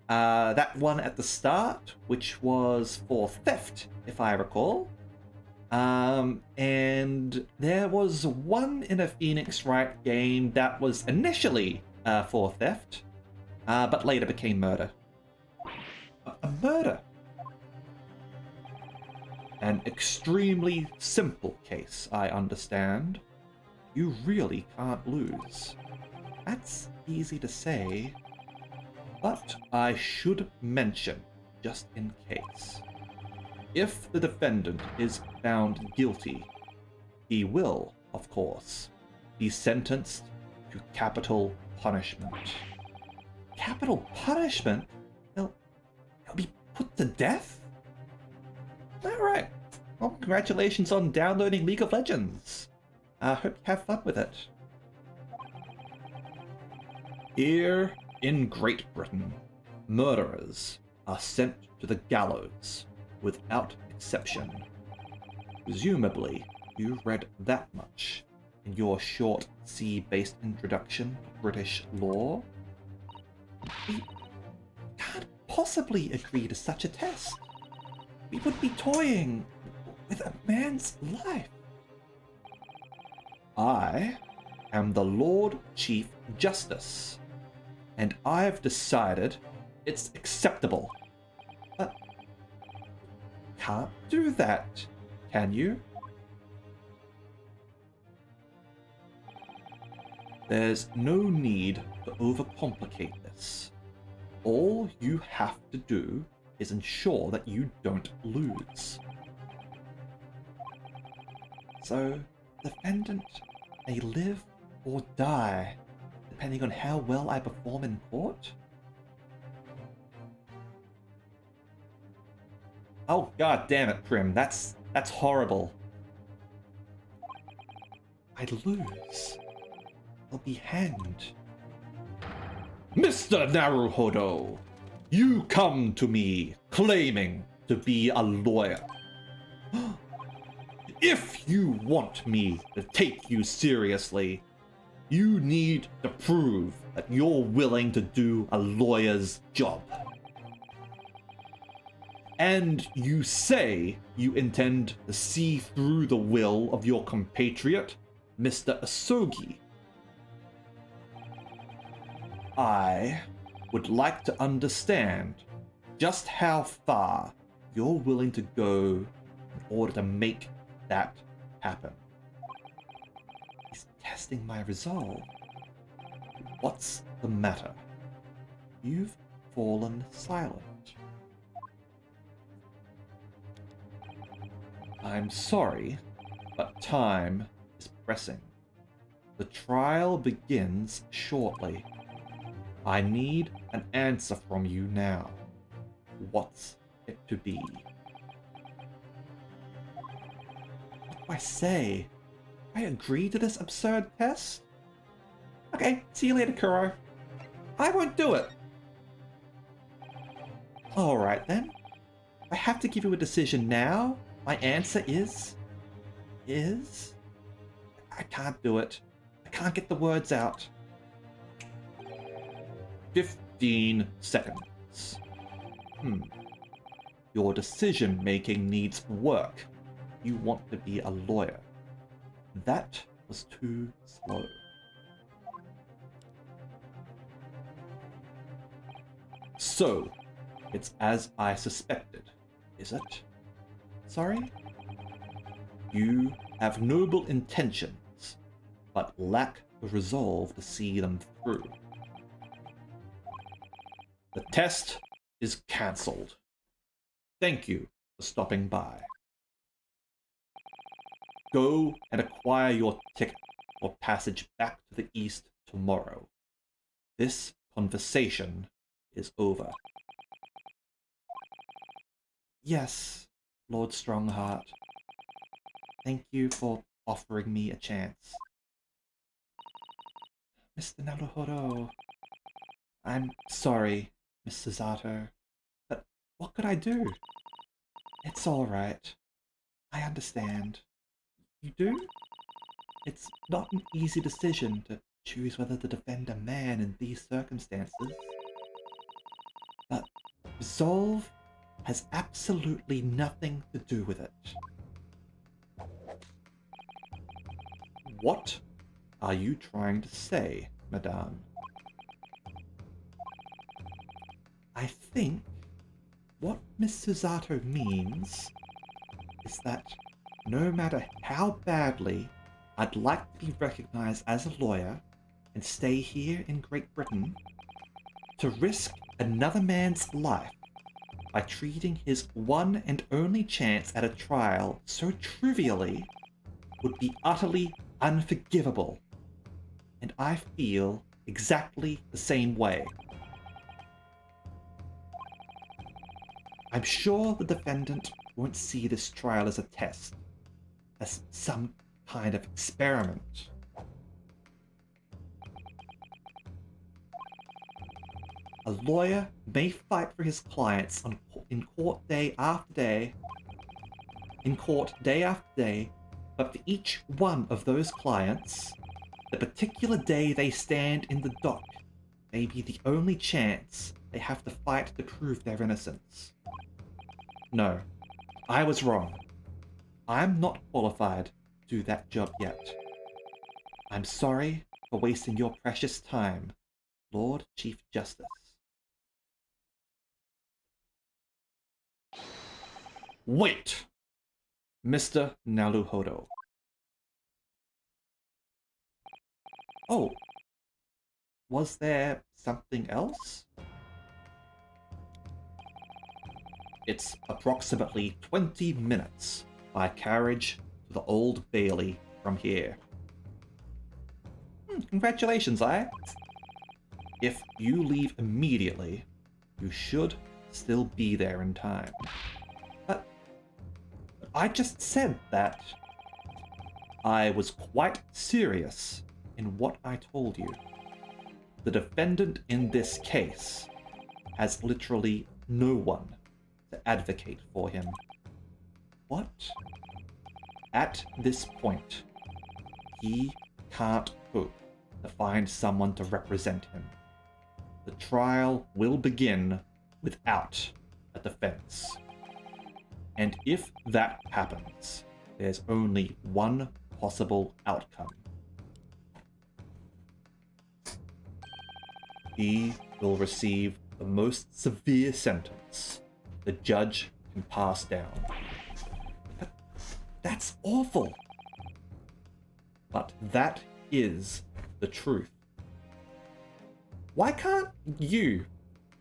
That one at the start, which was for theft, if I recall. And there was one in a Phoenix Wright game that was initially for theft, but later became murder. A murder. An extremely simple case, I understand. You really can't lose. That's easy to say, but I should mention, just in case. If the defendant is found guilty, he will, of course, be sentenced to capital punishment. Capital punishment? He'll be put to death? Alright. Well, congratulations on downloading League of Legends. I hope you have fun with it. Here in Great Britain, murderers are sent to the gallows without exception. Presumably, you read that much in your short C-based introduction to British law. We can't possibly agree to such a test. We would be toying with a man's life. I am the Lord Chief Justice, and I've decided it's acceptable. But can't do that, can you? There's no need to overcomplicate this. All you have to do is ensure that you don't lose. So, the defendant may live or die, depending on how well I perform in court? Oh, god damn it, Prim, that's horrible. I'd lose. I'll be hanged. Mr. Naruhodo! You come to me claiming to be a lawyer. If you want me to take you seriously, you need to prove that you're willing to do a lawyer's job. And you say you intend to see through the will of your compatriot, Mr. Asogi. I would like to understand just how far you're willing to go in order to make that happen. He's testing my resolve. What's the matter? You've fallen silent. I'm sorry, but time is pressing. The trial begins shortly. I need an answer from you now. What's it to be? What do I say? I agree to this absurd test? Okay, see you later, Kuro. I won't do it. Alright then. I have to give you a decision now. My answer is... I can't do it. I can't get the words out. 15 seconds. Your decision-making needs work. You want to be a lawyer. That was too slow. So, it's as I suspected, is it? Sorry? You have noble intentions, but lack the resolve to see them through. The test is cancelled. Thank you for stopping by. Go and acquire your ticket for passage back to the east tomorrow. This conversation is over. Yes, Lord Strongheart. Thank you for offering me a chance. Mr. Naruhodo, I'm sorry, Miss Susato, but what could I do? It's all right. I understand. You do? It's not an easy decision to choose whether to defend a man in these circumstances. But resolve has absolutely nothing to do with it. What are you trying to say, Madame? I think what Miss Susato means is that no matter how badly I'd like to be recognized as a lawyer and stay here in Great Britain, to risk another man's life by treating his one and only chance at a trial so trivially would be utterly unforgivable. And I feel exactly the same way. I'm sure the defendant won't see this trial as a test, as some kind of experiment. A lawyer may fight for his clients in court day after day, but for each one of those clients, the particular day they stand in the dock may be the only chance they have to fight to prove their innocence. No, I was wrong. I'm not qualified to do that job yet. I'm sorry for wasting your precious time, Lord Chief Justice. Wait! Mr. Naruhodo. Oh, was there something else? It's approximately 20 minutes by carriage to the Old Bailey from here. Congratulations, I. If you leave immediately, you should still be there in time. But I just said that I was quite serious in what I told you. The defendant in this case has literally no one to advocate for him. What? At this point, he can't hope to find someone to represent him. The trial will begin without a defense. And if that happens, there's only one possible outcome. He will receive the most severe sentence the judge can pass down. That's awful. But that is the truth. Why can't you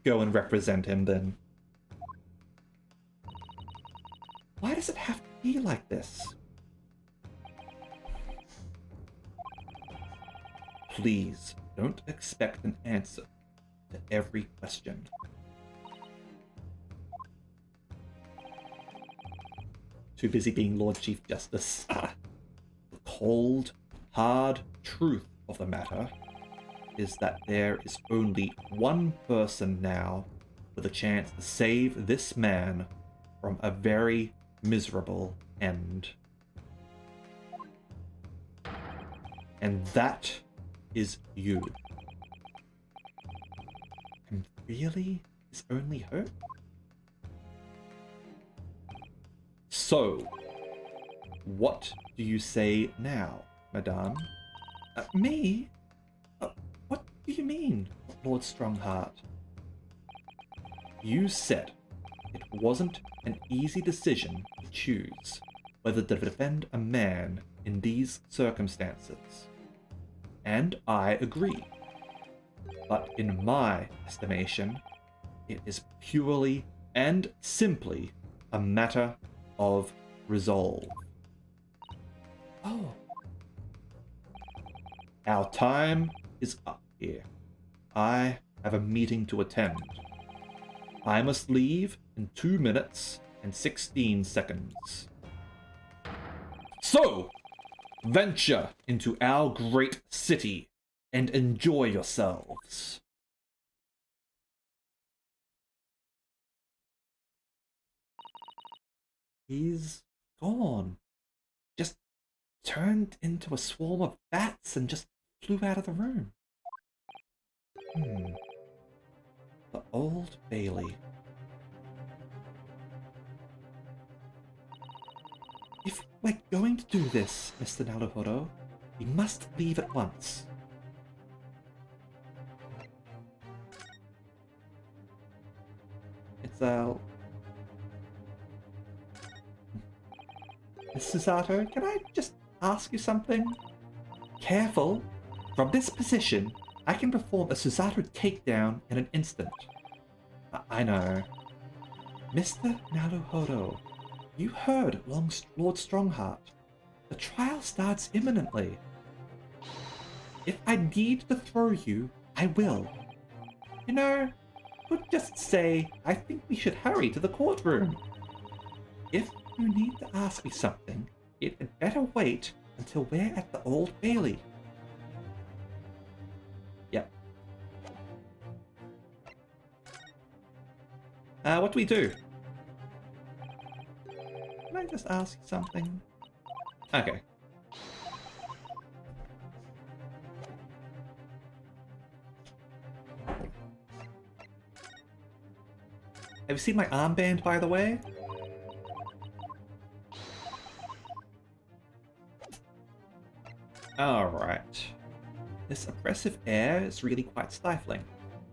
go and represent him then? Why does it have to be like this? Please don't expect an answer to every question. Too busy being Lord Chief Justice. The cold, hard truth of the matter is that there is only one person now with a chance to save this man from a very miserable end. And that is you. And really, his only hope? So, what do you say now, Madame? Me? What do you mean, Lord Strongheart? You said it wasn't an easy decision to choose whether to defend a man in these circumstances. and I agree. But in my estimation, it is purely and simply a matter of resolve. Oh. Our time is up here. I have a meeting to attend. I must leave in 2 minutes and 16 seconds. So, venture into our great city and enjoy yourselves. He's gone. Just turned into a swarm of bats and just flew out of the room. The Old Bailey. If we're going to do this, Mr. Naruhodo, we must leave at once. It's Miss Susato, can I just ask you something? Careful. From this position, I can perform a Susato takedown in an instant. I know. Mr. Naruhodo, you heard Lord Strongheart. The trial starts imminently. If I need to throw you, I will. You know, could just say, I think we should hurry to the courtroom. If you need to ask me something, it had better wait until we're at the Old Bailey. Yep. What do we do? Can I just ask you something? Okay. Have you seen my armband, by the way? Alright. This oppressive air is really quite stifling.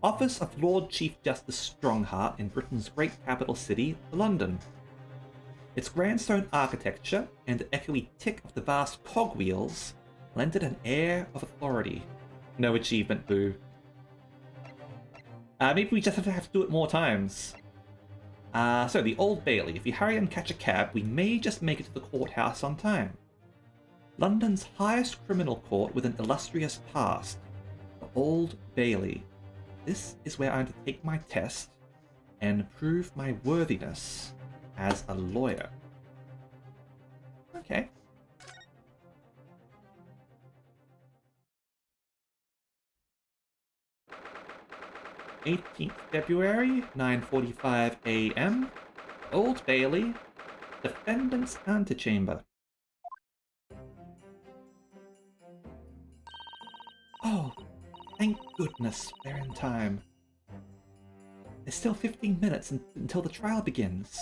Office of Lord Chief Justice Strongheart in Britain's great capital city, London. Its grand stone architecture and the echoey tick of the vast cogwheels lend it an air of authority. No achievement, boo. Maybe we just have to do it more times. So the Old Bailey. If we hurry and catch a cab, we may just make it to the courthouse on time. London's highest criminal court with an illustrious past. The Old Bailey. This is where I'm to take my test and prove my worthiness as a lawyer. Okay. February 18th, 9:45 a.m. Old Bailey, defendant's antechamber. Oh, thank goodness we're in time. There's still 15 minutes until the trial begins.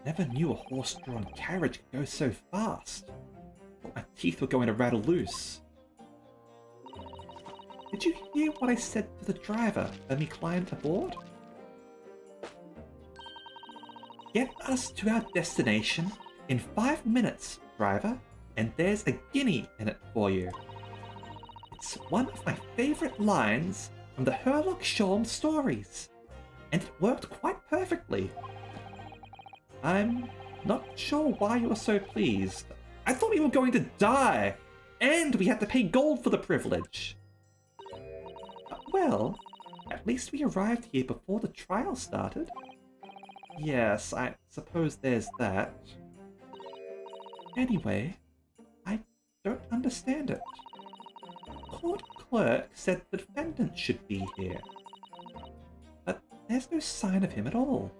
Never knew a horse-drawn carriage could go so fast. Thought my teeth were going to rattle loose. Did you hear what I said to the driver when we climbed aboard? Get us to our destination in 5 minutes, driver, and there's a guinea in it for you. It's one of my favourite lines from the Herlock Sholmes stories, and it worked quite perfectly. I'm not sure why you were so pleased. I thought we were going to die, and we had to pay gold for the privilege. Well, at least we arrived here before the trial started. Yes, I suppose there's that. Anyway, I don't understand it. Court clerk said the defendant should be here, but there's no sign of him at all.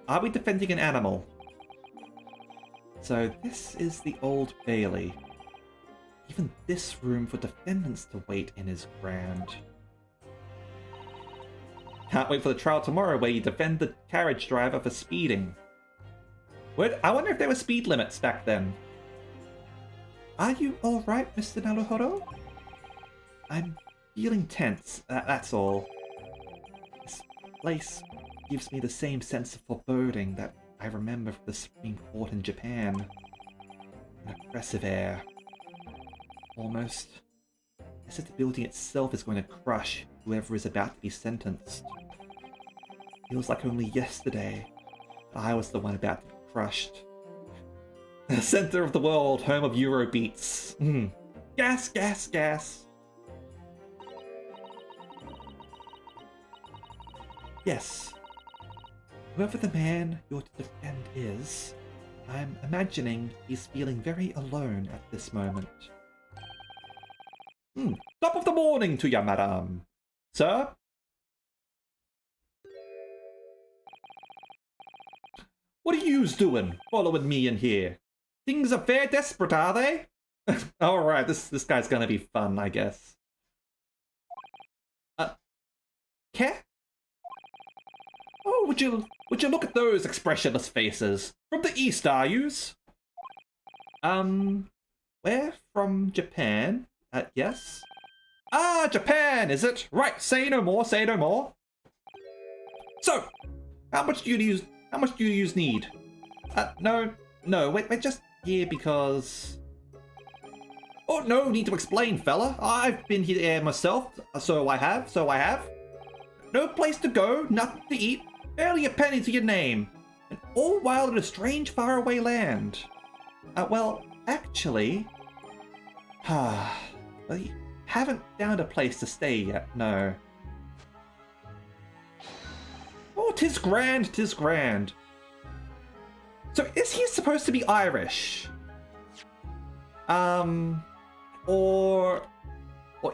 Are we defending an animal? So this is the Old Bailey. Even this room for defendants to wait in is grand. Can't wait for the trial tomorrow where you defend the carriage driver for speeding. I wonder if there were speed limits back then. Are you alright, Mr. Naruhodo? I'm feeling tense, that's all. This place gives me the same sense of foreboding that I remember from the Supreme Court in Japan. An oppressive air. Almost as if the building itself is going to crush whoever is about to be sentenced. Feels like only yesterday I was the one about to be crushed. The center of the world, home of Eurobeats. Gas, gas, gas. Yes. Whoever the man you're to defend is, I'm imagining he's feeling very alone at this moment. Top of the morning to ya, madam. Sir? What are yous doing, following me in here? Things are fair desperate, are they? Alright, this guy's gonna be fun, I guess. Care? Oh, would you look at those expressionless faces? From the east, are yous? Where from Japan? Yes? Ah, Japan, is it? Right, say no more, say no more. So, how much do you need? No, wait, just here because... Oh, no need to explain, fella. I've been here myself, so I have. No place to go, nothing to eat, barely a penny to your name. And all while in a strange faraway land. Well, actually... well, you haven't found a place to stay yet, no. Oh, 'tis grand, 'tis grand. So is he supposed to be Irish? Or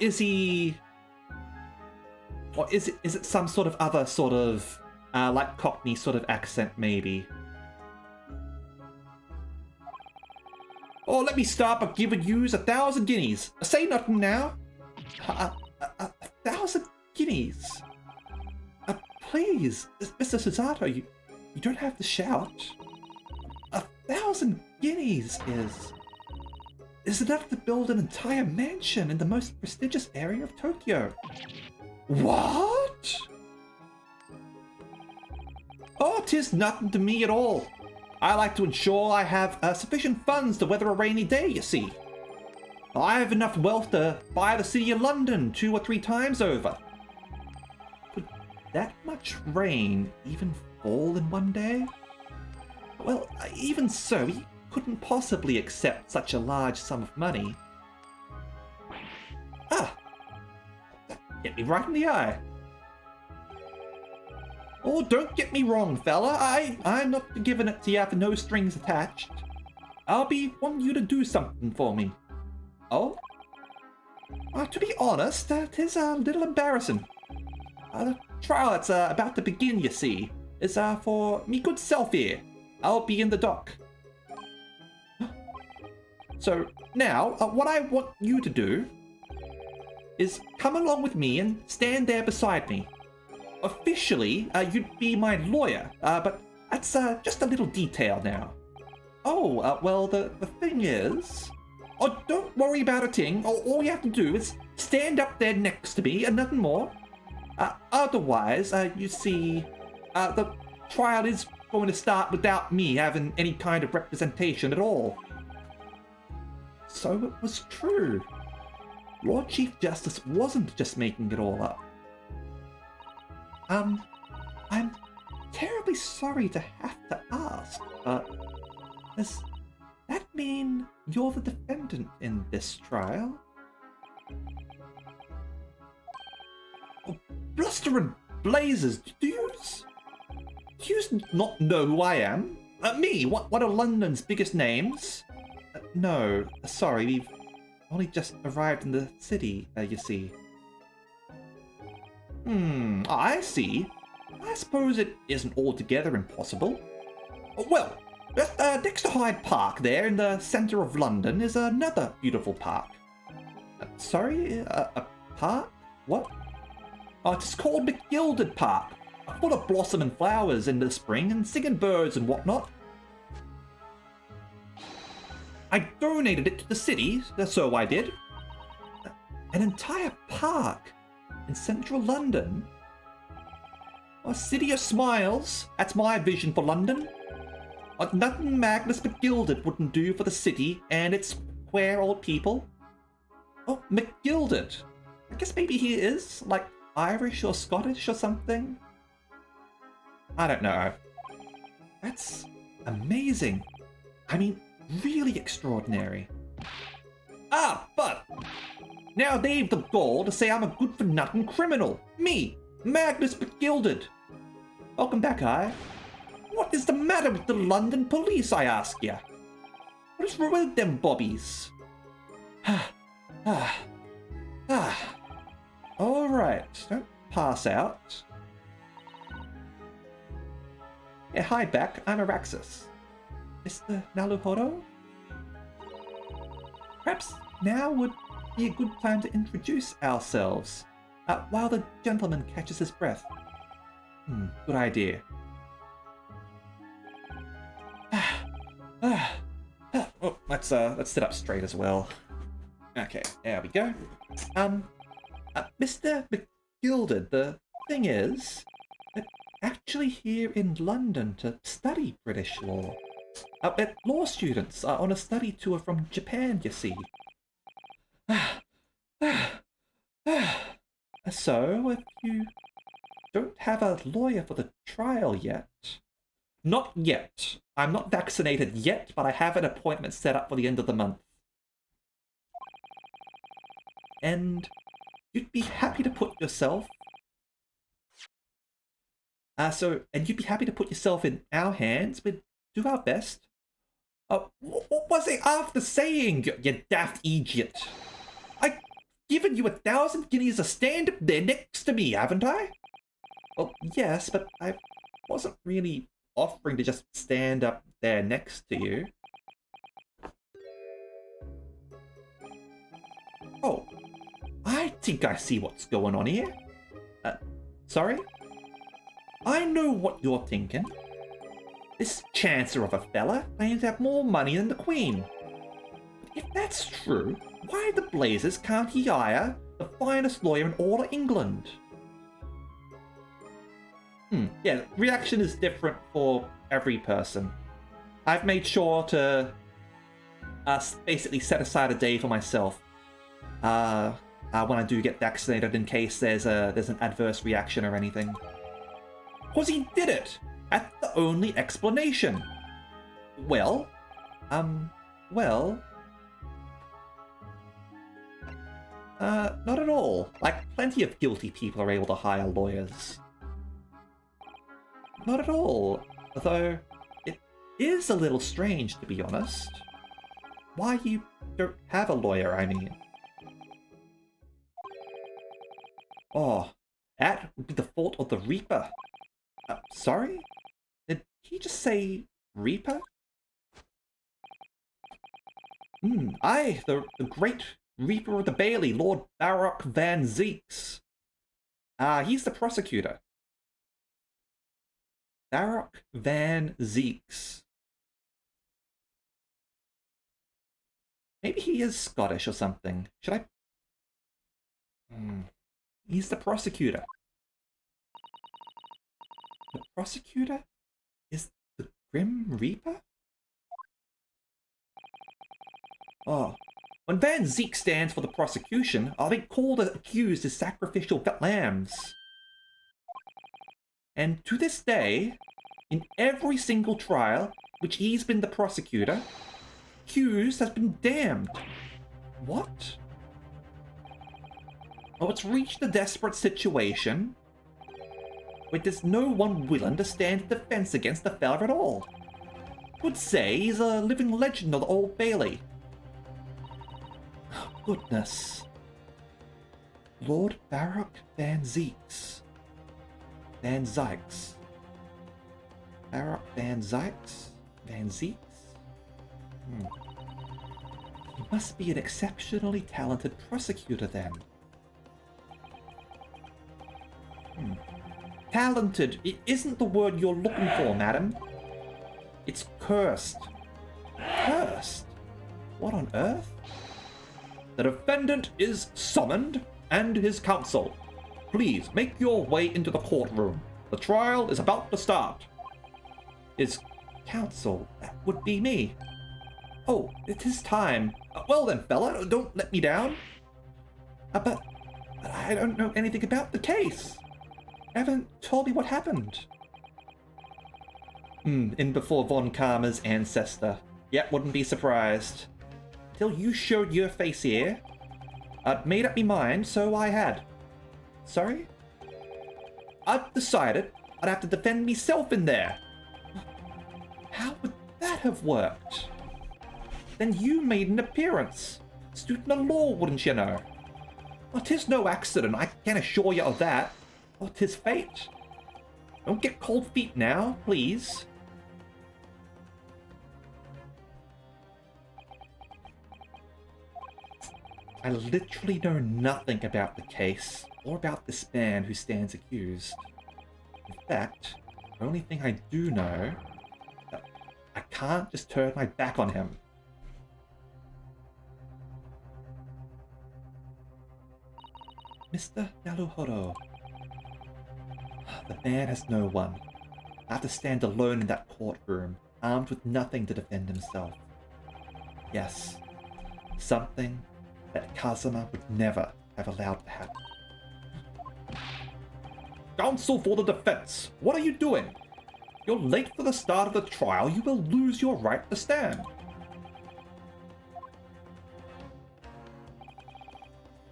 is he... Or is it some sort of other sort of, like Cockney sort of accent, maybe? Oh, let me start by giving yous 1,000 guineas. Say nothing now. 1,000 guineas? Please, Mr. Susato, you don't have to shout. 1,000 guineas is enough to build an entire mansion in the most prestigious area of Tokyo. What? Oh, 'tis nothing to me at all. I like to ensure I have sufficient funds to weather a rainy day, you see. I have enough wealth to buy the city of London 2 or 3 times over. Could that much rain even fall in one day? Well, even so, he couldn't possibly accept such a large sum of money. Hit me right in the eye. Oh, don't get me wrong, fella. I'm not giving it to you for no strings attached. I'll be wanting you to do something for me. Oh? To be honest, it is a little embarrassing. The trial that's about to begin, you see, is for me good self here. I'll be in the dock. So, now, what I want you to do is come along with me and stand there beside me. Officially, you'd be my lawyer, but that's just a little detail now. Oh, well, the thing is... Oh, don't worry about a thing. All you have to do is stand up there next to me and nothing more. Otherwise, you see, the trial is going to start without me having any kind of representation at all. So it was true. Lord Chief Justice wasn't just making it all up. I'm terribly sorry to have to ask, but does that mean you're the defendant in this trial? Oh, bluster and blazes, do you not know who I am? Me, one of London's biggest names? No, sorry, we've only just arrived in the city, you see. I see. I suppose it isn't altogether impossible. Well, next to Hyde Park there in the centre of London is another beautiful park. Sorry, a park? What? It's called McGilded Park. Full of blossoming flowers in the spring and singing birds and whatnot. I donated it to the city, so I did. An entire park in central London. A city of smiles, that's my vision for London. Nothing Magnus McGilded wouldn't do for the city and its queer old people. Oh, McGilded. I guess maybe he is, like, Irish or Scottish or something. I don't know. That's amazing. I mean, really extraordinary. Ah, but now they've the gall to say I'm a good-for-nothing criminal. Me, Magnus McGilded. Welcome back, I. What is the matter with the London police, I ask ya? What is wrong with them bobbies? Alright, don't pass out. Yeah, hi Beck, I'm Araxis. Mr. Naruhodo? Perhaps now would be a good time to introduce ourselves, while the gentleman catches his breath. Good idea. Oh, let's sit up straight as well. Okay, there we go. Mr. McGilded, the thing is, I'm actually here in London to study British law. Law students are on a study tour from Japan, you see. So, if you don't have a lawyer for the trial yet... Not yet. I'm not vaccinated yet, but I have an appointment set up for the end of the month. And you'd be happy to put yourself... and you'd be happy to put yourself in our hands. We'd do our best. What was it after saying, you daft idiot? I've given you 1,000 guineas to stand up there next to me, haven't I? Well, yes, but I wasn't really offering to just stand up there next to you. Oh, I think I see what's going on here. Sorry? I know what you're thinking. This Chancellor of a fella claims to have more money than the Queen. If that's true, why the blazes can't he hire the finest lawyer in all of England? Yeah, reaction is different for every person. I've made sure to basically set aside a day for myself when I do get vaccinated in case there's an adverse reaction or anything. Cause he did it! That's the only explanation. Well, not at all. Like, plenty of guilty people are able to hire lawyers. Not at all. Though, it is a little strange, to be honest. Why you don't have a lawyer, I mean. Oh, that would be the fault of the Reaper. Sorry? Did he just say Reaper? Aye, the great Reaper of the Bailey, Lord Barock Van Zeeks. He's the prosecutor. Barock Van Zeeks. Maybe he is Scottish or something. Should I... He's the prosecutor. The prosecutor is the Grim Reaper? Oh. When Van Zeek stands for the prosecution, they call the accused as sacrificial lambs. And to this day, in every single trial which he's been the prosecutor, accused has been damned. What? Oh, it's reached a desperate situation where there's no one willing to stand defense against the fella at all. Would say he's a living legend of the Old Bailey. Oh, goodness. Lord Barock Van Zeeks. Van Zykes. Barock Van Zykes? Van Zeeks? He must be an exceptionally talented prosecutor then. Talented, it isn't the word you're looking for, madam. It's cursed. Cursed? What on earth? The defendant is summoned, and his counsel. Please make your way into the courtroom. The trial is about to start. His counsel. That would be me. Oh, it is time. Well then, fella, don't let me down. But I don't know anything about the case. You haven't told me what happened. In before Von Karma's ancestor. Yep, wouldn't be surprised. Till you showed your face here, I'd made up me mind, so I had. Sorry? I'd decided I'd have to defend myself in there. How would that have worked? Then you made an appearance. Student of law, wouldn't you know? Well, 'tis no accident, I can assure you of that. Well, 'tis fate. Don't get cold feet now, please. I literally know nothing about the case, or about this man who stands accused. In fact, the only thing I do know is that I can't just turn my back on him. Mr. Naruhodo. The man has no one. I have to stand alone in that courtroom, armed with nothing to defend himself. Yes, something that Kazuma would never have allowed to happen. Counsel for the defense, what are you doing? You're late for the start of the trial, you will lose your right to stand.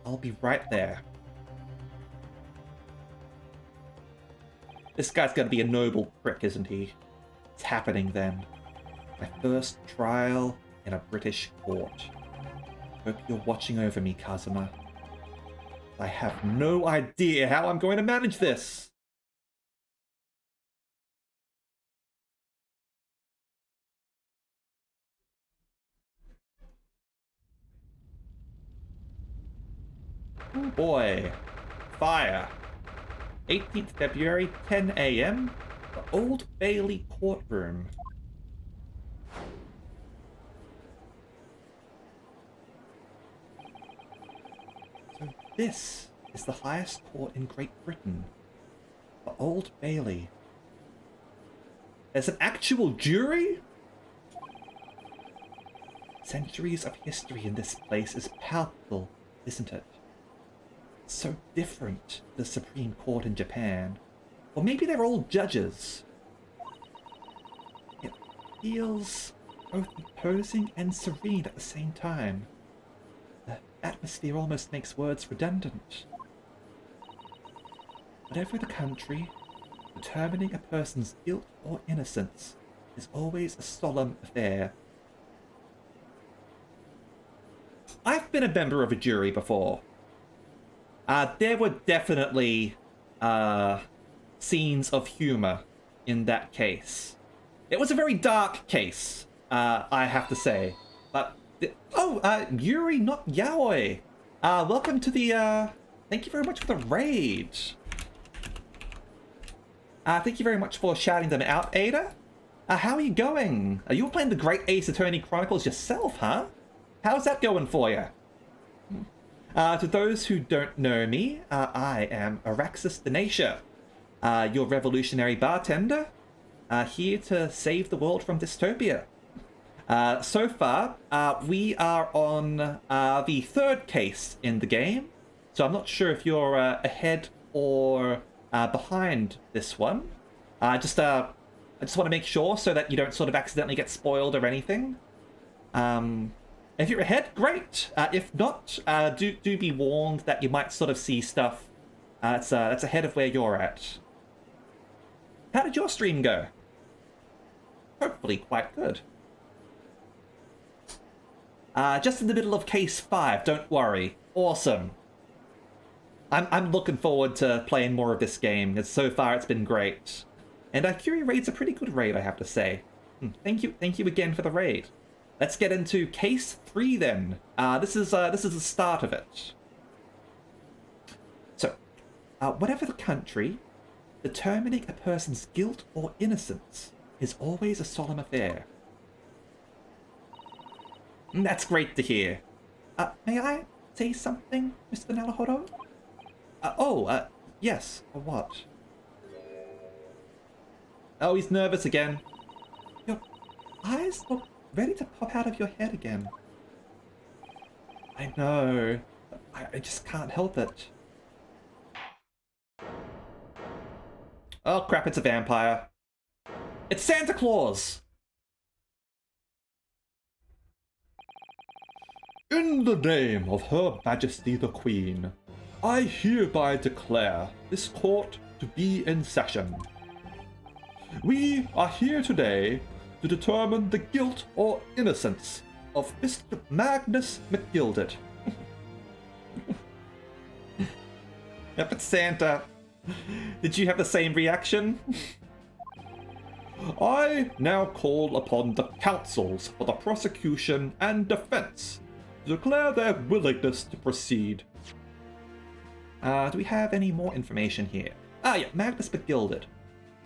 I'll be right there. This guy's gonna be a noble prick, isn't he? It's happening then. My first trial in a British court. Hope you're watching over me, Kazuma. I have no idea how I'm going to manage this. Oh boy. Fire. 18th February, 10 a.m. The Old Bailey courtroom. So this is the highest court in Great Britain. The Old Bailey. There's an actual jury? Centuries of history in this place is palpable, isn't it? So different to the Supreme Court in Japan. Or maybe they're all judges. It feels both imposing and serene at the same time. The atmosphere almost makes words redundant. Whatever the country, determining a person's guilt or innocence is always a solemn affair. I've been a member of a jury before. There were definitely scenes of humor in that case. It was a very dark case, I have to say. But Yuri, not Yaoi. Welcome to the. Thank you very much for the raid. Thank you very much for shouting them out, Ada. How are you going? You were playing the Great Ace Attorney Chronicles yourself, huh? How's that going for you? To those who don't know me, I am Araxis Denacia, your revolutionary bartender, here to save the world from dystopia. So far, we are on the third case in the game, so I'm not sure if you're ahead or behind this one. I just want to make sure so that you don't sort of accidentally get spoiled or anything. If you're ahead, great. If not, do be warned that you might sort of see stuff that's ahead of where you're at. How did your stream go? Hopefully quite good. Just in the middle of case 5, don't worry. Awesome. I'm looking forward to playing more of this game, as so far it's been great. And Curie raid's a pretty good raid, I have to say. Thank you again for the raid. Let's get into case 3 then. This is the start of it. So, whatever the country, determining a person's guilt or innocence is always a solemn affair. That's great to hear. May I say something, Mr. Naruhodo? Yes. What? Oh, he's nervous again. You're eyes look ready to pop out of your head again. I know. I just can't help it. Oh crap, it's a vampire. It's Santa Claus! In the name of Her Majesty the Queen, I hereby declare this court to be in session. We are here today to determine the guilt or innocence of Mr. Magnus McGilded. Yep, it's Santa. Did you have the same reaction? I now call upon the counsels for the prosecution and defense to declare their willingness to proceed. Do we have any more information here? Yeah, Magnus McGilded.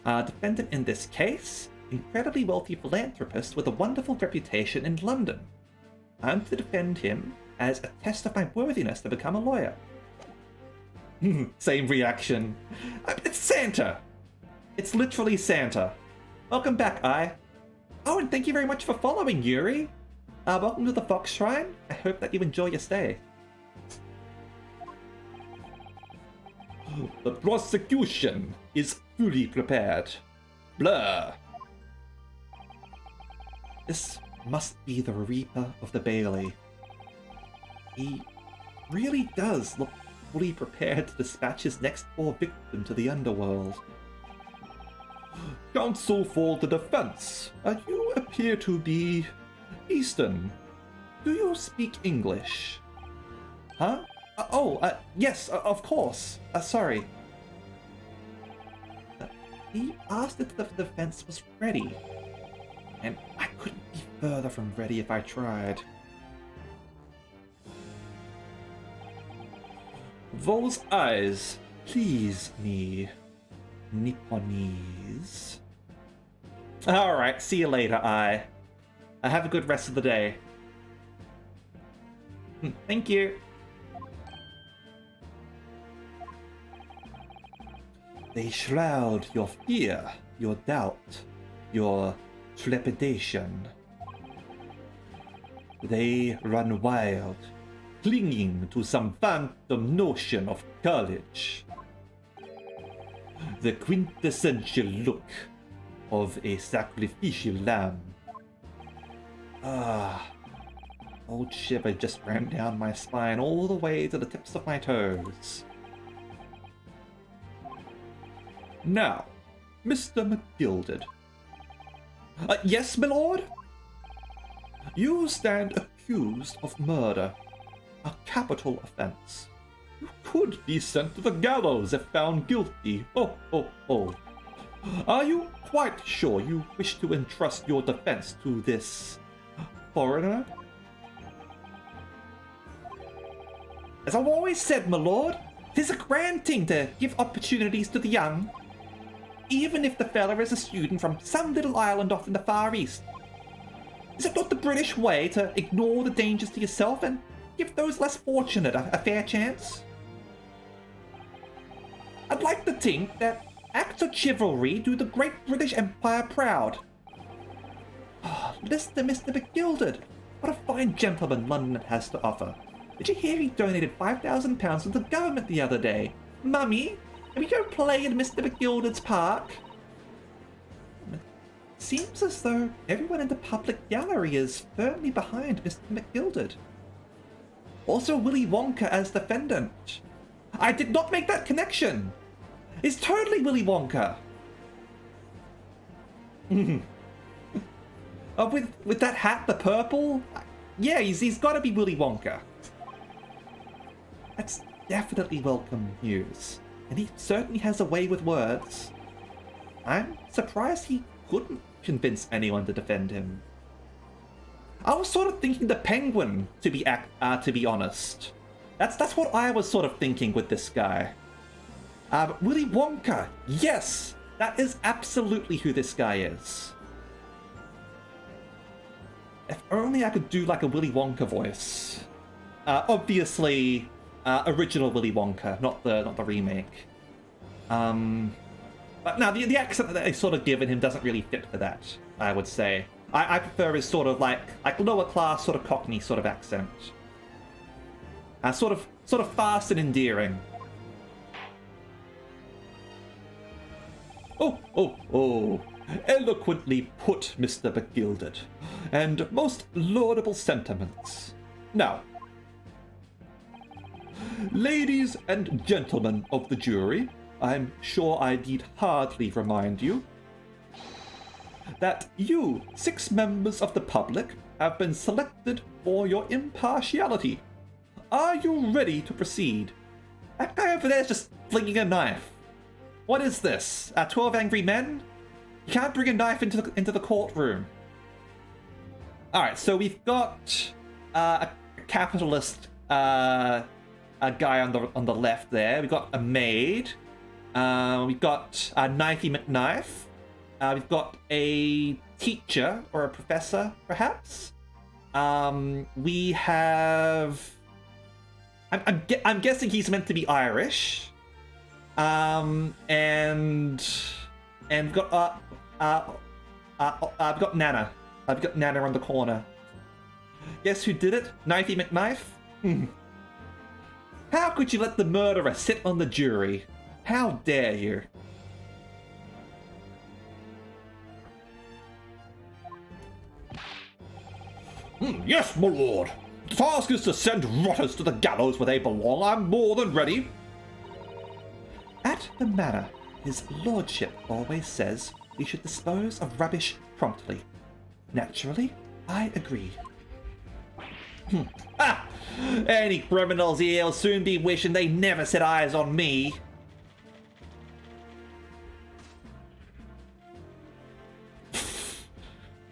Defendant in this case, incredibly wealthy philanthropist with a wonderful reputation in London. I'm to defend him as a test of my worthiness to become a lawyer. Same reaction. It's Santa! It's literally Santa. Welcome back, I. Oh, and thank you very much for following, Yuri. Welcome to the Fox Shrine. I hope that you enjoy your stay. The prosecution is fully prepared. Blur. This must be the Reaper of the Bailey. He really does look fully prepared to dispatch his next poor victim to the underworld. Counsel for the defense. You appear to be Eastern. Do you speak English? Huh? Yes, of course. Sorry. He asked if the defense was ready. And I couldn't be further from ready if I tried. Those eyes please me, Nipponese. Alright, see you later, I. Have a good rest of the day. Thank you. They shroud your fear, your doubt, your trepidation. They run wild, clinging to some phantom notion of courage. The quintessential look of a sacrificial lamb. Old shiver just ran down my spine all the way to the tips of my toes. Now, Mr. McGilded. Yes, my lord? You stand accused of murder, a capital offense. You could be sent to the gallows if found guilty. Oh. Are you quite sure you wish to entrust your defense to this foreigner? As I've always said, my lord, 'tis a grand thing to give opportunities to the young, even if the fella is a student from some little island off in the Far East. Is it not the British way to ignore the dangers to yourself and give those less fortunate a fair chance? I'd like to think that acts of chivalry do the great British Empire proud. Listen to Mr. McGilded. What a fine gentleman London has to offer. Did you hear he donated £5,000 to the government the other day? Mummy, can we go play in Mr. McGilded's park? It seems as though everyone in the public gallery is firmly behind Mr. McGilded. Also Willy Wonka as defendant. I did not make that connection! It's totally Willy Wonka! With that hat, the purple? Yeah, he's gotta be Willy Wonka. That's definitely welcome news. And he certainly has a way with words. I'm surprised he couldn't convince anyone to defend him. I was sort of thinking the Penguin, to be honest. That's what I was sort of thinking with this guy. But Willy Wonka, yes! That is absolutely who this guy is. If only I could do like a Willy Wonka voice. Obviously, original Willy Wonka, not the remake. But no, the accent that they sort of given him doesn't really fit for that, I would say. I prefer his sort of like lower class, sort of Cockney sort of accent. Sort of fast and endearing. Oh. Eloquently put, Mr. McGilded, and most laudable sentiments. Now, ladies and gentlemen of the jury, I'm sure I need hardly remind you that you, 6 members of the public, have been selected for your impartiality. Are you ready to proceed? That guy over there is just flinging a knife. What is this? 12 angry men? You can't bring a knife into the courtroom. Alright, so we've got a capitalist a guy on the left there. We've got a maid. We've got Knifey McKnife. We've got a teacher or a professor, perhaps. We have. I'm guessing he's meant to be Irish. And we've got I've got Nana. I've got Nana on the corner. Guess who did it? Knifey McKnife? How could you let the murderer sit on the jury? How dare you? Yes, my lord. The task is to send rotters to the gallows where they belong. I'm more than ready. At the manor, his lordship always says we should dispose of rubbish promptly. Naturally, I agree. Any criminals here will soon be wishing they never set eyes on me.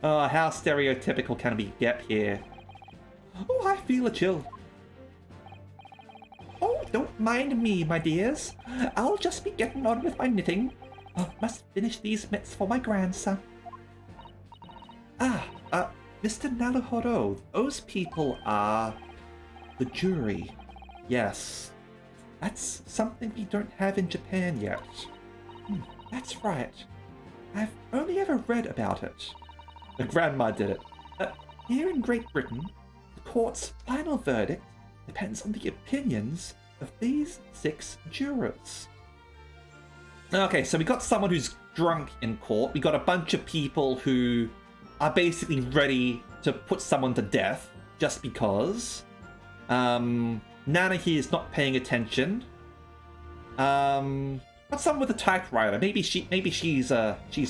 Oh, how stereotypical can we get here? Oh, I feel a chill. Oh, don't mind me, my dears. I'll just be getting on with my knitting. Must finish these mitts for my grandson. Mr. Naruhodo, those people are the jury. Yes. That's something we don't have in Japan yet. That's right. I've only ever read about it. The grandma did it. Here in Great Britain, the court's final verdict depends on the opinions of these 6 jurors. Okay, so we got someone who's drunk in court. We got a bunch of people who are basically ready to put someone to death just because. Nana here is not paying attention. Got someone with a typewriter. Maybe she's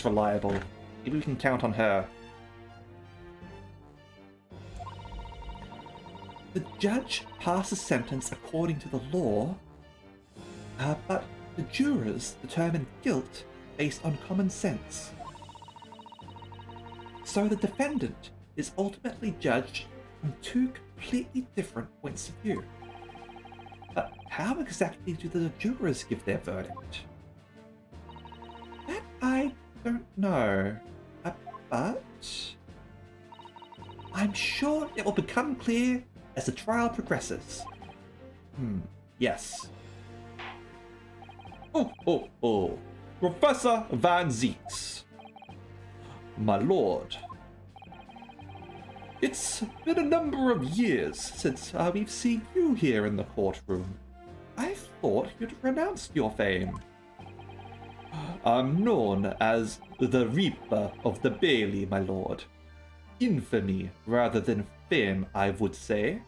reliable. Maybe we can count on her. The judge passes sentence according to the law, but the jurors determine guilt based on common sense. So the defendant is ultimately judged from 2 completely different points of view. But how exactly do the jurors give their verdict? That I don't know, but I'm sure it will become clear as the trial progresses. Yes. Oh. Professor Van Zieks. My lord. It's been a number of years since we've seen you here in the courtroom. I thought you'd renounced your fame. I'm known as the Reaper of the Bailey, my lord. Infamy rather than fame, I would say.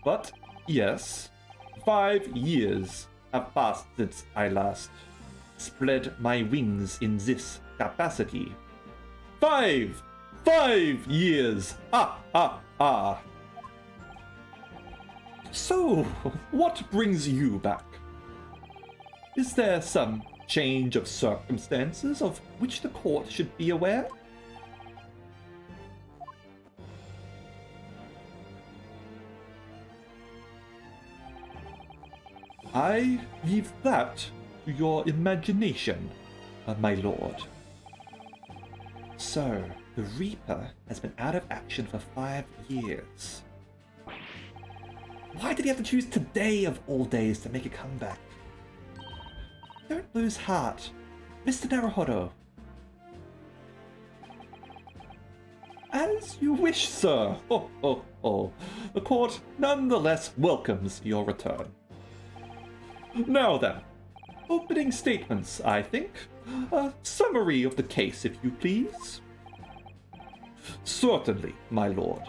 But yes, 5 years have passed since I last spread my wings in this capacity. 5 years! So, what brings you back? Is there some change of circumstances of which the court should be aware? I leave that to your imagination, my lord. So, the Reaper has been out of action for 5 years. Why did he have to choose today of all days to make a comeback? Don't lose heart, Mr. Naruhodo. As you wish, sir. Oh, oh, oh. The court nonetheless welcomes your return. Now then, opening statements, I think. A summary of the case, if you please. Certainly, my lord.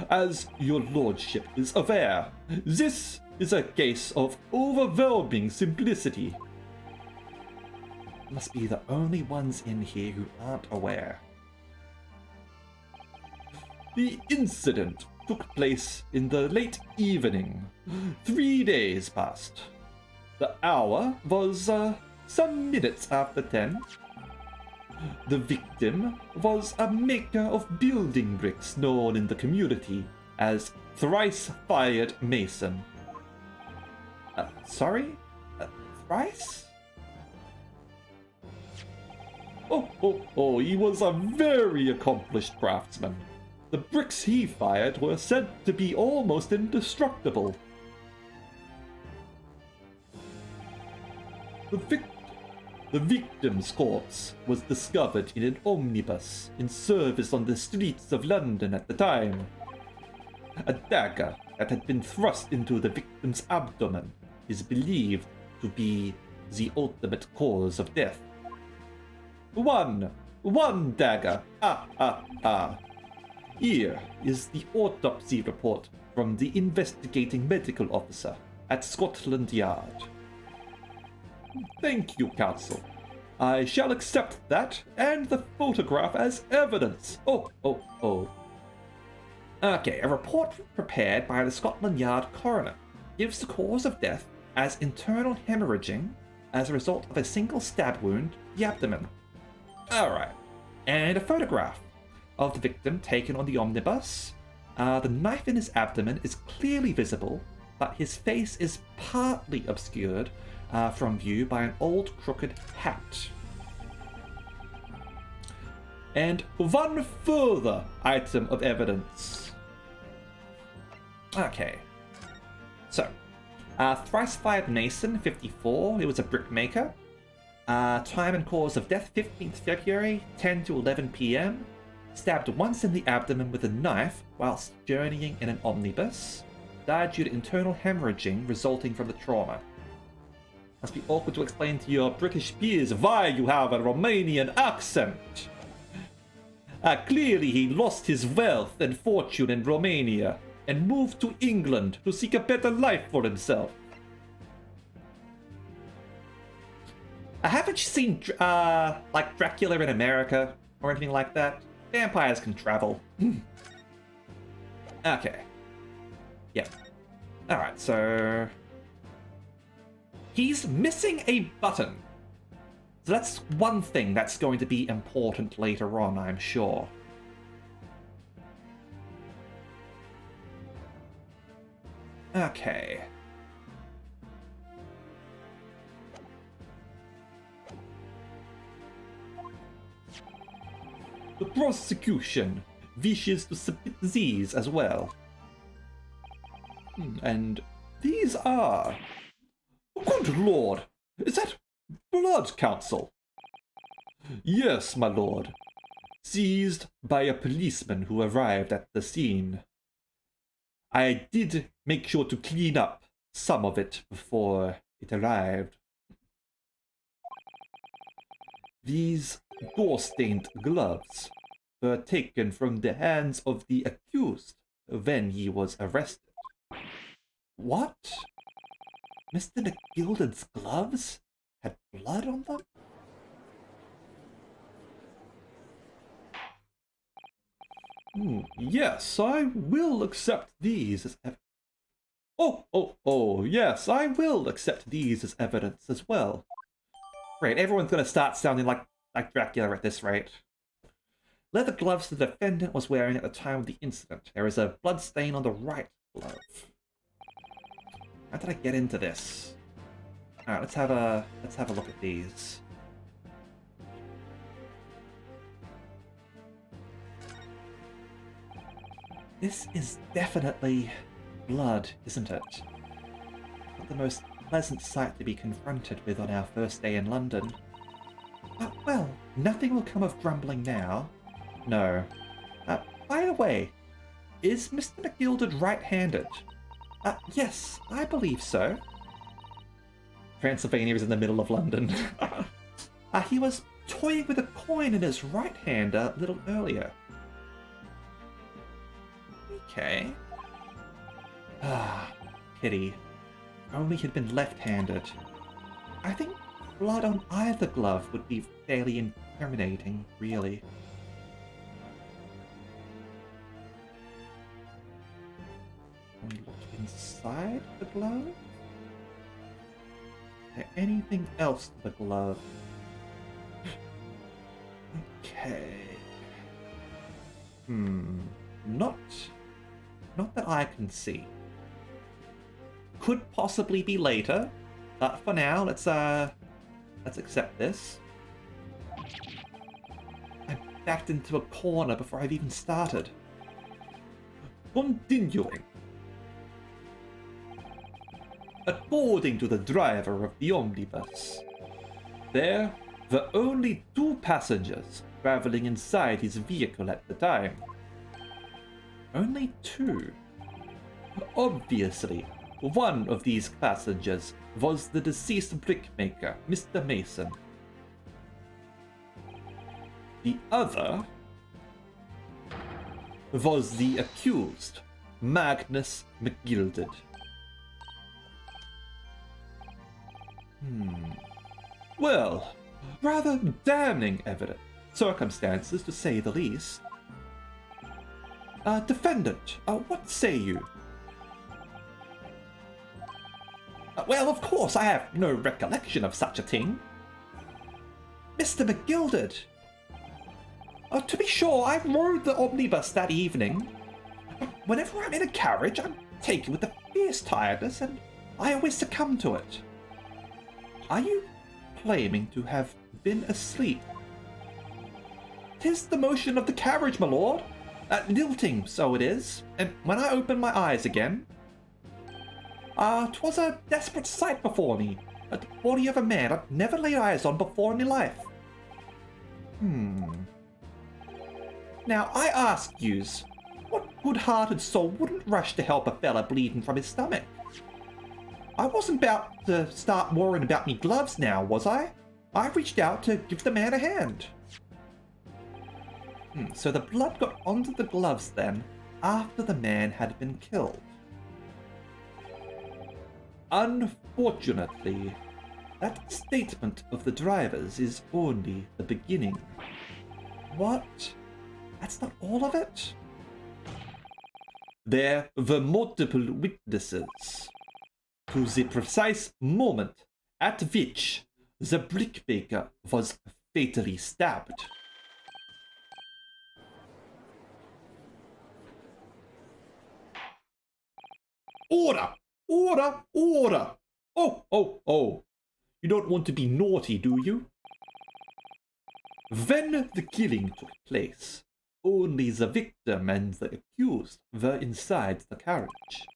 As your lordship is aware, this is a case of overwhelming simplicity. Must be the only ones in here who aren't aware. The incident took place in the late evening, 3 days past. The hour was some minutes after 10. The victim was a maker of building bricks known in the community as Thrice-Fired Mason. Sorry? Thrice? Oh, he was a very accomplished craftsman. The bricks he fired were said to be almost indestructible. The victim's corpse was discovered in an omnibus in service on the streets of London at the time. A dagger that had been thrust into the victim's abdomen is believed to be the ultimate cause of death. One dagger. Here is the autopsy report from the investigating medical officer at Scotland Yard. Thank you, counsel. I shall accept that and the photograph as evidence. Oh. Okay, a report prepared by the Scotland Yard coroner gives the cause of death as internal hemorrhaging as a result of a single stab wound to the abdomen. Alright, and a photograph of the victim taken on the omnibus. The knife in his abdomen is clearly visible, but his face is partly obscured from view by an old crooked hat. And one further item of evidence. Okay, so Thrice-Fired Mason, 54, he was a brickmaker. Time and cause of death, 15th February, 10 to 11 p.m. Stabbed once in the abdomen with a knife whilst journeying in an omnibus. Died due to internal hemorrhaging resulting from the trauma. Must be awkward to explain to your British peers why you have a Romanian accent. Clearly he lost his wealth and fortune in Romania and moved to England to seek a better life for himself. Haven't you seen, like Dracula in America or anything like that? Vampires can travel. Okay. Yep. Alright, so... he's missing a button. So that's one thing that's going to be important later on, I'm sure. Okay. The prosecution wishes to submit these as well. And these are... good lord! Is that blood, counsel? Yes, my lord. Seized by a policeman who arrived at the scene. I did make sure to clean up some of it before it arrived. These gore-stained gloves were taken from the hands of the accused when he was arrested. What? Mr. McGilden's gloves had blood on them? Yes, I will accept these as evidence. Yes, I will accept these as evidence as well. Great, everyone's gonna start sounding like Dracula at this rate. Leather gloves the defendant was wearing at the time of the incident. There is a blood stain on the right glove. How did I get into this? Alright, let's have a look at these. This is definitely blood, isn't it? Not the most pleasant sight to be confronted with on our first day in London. Well, nothing will come of grumbling now. No. the way, is Mr. McGilded right-handed? Yes, I believe so. Transylvania is in the middle of London. He was toying with a coin in his right hand a little earlier. Okay. Pity. Only he'd been left-handed. I think blood on either glove would be fairly incriminating, really. Can we look inside the glove? Is there anything else to the glove? Okay. Not that I can see. Could possibly be later. For now, let's accept this. I backed into a corner before I've even started. Continuing. According to the driver of the omnibus, there were only 2 passengers traveling inside his vehicle at the time. Only 2. Obviously, one of these passengers was the deceased brickmaker, Mr. Mason. The other was the accused, Magnus McGilded. Well, rather damning evidence, circumstances to say the least. Defendant, what say you? Well, of course, I have no recollection of such a thing. Mr. McGilded. To be sure, I rode the omnibus that evening. Whenever I'm in a carriage, I'm taken with a fierce tiredness, and I always succumb to it. Are you claiming to have been asleep? 'Tis the motion of the carriage, my lord. Lilting, so it is, and when I opened my eyes again, 'twas a desperate sight before me, the body of a man I'd never laid eyes on before in my life. Now I ask yous, what good-hearted soul wouldn't rush to help a fella bleeding from his stomach? I wasn't about to start worrying about me gloves now, was I? I reached out to give the man a hand. So the blood got onto the gloves then, after the man had been killed. Unfortunately, that statement of the driver's is only the beginning. What? That's not all of it? There were multiple witnesses to the precise moment at which the brickmaker was fatally stabbed. Order! Order! Order! Oh! You don't want to be naughty, do you? When the killing took place, only the victim and the accused were inside the carriage,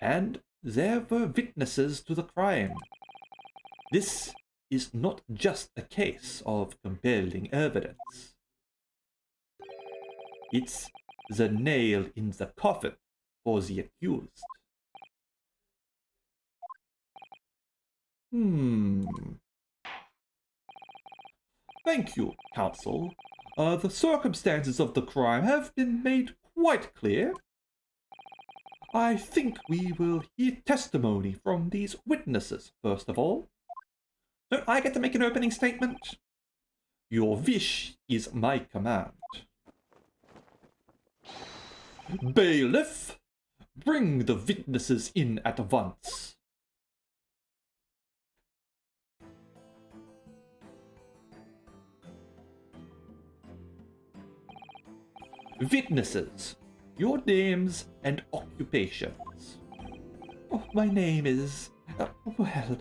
and there were witnesses to the crime. This is not just a case of compelling evidence. It's the nail in the coffin for the accused. Thank you, counsel. The circumstances of the crime have been made quite clear. I think we will hear testimony from these witnesses, first of all. Don't I get to make an opening statement? Your wish is my command. Bailiff, bring the witnesses in at once. Witnesses, your names and occupations. Oh, my name is... well,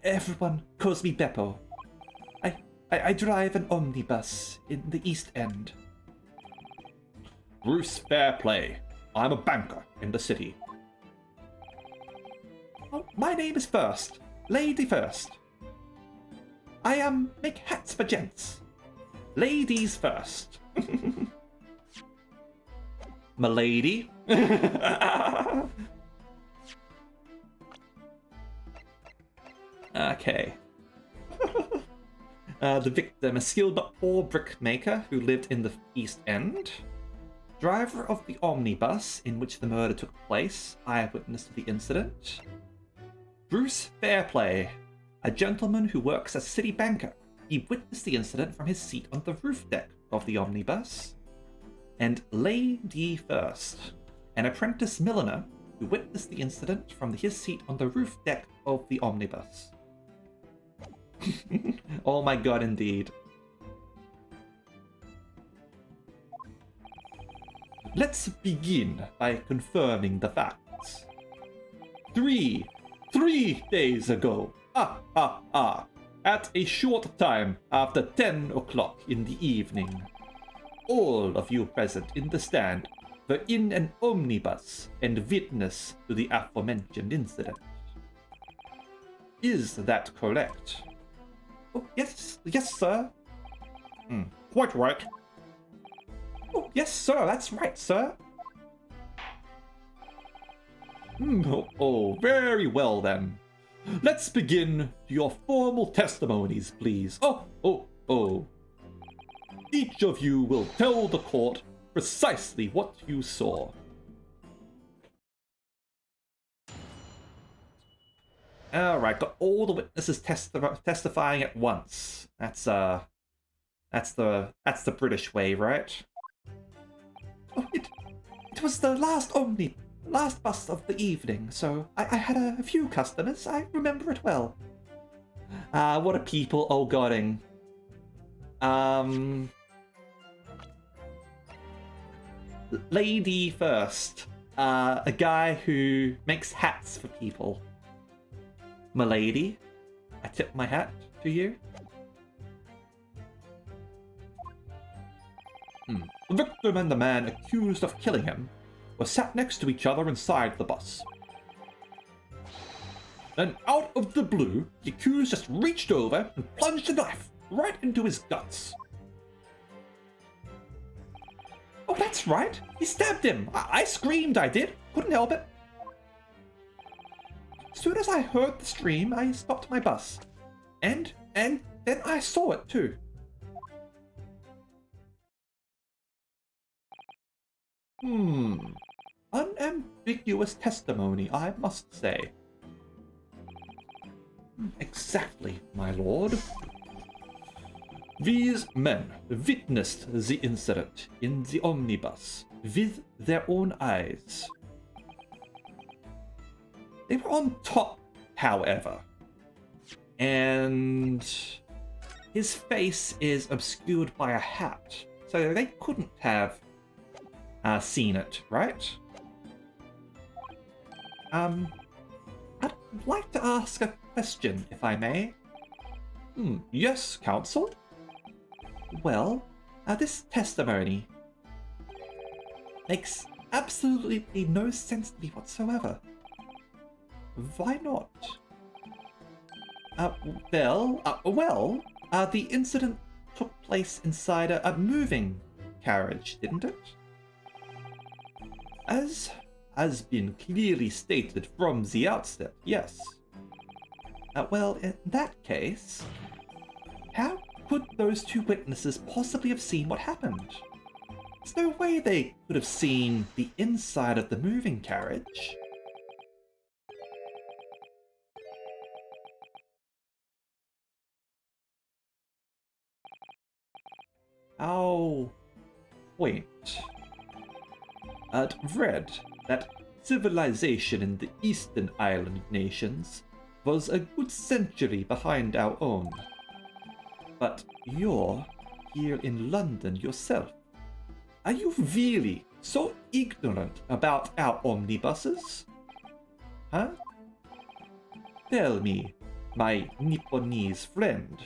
everyone calls me Beppo. I drive an omnibus in the East End. Bruce Fairplay. I'm a banker in the city. Oh, my name is First. Lady First. I make hats for gents. Ladies first. Milady. Okay. The victim, a skilled but poor brickmaker who lived in the East End. Driver of the omnibus in which the murder took place, eyewitness to the incident. Bruce Fairplay, a gentleman who works as city banker. He witnessed the incident from his seat on the roof deck of the omnibus. And Lady First, an apprentice milliner who witnessed the incident from his seat on the roof deck of the omnibus. Oh my god, indeed. Let's begin by confirming the facts. Three days ago, at a short time after 10 o'clock in the evening, all of you present in the stand were in an omnibus and witness to the aforementioned incident. Is that correct? Oh, yes, sir. Quite right. Oh, yes, sir, that's right, sir. Oh, very well then. Let's begin your formal testimonies, please. Oh. Each of you will tell the court precisely what you saw. Alright, got all the witnesses testifying at once. That's the British way, right? Oh, it was the last bus of the evening, so I had a few customers. I remember it well. What are people godding? Lady First, a guy who makes hats for people. Milady, I tip my hat to you. The victim and the man accused of killing him were sat next to each other inside the bus. Then, out of the blue, the accused just reached over and plunged a knife right into his guts. Oh, that's right. He stabbed him. I screamed, I did. Couldn't help it. As soon as I heard the scream, I stopped my bus. And then I saw it too. Unambiguous testimony, I must say. Exactly, my lord. These men witnessed the incident in the omnibus with their own eyes. They were on top, however, and his face is obscured by a hat, so they couldn't have seen it, right? I'd like to ask a question, if I may. Yes, counsel? Well, this testimony makes absolutely no sense to me whatsoever. Why not? The incident took place inside a moving carriage, didn't it? As has been clearly stated from the outset, yes. In that case, how could those two witnesses possibly have seen what happened? There's no way they could have seen the inside of the moving carriage. Our point. I'd read that civilization in the eastern island nations was a good century behind our own. But you're here in London yourself. Are you really so ignorant about our omnibuses? Huh? Tell me, my Nipponese friend,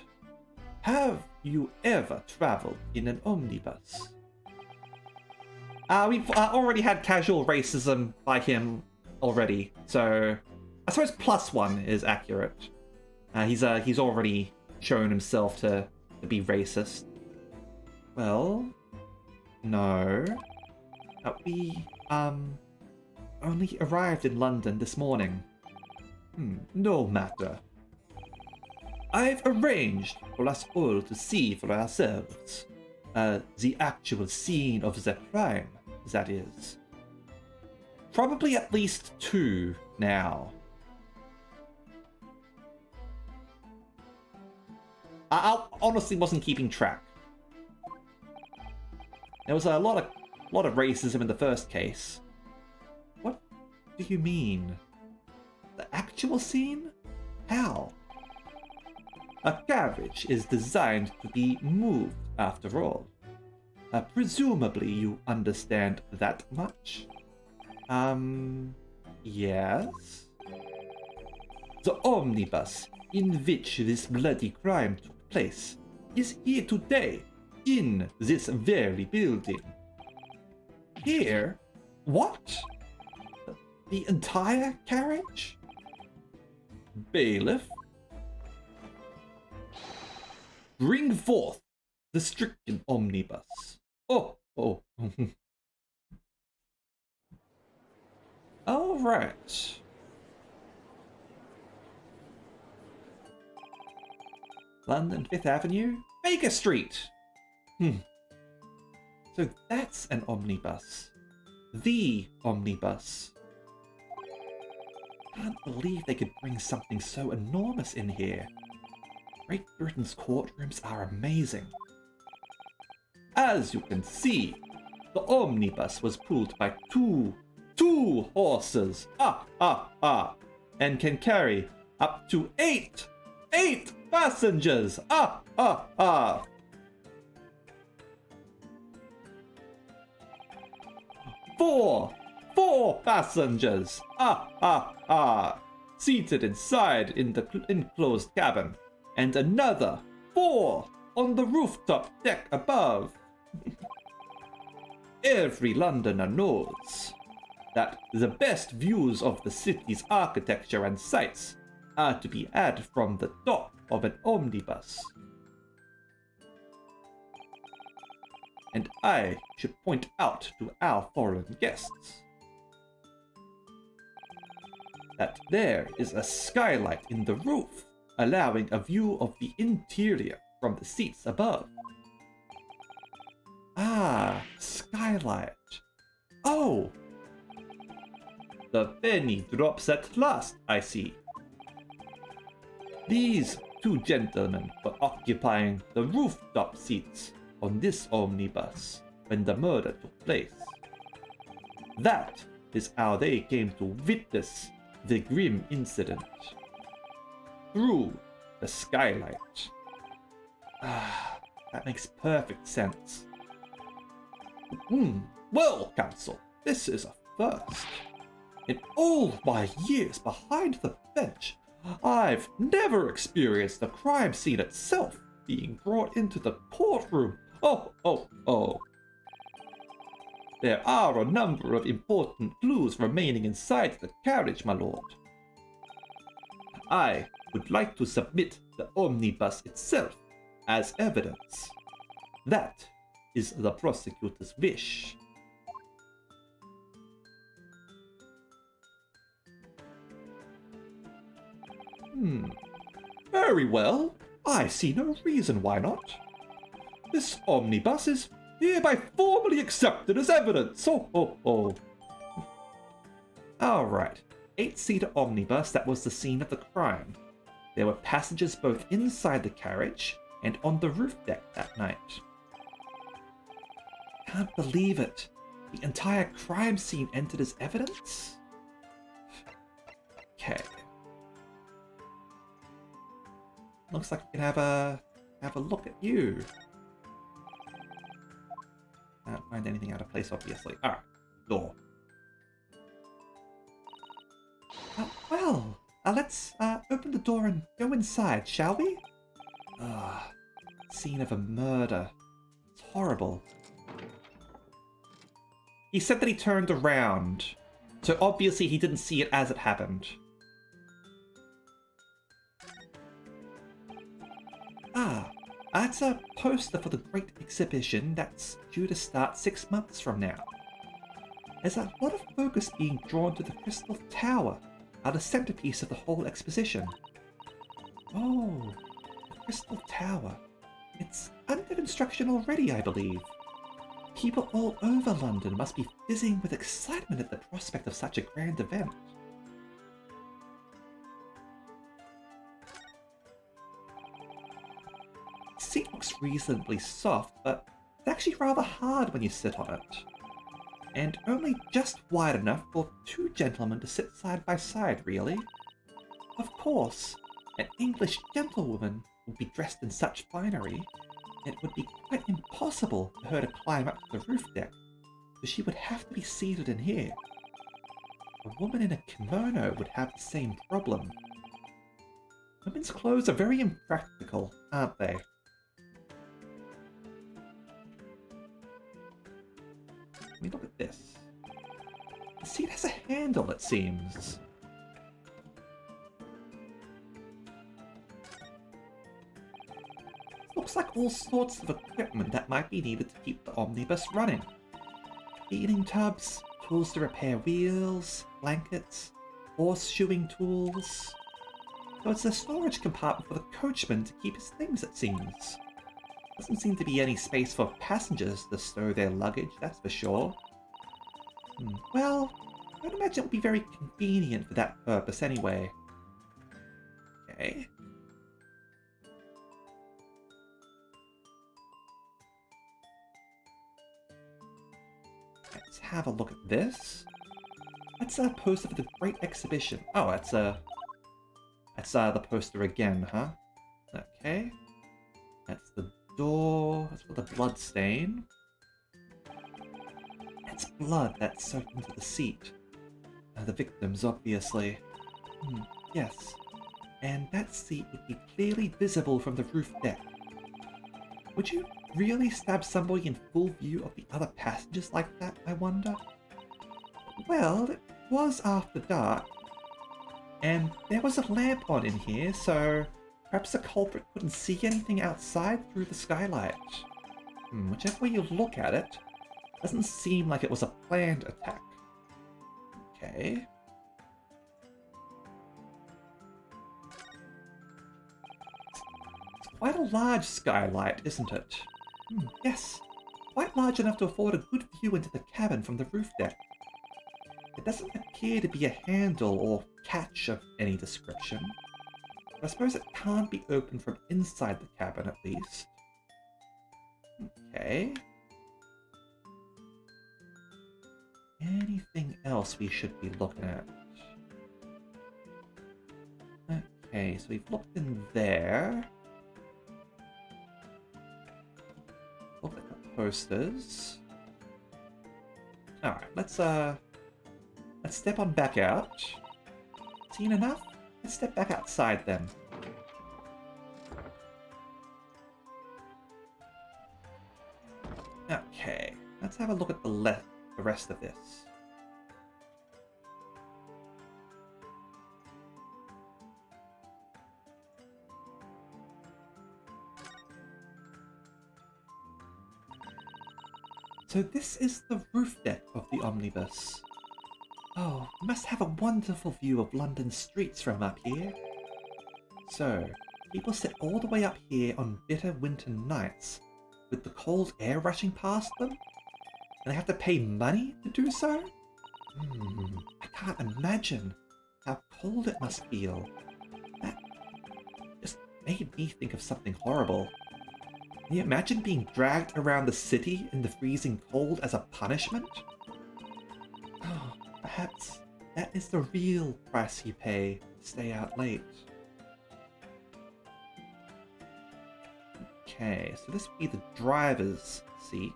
have you ever traveled in an omnibus? We've already had casual racism by him already, so I suppose +1 is accurate. He's already shown himself to be racist. Well, no. We only arrived in London this morning. No matter. I've arranged for us all to see for ourselves. The actual scene of the crime, that is. Probably at least 2 now. I honestly wasn't keeping track. There was a lot of racism in the first case. What do you mean? The actual scene? How? A carriage is designed to be moved, after all. Presumably you understand that much? Yes? The omnibus in which this bloody crime took place is here today, in this very building. Here? What? The entire carriage? Bailiff? Bring forth the stricken omnibus. Oh. All right. London 5th Avenue, Baker Street. So that's an omnibus. The omnibus. Can't believe they could bring something so enormous in here. Great Britain's courtrooms are amazing. As you can see, the omnibus was pulled by two horses, and can carry up to eight passengers, Four passengers, seated inside in the enclosed cabin, and another 4 on the rooftop deck above. Every Londoner knows that the best views of the city's architecture and sights are to be had from the top of an omnibus. And I should point out to our foreign guests that there is a skylight in the roof, allowing a view of the interior from the seats above. Skylight. Oh! The penny drops at last, I see. These 2 gentlemen were occupying the rooftop seats on this omnibus when the murder took place. That is how they came to witness the grim incident. Through the skylight. That makes perfect sense. Well, Counsel, this is a first. In all my years behind the bench, I've never experienced the crime scene itself being brought into the courtroom. Oh. There are a number of important clues remaining inside the carriage, my lord. I would like to submit the omnibus itself as evidence. That is the prosecutor's wish. Very well. I see no reason why not. This omnibus is hereby formally accepted as evidence. Alright. 8-seater omnibus that was the scene of the crime. There were passengers both inside the carriage and on the roof deck that night. Can't believe it. The entire crime scene entered as evidence? Okay. Looks like we can have a look at you. Can't find anything out of place, obviously. Alright, door. Well, let's open the door and go inside, shall we? Scene of a murder. It's horrible. He said that he turned around, so obviously he didn't see it as it happened. That's a poster for the great exhibition that's due to start 6 months from now. there's a lot of focus being drawn to the Crystal Tower, the centerpiece of the whole exposition. Oh, the Crystal Tower. It's under construction already, I believe. People all over London must be fizzing with excitement at the prospect of such a grand event. The seat looks reasonably soft, but it's actually rather hard when you sit on it. And only just wide enough for two gentlemen to sit side by side, really. Of course, an English gentlewoman would be dressed in such finery. It would be quite impossible for her to climb up to the roof deck, so she would have to be seated in here. A woman in a kimono would have the same problem. Women's clothes are very impractical, aren't they? Let me look at this. The seat has a handle, it seems. Looks like all sorts of equipment that might be needed to keep the omnibus running. Feeding tubs, tools to repair wheels, blankets, horseshoeing tools. So it's a storage compartment for the coachman to keep his things, it seems. Doesn't seem to be any space for passengers to stow their luggage, that's for sure. Well, I don't imagine it would be very convenient for that purpose anyway. Okay. Let's have a look at this. That's a poster for the Great Exhibition. Oh, that's the poster again, huh? Okay. That's the door. That's for the blood stain. That's blood that's soaked into the seat. The victims, obviously. Yes. And that seat would be clearly visible from the roof deck. Would you really stab somebody in full view of the other passengers like that, I wonder? Well, it was after dark. And there was a lamp on in here, so perhaps the culprit couldn't see anything outside through the skylight. Whichever way you look at it, doesn't seem like it was a planned attack. Okay. It's quite a large skylight, isn't it? Yes, quite large enough to afford a good view into the cabin from the roof deck. It doesn't appear to be a handle or catch of any description. But I suppose it can't be opened from inside the cabin, at least. Okay. Anything else we should be looking at? Okay, so we've looked in there. Looked at the posters. Alright, let's step on back out. Seen enough? Let's step back outside then. Okay, let's have a look at the rest of this. So this is the roof deck of the omnibus. Oh, you must have a wonderful view of London streets from up here. So, people sit all the way up here on bitter winter nights, with the cold air rushing past them? And they have to pay money to do so? I can't imagine how cold it must feel. That just made me think of something horrible. Can you imagine being dragged around the city in the freezing cold as a punishment? Oh, perhaps that is the real price you pay to stay out late. Okay, so this would be the driver's seat.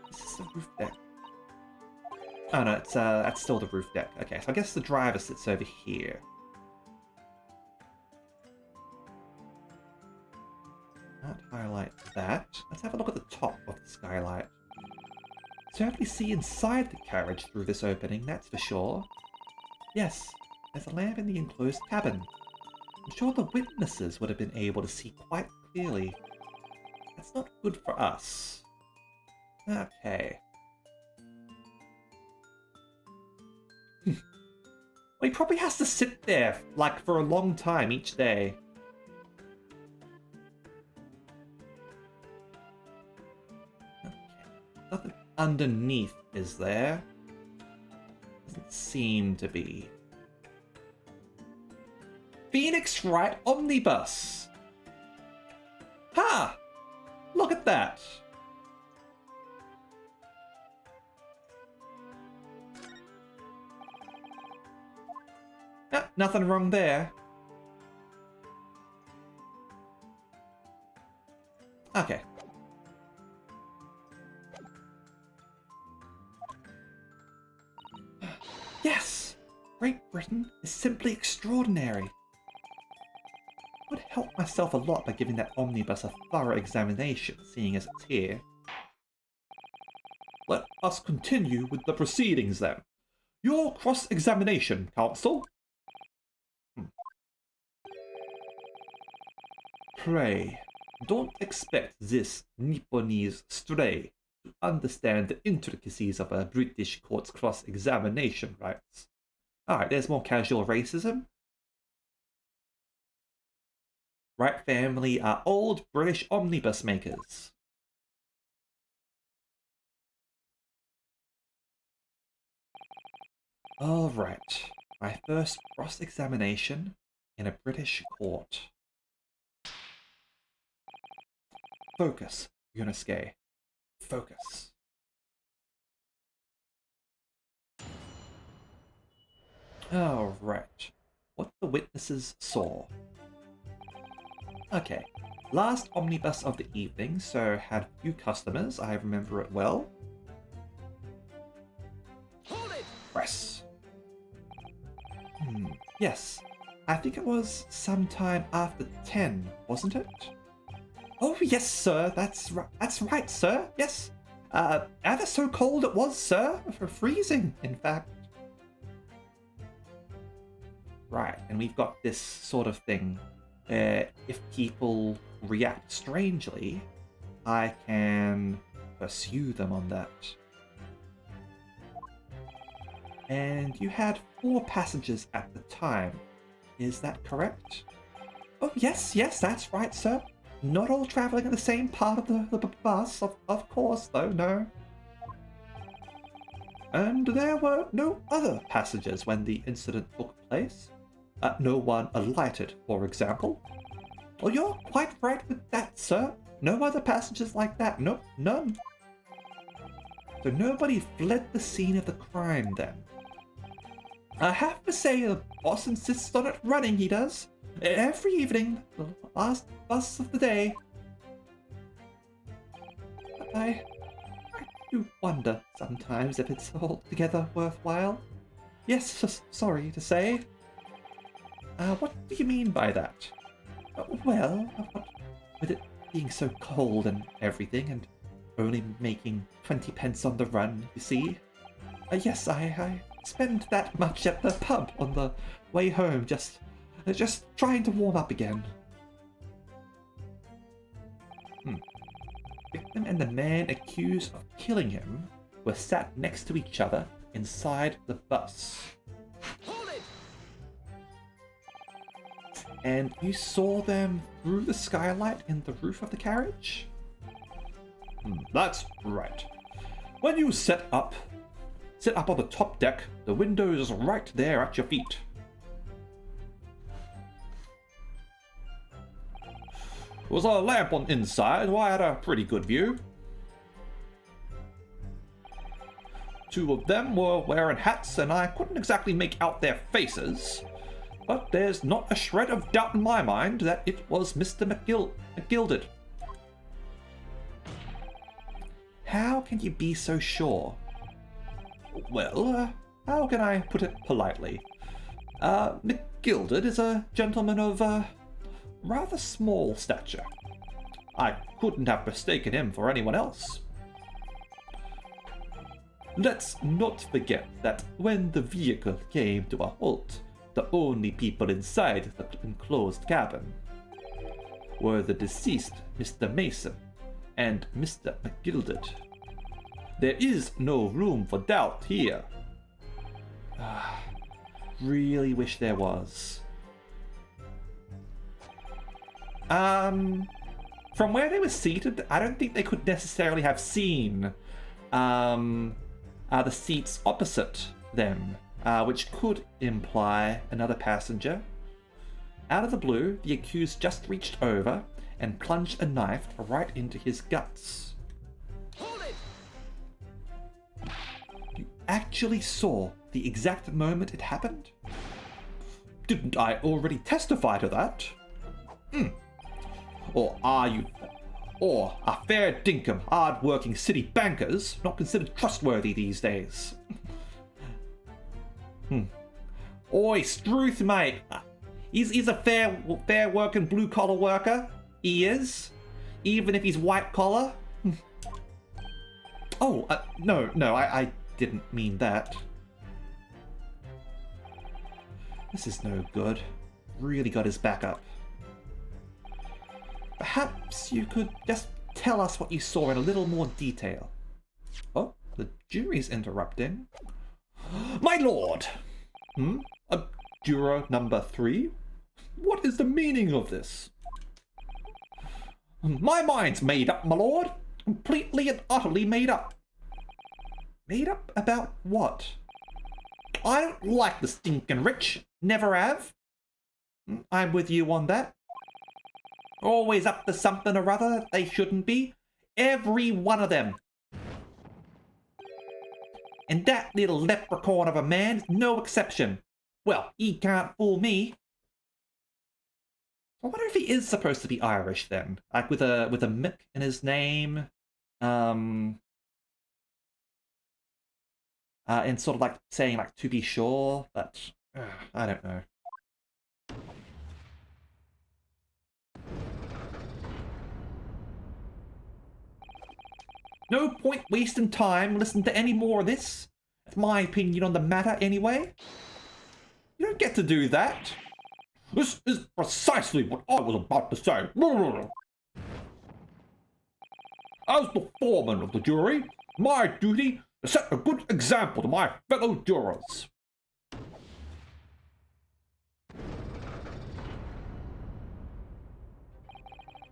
This is the roof deck. Oh no, that's still the roof deck. Okay, so I guess the driver sits over here. Can't highlight that. Let's have a look at the top of the skylight. Certainly see inside the carriage through this opening, that's for sure. Yes, there's a lamp in the enclosed cabin. I'm sure the witnesses would have been able to see quite clearly. That's not good for us. Okay. Well, he probably has to sit there, like, for a long time each day. Okay. Nothing underneath, is there? Doesn't seem to be. Phoenix Wright Omnibus! Ha! Look at that! Nothing wrong there. Okay. Yes! Great Britain is simply extraordinary. I would help myself a lot by giving that omnibus a thorough examination, seeing as it's here. Let us continue with the proceedings then. Your cross-examination, Counsel. Pray, don't expect this Nipponese stray to understand the intricacies of a British court's cross-examination rights. Alright, there's more casual racism. Wright family are old British omnibus makers. Alright, my first cross-examination in a British court. Focus, Yunosuke. Focus. Alright. What the witnesses saw. Okay. Last omnibus of the evening, so had few customers. I remember it well. Hold it! Press. Yes. I think it was sometime after 10, wasn't it? Oh, yes, sir. That's right, sir. Yes. Ever so cold it was, sir. For freezing, in fact. Right, and we've got this sort of thing. If people react strangely, I can pursue them on that. And you had 4 passengers at the time. Is that correct? Oh, yes, that's right, sir. Not all travelling in the same part of the bus, of course, though, no. And there were no other passengers when the incident took place. No one alighted, for example. Well, you're quite right with that, sir. No other passengers like that. Nope, none. So nobody fled the scene of the crime, then. I have to say, the boss insists on it running, he does. Every evening, the last bus of the day. I do wonder sometimes if it's altogether worthwhile. Yes, sorry to say. What do you mean by that? Well, with it being so cold and everything, and only making 20 pence on the run, you see. Yes, I spend that much at the pub on the way home, just trying to warm up again. Victim and the man accused of killing him were sat next to each other inside the bus. Hold it! And you saw them through the skylight in the roof of the carriage? That's right. When you sit up on the top deck, the window is right there at your feet. There was a lamp on inside, so I had a pretty good view. 2 of them were wearing hats, and I couldn't exactly make out their faces. But there's not a shred of doubt in my mind that it was Mr. McGilded. How can you be so sure? Well, how can I put it politely? McGilded is a gentleman of, rather small stature. I couldn't have mistaken him for anyone else. Let's not forget that when the vehicle came to a halt, the only people inside the enclosed cabin were the deceased Mr. Mason and Mr. McGilded. There is no room for doubt here. Really wish there was. From where they were seated, I don't think they could necessarily have seen the seats opposite them, which could imply another passenger. Out of the blue, the accused just reached over and plunged a knife right into his guts. Hold it! You actually saw the exact moment it happened? Didn't I already testify to that? Or are fair dinkum, hard-working city bankers not considered trustworthy these days? Oi, Struth, mate. He's a fair working blue-collar worker. He is. Even if he's white-collar. No, I didn't mean that. This is no good. Really got his back up. Perhaps you could just tell us what you saw in a little more detail. Oh, the jury's interrupting. My lord! Juror number 3? What is the meaning of this? My mind's made up, my lord. Completely and utterly made up. Made up about what? I don't like the stinking rich. Never have. I'm with you on that. Always up to something or other that they shouldn't be. Every one of them. And that little leprechaun of a man is no exception. Well, he can't fool me. I wonder if he is supposed to be Irish then, like with a Mick in his name, and sort of like saying like to be sure, but I don't know. No point wasting time listening to any more of this. That's my opinion on the matter anyway. You don't get to do that. This is precisely what I was about to say. As the foreman of the jury, my duty is to set a good example to my fellow jurors.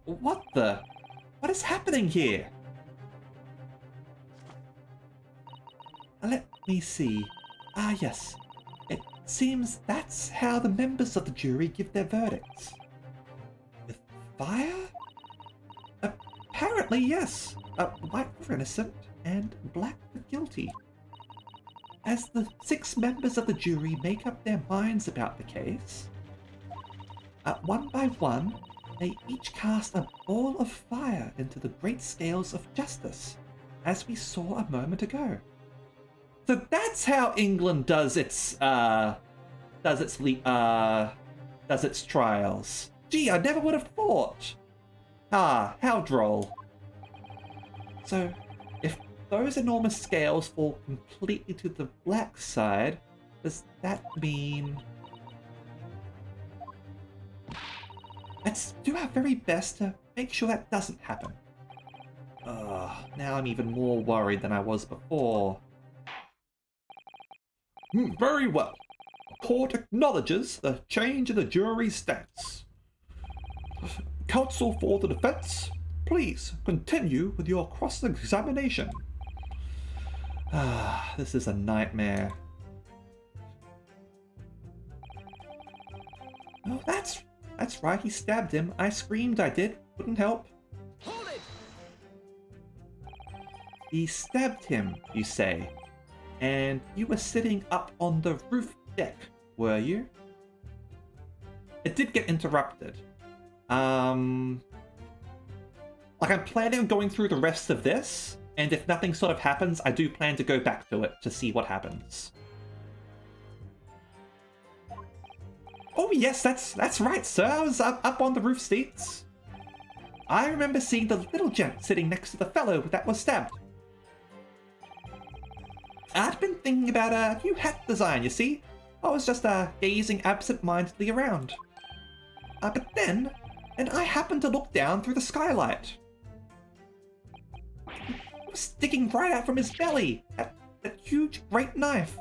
What is happening here? Let me see. Yes. It seems that's how the members of the jury give their verdicts. With fire? Apparently, yes. White for innocent and black for guilty. As the 6 members of the jury make up their minds about the case, one by one, they each cast a ball of fire into the great scales of justice, as we saw a moment ago. So that's how England does its trials. Gee, I never would have thought. How droll. So, if those enormous scales fall completely to the black side, does that mean... Let's do our very best to make sure that doesn't happen. Now I'm even more worried than I was before. Very well. The court acknowledges the change in the jury's stance. Counsel for the defense, please continue with your cross-examination. This is a nightmare. Oh, that's right, he stabbed him. I screamed, I did. Wouldn't help. Hold it! He stabbed him, you say. And you were sitting up on the roof deck, were you? It did get interrupted. Like, I'm planning on going through the rest of this, and if nothing sort of happens, I do plan to go back to it to see what happens. Oh yes, that's right, sir. I was up on the roof seats. I remember seeing the little gent sitting next to the fellow that was stabbed. I'd been thinking about a new hat design, you see. I was just gazing absent-mindedly around. But then I happened to look down through the skylight. sticking right out from his belly. That huge, great knife.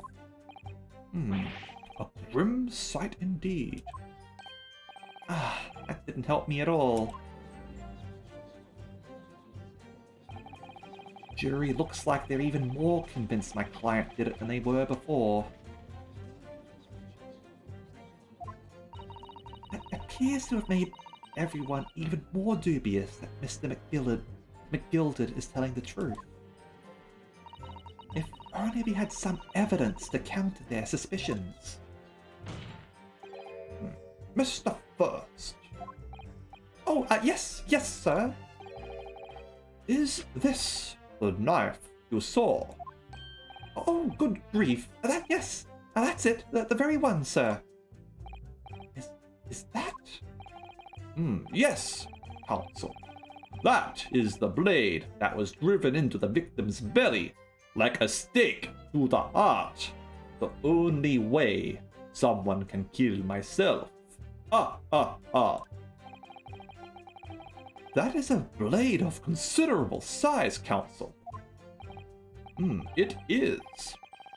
A grim sight indeed. That didn't help me at all. Jury looks like they're even more convinced my client did it than they were before. That appears to have made everyone even more dubious that Mr. McGilded is telling the truth. If only we had some evidence to counter their suspicions. Mr. First. Oh, yes, sir. Is this the knife you saw? Oh, good grief. Yes, that's it. The very one, sir. Is that? Yes, counsel. That is the blade that was driven into the victim's belly like a stake through the heart. The only way someone can kill myself. That is a blade of considerable size, counsel. It is.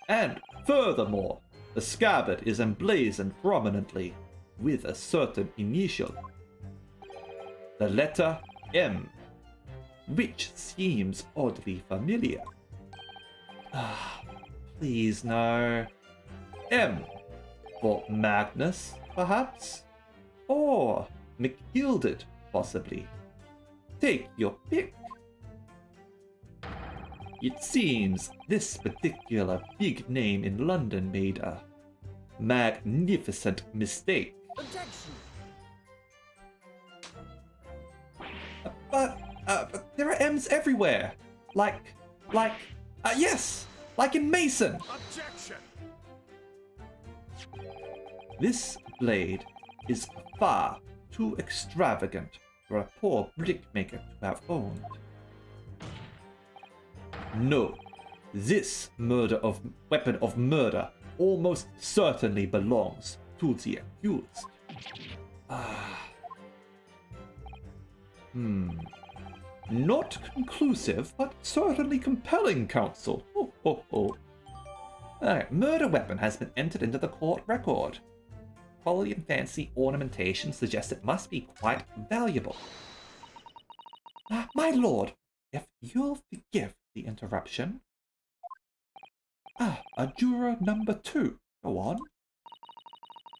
And furthermore, the scabbard is emblazoned prominently with a certain initial. The letter M, which seems oddly familiar. Please no. M, for Magnus, perhaps? Or McGilded, possibly. Take your pick. It seems this particular big name in London made a magnificent mistake. Objection! But there are M's everywhere. Yes, like in Mason. Objection! This blade is far too extravagant for a poor brickmaker to have owned. No, this weapon of murder almost certainly belongs to the accused. Not conclusive, but certainly compelling, counsel. Alright, murder weapon has been entered into the court record. Quality and fancy ornamentation suggests it must be quite valuable. My lord, if you'll forgive the interruption. A juror number 2. Go on.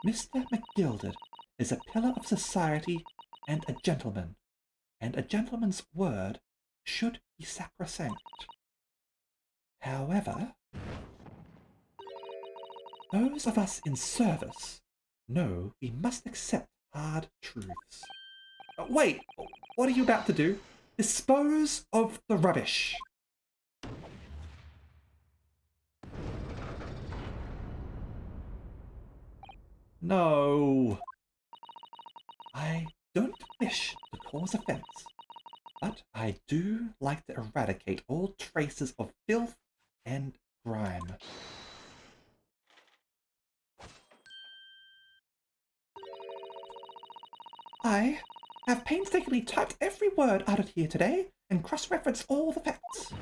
Mr. McGilded is a pillar of society and a gentleman's word should be sacrosanct. However, those of us in service know we must accept hard truths. Wait, what are you about to do? Dispose of the rubbish. No. I don't wish to cause offense, but I do like to eradicate all traces of filth and grime. I have painstakingly typed every word out of here today and cross-referenced all the facts.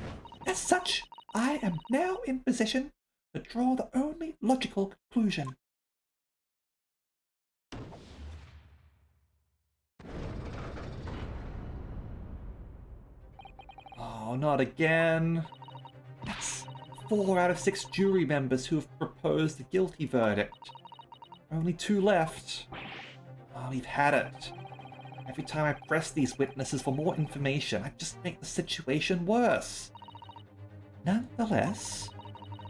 As such, I am now in position to draw the only logical conclusion. Oh, not again. That's 4 out of 6 jury members who have proposed a guilty verdict. Only 2 left. Oh, we've had it. Every time I press these witnesses for more information, I just make the situation worse. Nonetheless,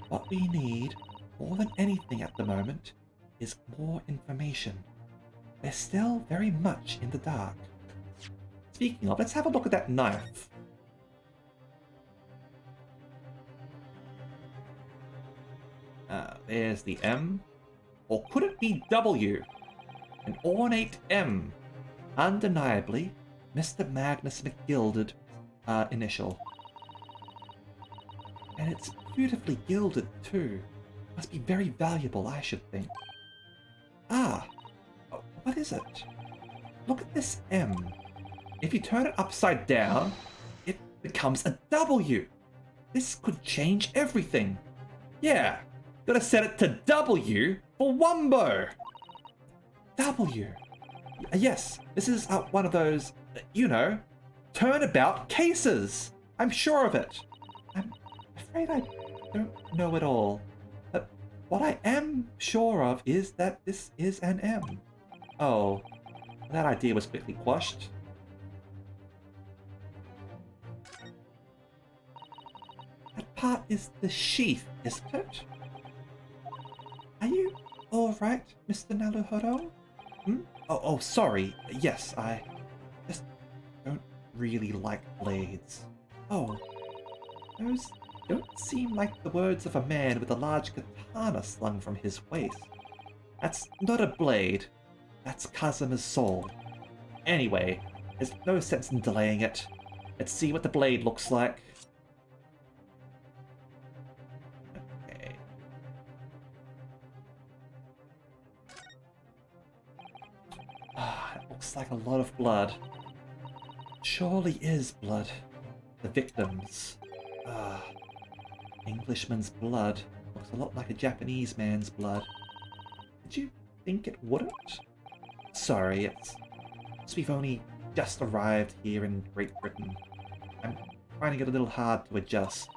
what we need, more than anything at the moment, is more information. We're still very much in the dark. Speaking of, let's have a look at that knife. There's the M. Or could it be W? An ornate M. Undeniably, Mr. Magnus McGilded initial. And it's beautifully gilded too. Must be very valuable, I should think. What is it? Look at this M. If you turn it upside down, it becomes a W. This could change everything. Yeah, gotta set it to W for Wumbo. W. Yes, this is one of those, turnabout cases. I'm sure of it. I'm afraid I don't know it all. But what I am sure of is that this is an M. Oh, that idea was quickly quashed. That part is the sheath, isn't it? Are you alright, Mr. Naruhodo? Oh, sorry. Yes, I just don't really like blades. Oh, those don't seem like the words of a man with a large katana slung from his waist. That's not a blade. That's Kazuma's soul. Anyway, there's no sense in delaying it. Let's see what the blade looks like. Okay. It looks like a lot of blood. Surely is blood. The victims. Englishman's blood. Looks a lot like a Japanese man's blood. Did you think it wouldn't? Sorry, it's we've only just arrived here in Great Britain. I'm finding it a little hard to adjust.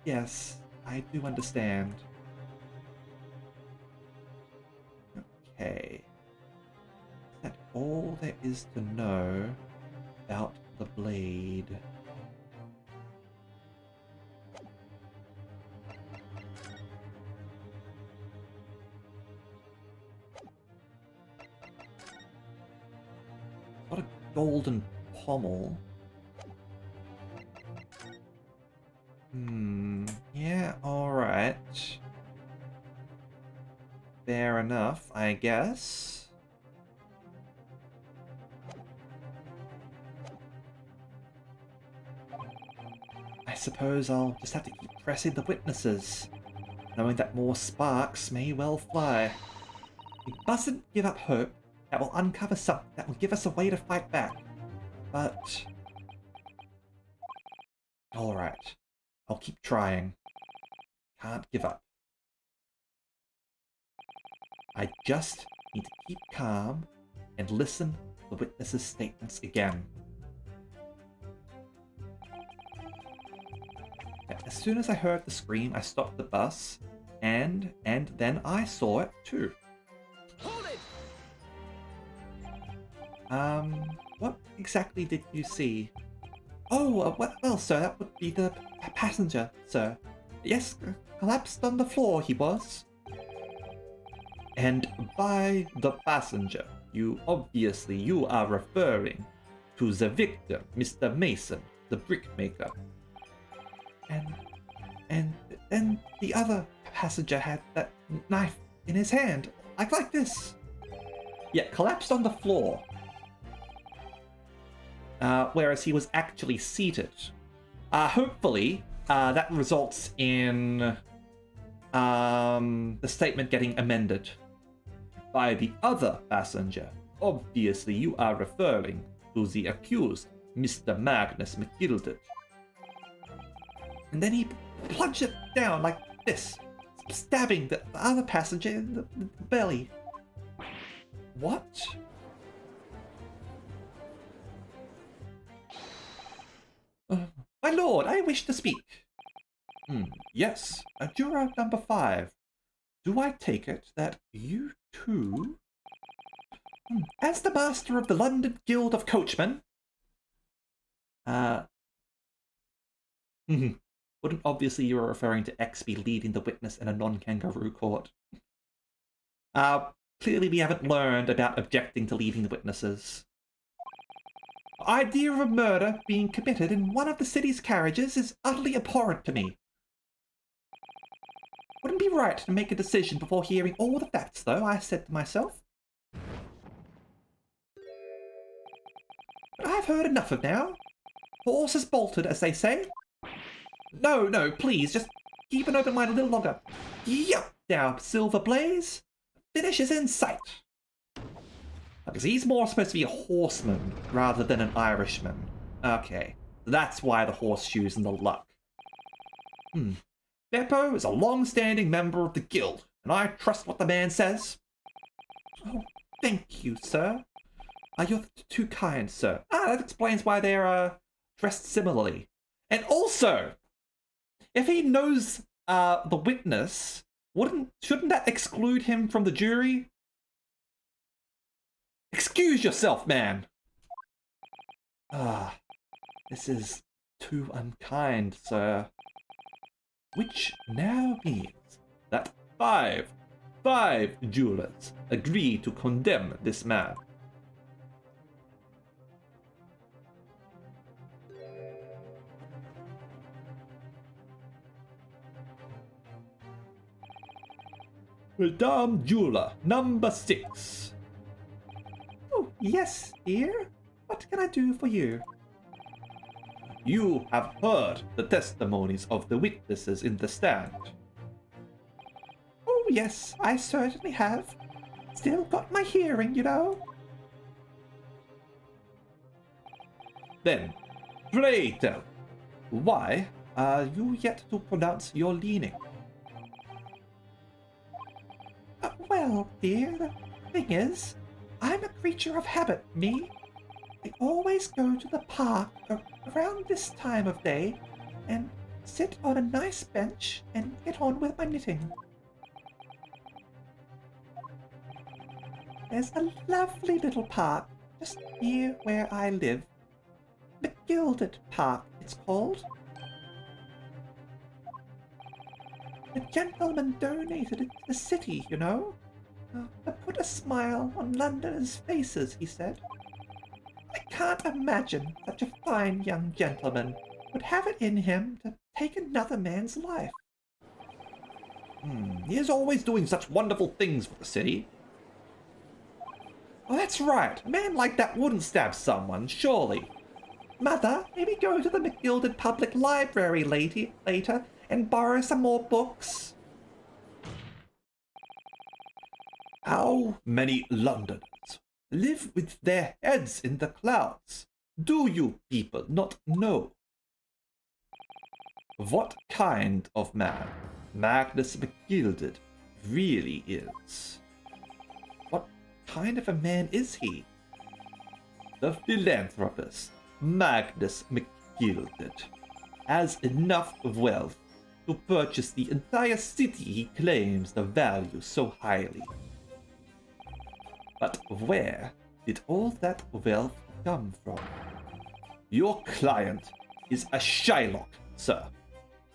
Yes, I do understand. Okay. Is that all there is to know about the blade? Got a golden pommel. Yeah, alright. Fair enough, I guess. I suppose I'll just have to keep pressing the witnesses, knowing that more sparks may well fly. We mustn't give up hope. That will uncover something that will give us a way to fight back. But... alright. I'll keep trying. Can't give up. I just need to keep calm and listen to the witnesses' statements again. As soon as I heard the scream, I stopped the bus, and then I saw it too. Hold it! What exactly did you see? Oh, well, sir, that would be the passenger, sir. Yes, collapsed on the floor he was. And by the passenger, you are referring to the victim, Mr. Mason, the brickmaker. And then the other passenger had that knife in his hand, like this. Yeah, collapsed on the floor. Whereas he was actually seated. Hopefully, that results in the statement getting amended. By the other passenger, obviously you are referring to the accused, Mr. Magnus McGilded. And then he plunged it down like this, stabbing the other passenger in the belly. What? My lord, I wish to speak. Yes, juror number 5. Do I take it that you too... as the master of the London Guild of Coachmen... Wouldn't obviously you are referring to XB leading the witness in a non-kangaroo court. Clearly we haven't learned about objecting to leading the witnesses. The idea of a murder being committed in one of the city's carriages is utterly abhorrent to me. Wouldn't be right to make a decision before hearing all the facts, though, I said to myself. But I've heard enough of now. Horse has bolted, as they say. No, please, just keep an open mind a little longer. Yup, now, Silver Blaze. Finish is in sight. Because he's more supposed to be a horseman rather than an Irishman. Okay, that's why the horseshoes and the luck. Beppo is a long-standing member of the guild, and I trust what the man says. Oh, thank you, sir. You're too kind, sir. That explains why they're dressed similarly. And also, if he knows the witness, shouldn't that exclude him from the jury? Excuse yourself, man. This is too unkind, sir. Which now means that five jewelers agree to condemn this man. Madame Jeweler, number 6. Oh, yes, dear. What can I do for you? You have heard the testimonies of the witnesses in the stand. Oh, yes, I certainly have. Still got my hearing, you know. Then, pray tell, why are you yet to pronounce your leaning? Well, dear, the thing is, I'm a creature of habit, me. I always go to the park around this time of day and sit on a nice bench and get on with my knitting. There's a lovely little park just near where I live. The Gilded Park, it's called. The gentleman donated it to the city, you know. To put a smile on Londoners' faces, he said. I can't imagine such a fine young gentleman would have it in him to take another man's life. He is always doing such wonderful things for the city. Oh, that's right. A man like that wouldn't stab someone, surely. Mother, maybe go to the McGilded Public Library later and borrow some more books. How many Londoners live with their heads in the clouds? Do you people not know? What kind of man Magnus McGilded really is? What kind of a man is he? The philanthropist Magnus McGilded has enough wealth to purchase the entire city he claims to value so highly. But where did all that wealth come from? Your client is a Shylock, sir,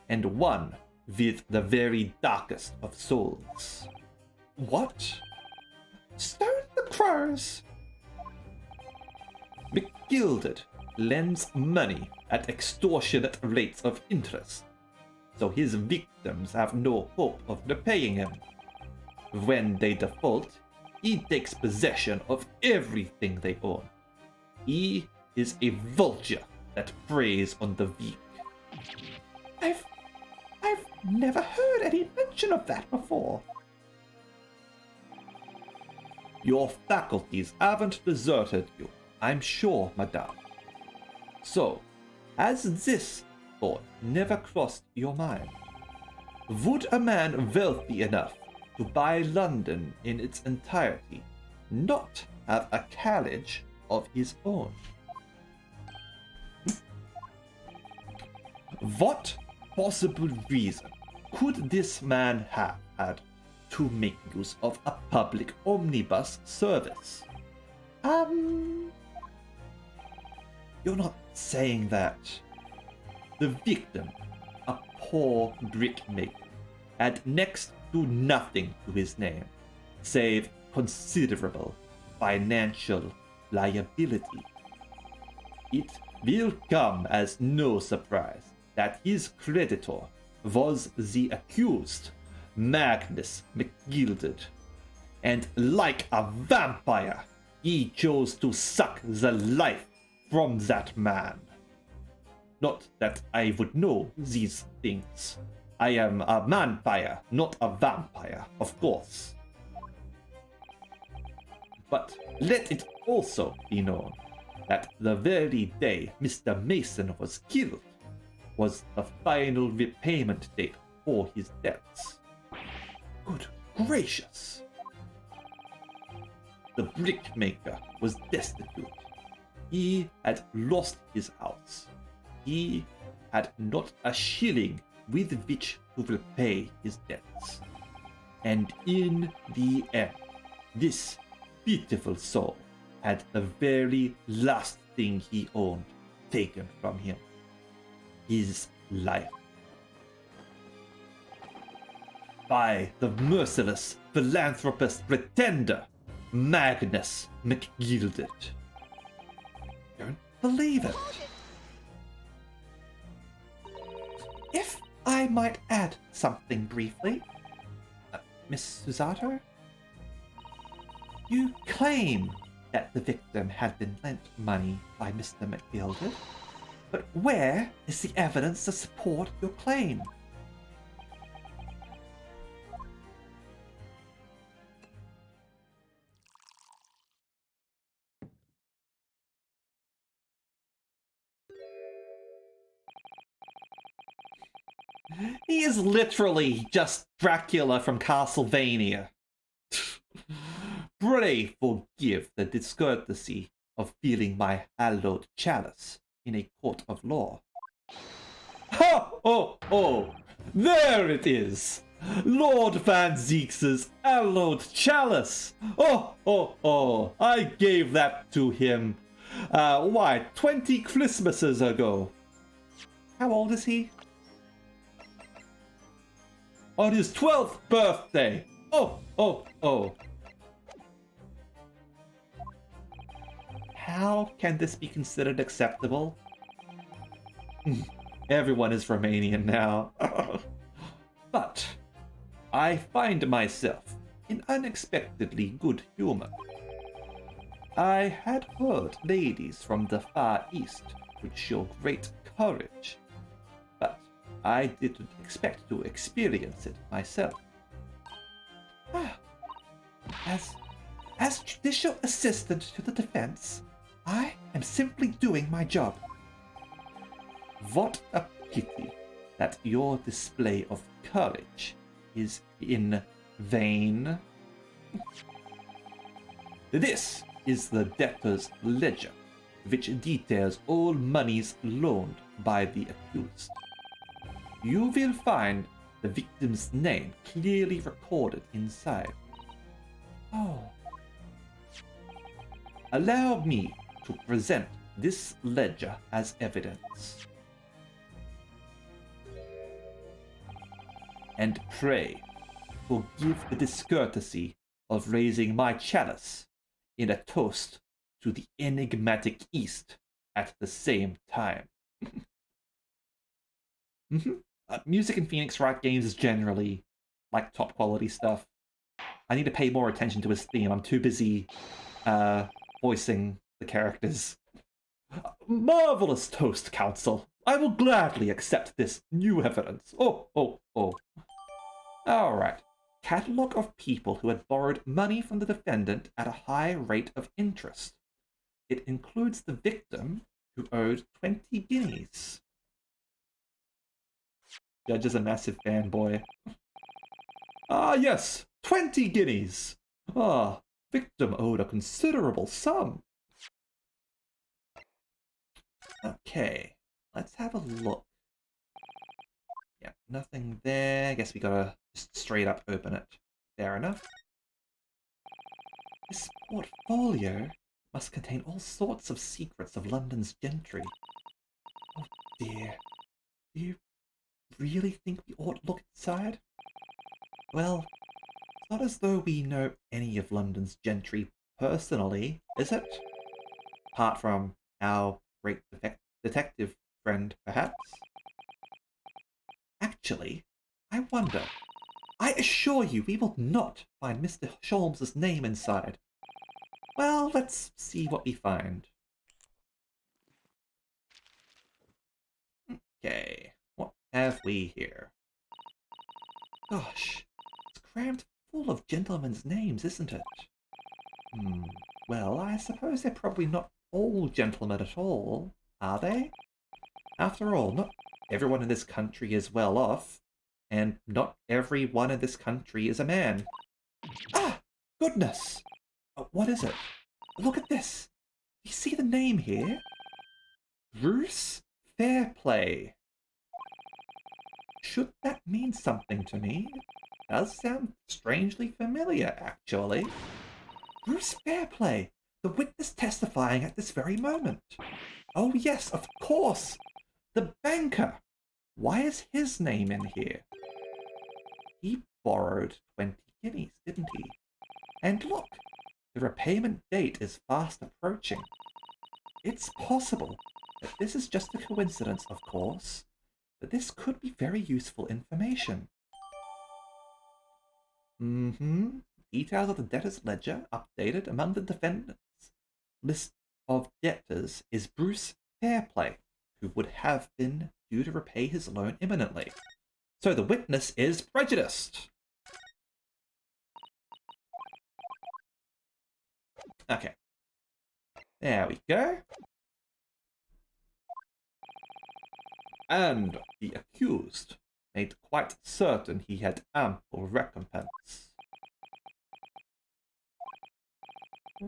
and one with the very darkest of souls. What? Stone the crows! McGilded lends money at extortionate rates of interest, so his victims have no hope of repaying him. When they default, he takes possession of everything they own. He is a vulture that preys on the weak. I've never heard any mention of that before. Your faculties haven't deserted you, I'm sure, madame. So, has this thought never crossed your mind? Would a man wealthy enough to buy London in its entirety not have a carriage of his own? What possible reason could this man have had to make use of a public omnibus service? You're not saying that the victim, a poor brickmaker, had next to nothing to his name, save considerable financial liability? It will come as no surprise that his creditor was the accused, Magnus McGilded, and like a vampire, he chose to suck the life from that man. Not that I would know these things. I am a manfire, not a vampire, of course. But let it also be known that the very day Mr. Mason was killed, was the final repayment date for his debts. Good gracious! The brickmaker was destitute. He had lost his house. He had not a shilling with which to repay his debts. And in the end, this pitiful soul had the very last thing he owned taken from him: his life. By the merciless philanthropist pretender, Magnus McGilded. Don't believe it. If I might add something briefly, Miss Susato, you claim that the victim had been lent money by Mr. McGilded, but where is the evidence to support your claim? He is literally just Dracula from Castlevania. Pray forgive the discourtesy of feeling my hallowed chalice in a court of law. Ha! Oh, oh! There it is! Lord Van Zeex's hallowed chalice! Oh, oh, oh! I gave that to him, 20 Christmases ago. How old is he? On his 12th birthday! Oh, oh, oh! How can this be considered acceptable? Everyone is Romanian now. But I find myself in unexpectedly good humor. I had heard ladies from the Far East would show great courage, but I didn't expect to experience it myself. As judicial assistant to the defense, I am simply doing my job. What a pity that your display of courage is in vain. This is the debtor's ledger, which details all monies loaned by the accused. You will find the victim's name clearly recorded inside. Oh. Allow me to present this ledger as evidence. And pray, forgive the discourtesy of raising my chalice in a toast to the enigmatic East at the same time. Music in Phoenix Wright games is generally like top quality stuff. I need to pay more attention to his theme. I'm too busy voicing the characters. Marvelous toast, Counsel. I will gladly accept this new evidence. Oh, oh, oh. Alright. Catalogue of people who had borrowed money from the defendant at a high rate of interest. It includes the victim, who owed 20 guineas. Judge is a massive fanboy. Ah, yes, 20 guineas. Ah, victim owed a considerable sum. Okay, let's have a look. Yeah, nothing there. I guess we gotta just straight up open it. Fair enough. This portfolio must contain all sorts of secrets of London's gentry. Oh dear. Do you really think we ought to look inside? Well, it's not as though we know any of London's gentry personally, is it? Apart from our great detective friend, perhaps? Actually, I wonder. I assure you we will not find Mr. Sholmes' name inside. Well, let's see what we find. Okay, what have we here? Gosh, it's crammed full of gentlemen's names, isn't it? Well, I suppose they're probably not all gentlemen at all, are they? After all, not everyone in this country is well off, and not everyone in this country is a man. Ah! Goodness! What is it? Look at this! You see the name here? Bruce Fairplay. Should that mean something to me? Does sound strangely familiar, actually. Bruce Fairplay, the witness testifying at this very moment. Oh yes, of course! The banker! Why is his name in here? He borrowed 20 guineas, didn't he? And look, the repayment date is fast approaching. It's possible that this is just a coincidence, of course, but this could be very useful information. Details of the debtor's ledger updated. Among the defendants' list of debtors is Bruce Fairplay, who would have been due to repay his loan imminently. So the witness is prejudiced. Okay. There we go. And the accused made quite certain he had ample recompense.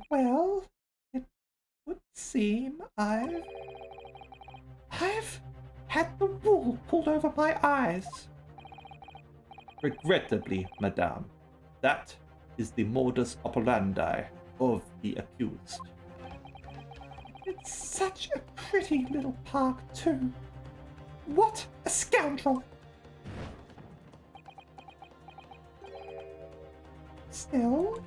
Well, it would seem I've had the wool pulled over my eyes. Regrettably, madame, that is the modus operandi of the accused. It's such a pretty little park, too. What a scoundrel! Still,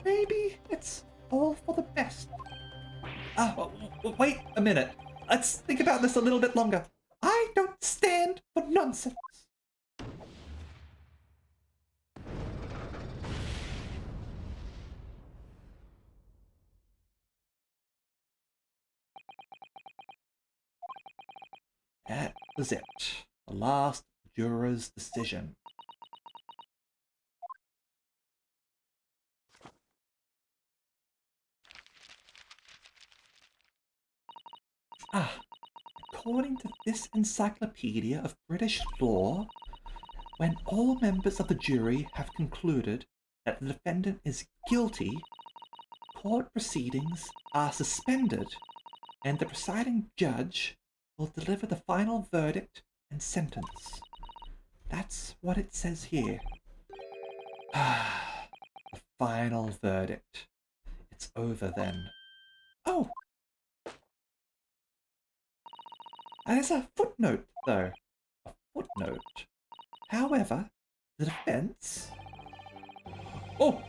maybe it's all for the best. Wait a minute. Let's think about this a little bit longer. I don't stand for nonsense. That was it. The last juror's decision. According to this encyclopedia of British law, when all members of the jury have concluded that the defendant is guilty, court proceedings are suspended and the presiding judge will deliver the final verdict and sentence. That's what it says here. The final verdict. It's over then. Oh! There's a footnote, though. A footnote. However, the defense... Oh!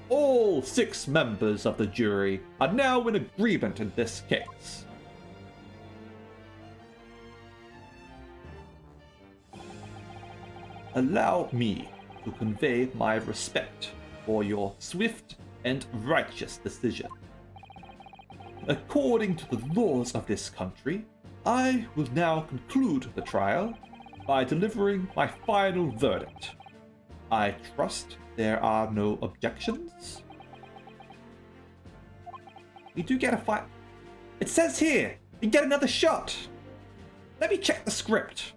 All 6 members of the jury are now in agreement in this case. Allow me to convey my respect for your swift and righteous decision. According to the laws of this country, I will now conclude the trial by delivering my final verdict. I trust there are no objections. We do get a It says here, you get another shot. Let me check the script.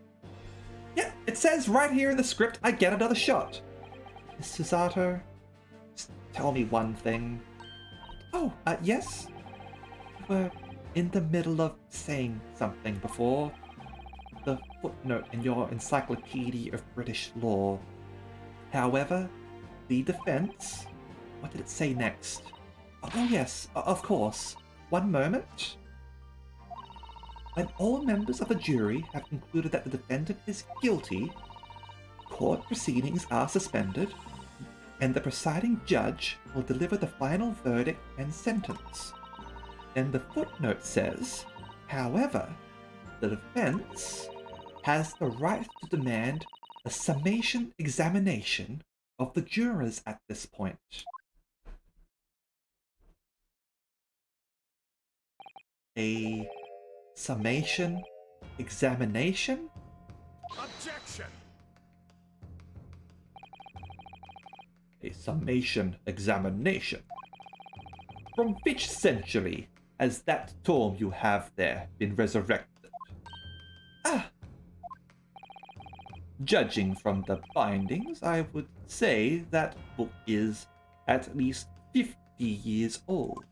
Yeah, it says right here in the script, I get another shot. Miss Susato, just tell me one thing. Oh, yes? You were in the middle of saying something before. The footnote in your Encyclopedia of British Law. However, the defense... What did it say next? Oh yes, of course. One moment. When all members of the jury have concluded that the defendant is guilty, court proceedings are suspended, and the presiding judge will deliver the final verdict and sentence. Then the footnote says, however, the defense has the right to demand a summation examination of the jurors at this point. A summation examination? Objection! A summation examination. From which century Has that tome you have there been resurrected? Ah! Judging from the bindings, I would say that book is at least 50 years old.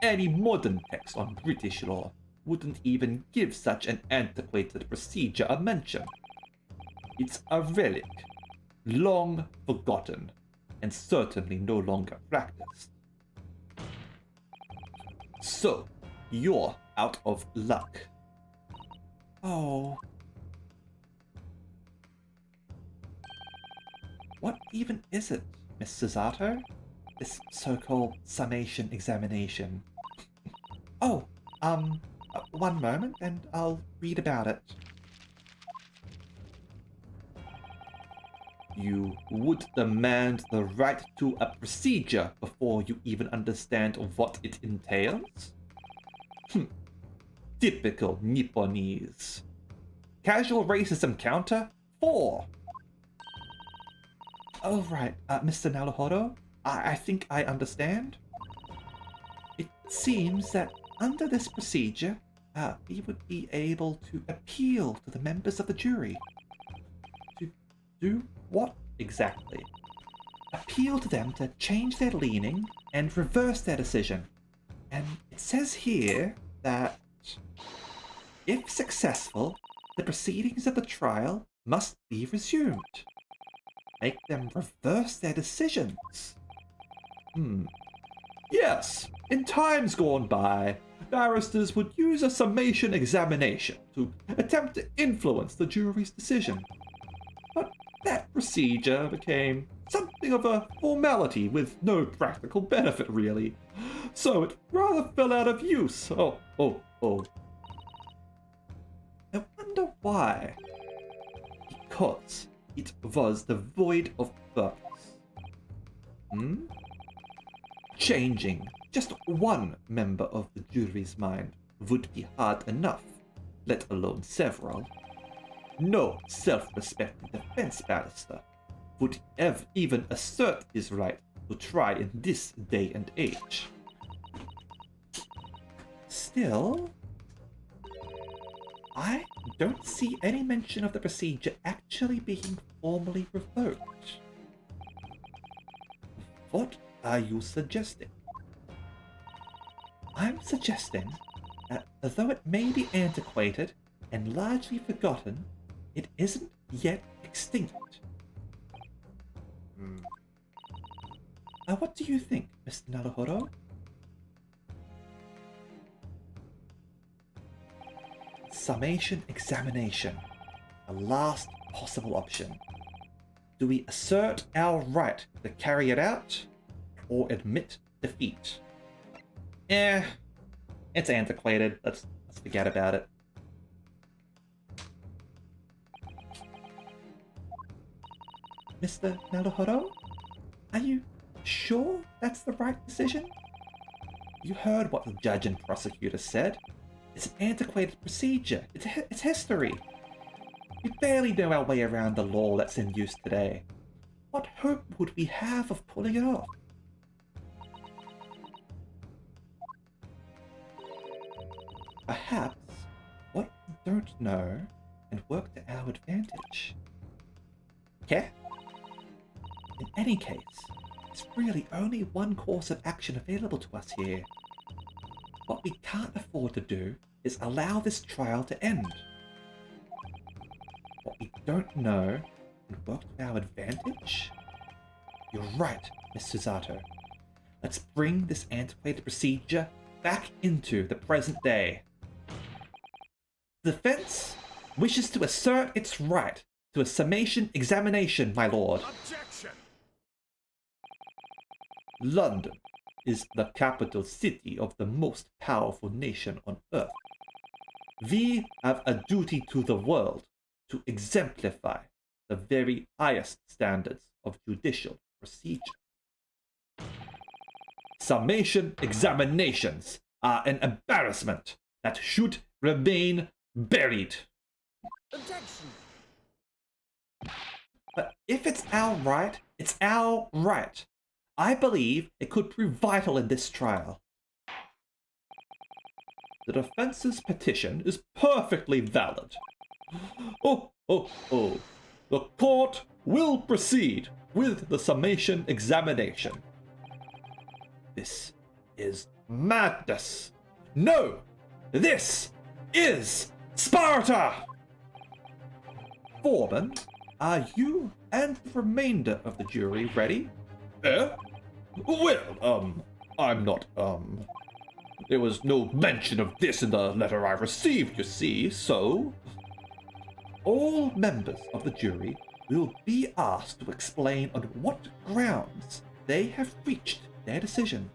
Any modern text on British law wouldn't even give such an antiquated procedure a mention. It's a relic, long forgotten, and certainly no longer practiced. So, you're out of luck. Oh. What even is it, Miss Susato? This so-called summation examination. Oh, one moment and I'll read about it. You would demand the right to a procedure before you even understand what it entails? Typical Nipponese. Casual racism counter 4. Oh, right, Mr. Naruhodo, I think I understand. It seems that under this procedure, we would be able to appeal to the members of the jury. To do what exactly? Appeal to them to change their leaning and reverse their decision. And it says here that if successful, the proceedings of the trial must be resumed. Make them reverse their decisions. Yes, in times gone by, barristers would use a summation examination to attempt to influence the jury's decision. But that procedure became something of a formality with no practical benefit, really. So it rather fell out of use. Oh. I wonder why. Because it was devoid of purpose. Changing just one member of the jury's mind would be hard enough, let alone several. No self-respecting defense barrister would even assert his right to try in this day and age. Still, I don't see any mention of the procedure actually being formally revoked. What are you suggesting? I'm suggesting that though it may be antiquated and largely forgotten, it isn't yet extinct. What do you think, Mr. Naruhodo? Summation examination. The last possible option. Do we assert our right to carry it out, or admit defeat? It's antiquated. Let's forget about it. Mr. Naruhodo? Are you sure that's the right decision? You heard what the judge and prosecutor said. It's an antiquated procedure. It's history. We barely know our way around the law that's in use today. What hope would we have of pulling it off? Perhaps what we don't know and work to our advantage. Okay? In any case, there's really only one course of action available to us here. What we can't afford to do is allow this trial to end. What we don't know and work to our advantage? You're right, Miss Susato. Let's bring this antiquated procedure back into the present day. The defense wishes to assert its right to a summation examination, my lord. Objection! London is the capital city of the most powerful nation on earth. We have a duty to the world to exemplify the very highest standards of judicial procedure. Summation examinations are an embarrassment that should remain buried. Objection! But if it's our right, it's our right. I believe it could prove vital in this trial. The defense's petition is perfectly valid. The court will proceed with the summation examination. This is madness. No! This is Sparta! Foreman, are you and the remainder of the jury ready? Well, I'm not, there was no mention of this in the letter I received, you see, so... All members of the jury will be asked to explain on what grounds they have reached their decision.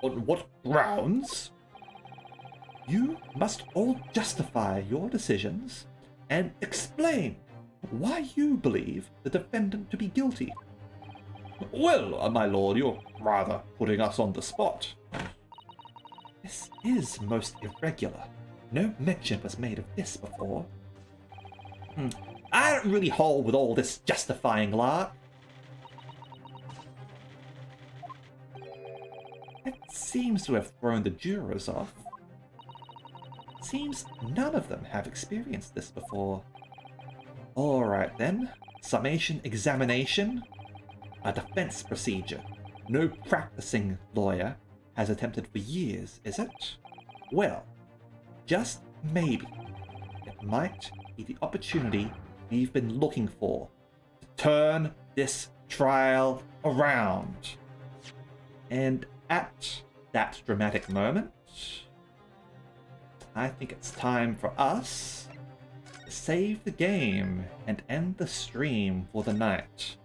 On what grounds? You must all justify your decisions and explain why you believe the defendant to be guilty. Well, my lord, you're rather putting us on the spot. This is most irregular. No mention was made of this before. I don't really hold with all this justifying lark. It seems to have thrown the jurors off. Seems none of them have experienced this before. Alright then, summation examination. A defense procedure no practicing lawyer has attempted for years, is it? Well, just maybe, it might be the opportunity we've been looking for to turn this trial around. And at that dramatic moment, I think it's time for us to save the game and end the stream for the night.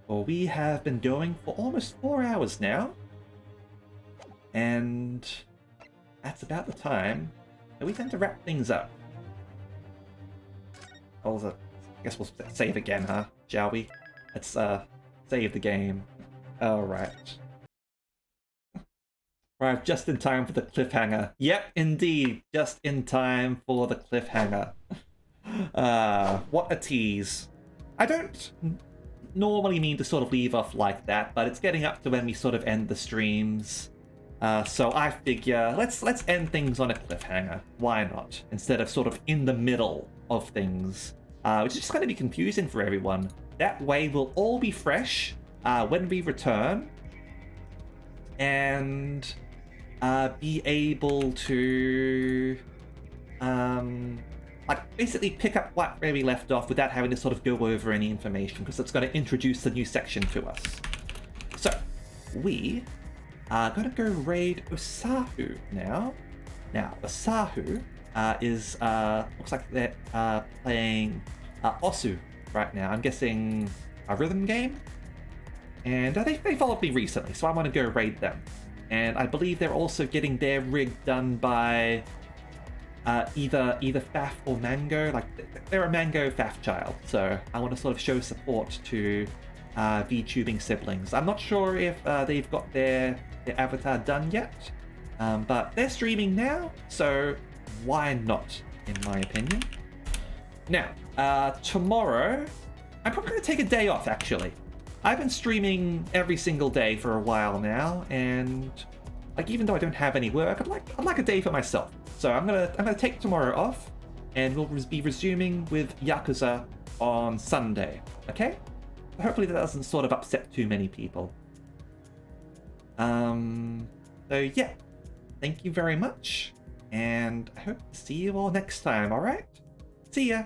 For we have been going for almost 4 hours now, and that's about the time that we tend to wrap things up. I guess we'll save again, huh? Shall we? Let's save the game. Alright. Right, just in time for the cliffhanger. Yep, indeed, just in time for the cliffhanger. What a tease. I don't normally mean to sort of leave off like that, but it's getting up to when we sort of end the streams. So I figure, let's end things on a cliffhanger. Why not? Instead of sort of in the middle of things. Which is just going to be confusing for everyone. That way we'll all be fresh when we return. And be able to like basically pick up where we left off without having to sort of go over any information, because it's going to introduce the new section to us. So we are going to go raid Osahu now. Now Osahu is looks like they're playing Osu right now. I'm guessing a rhythm game, and they followed me recently, so I want to go raid them. And I believe they're also getting their rig done by either Faf or Mango. Like, they're a Mango Faf child, so I want to sort of show support to VTubing siblings. I'm not sure if they've got their avatar done yet, but they're streaming now, so why not, in my opinion. Now, tomorrow, I'm probably going to take a day off, actually. I've been streaming every single day for a while now, and like, even though I don't have any work, I'd like a day for myself. So I'm gonna take tomorrow off, and we'll be resuming with Yakuza on Sunday. Okay? Hopefully that doesn't sort of upset too many people. So yeah, thank you very much, and I hope to see you all next time. All right? See ya.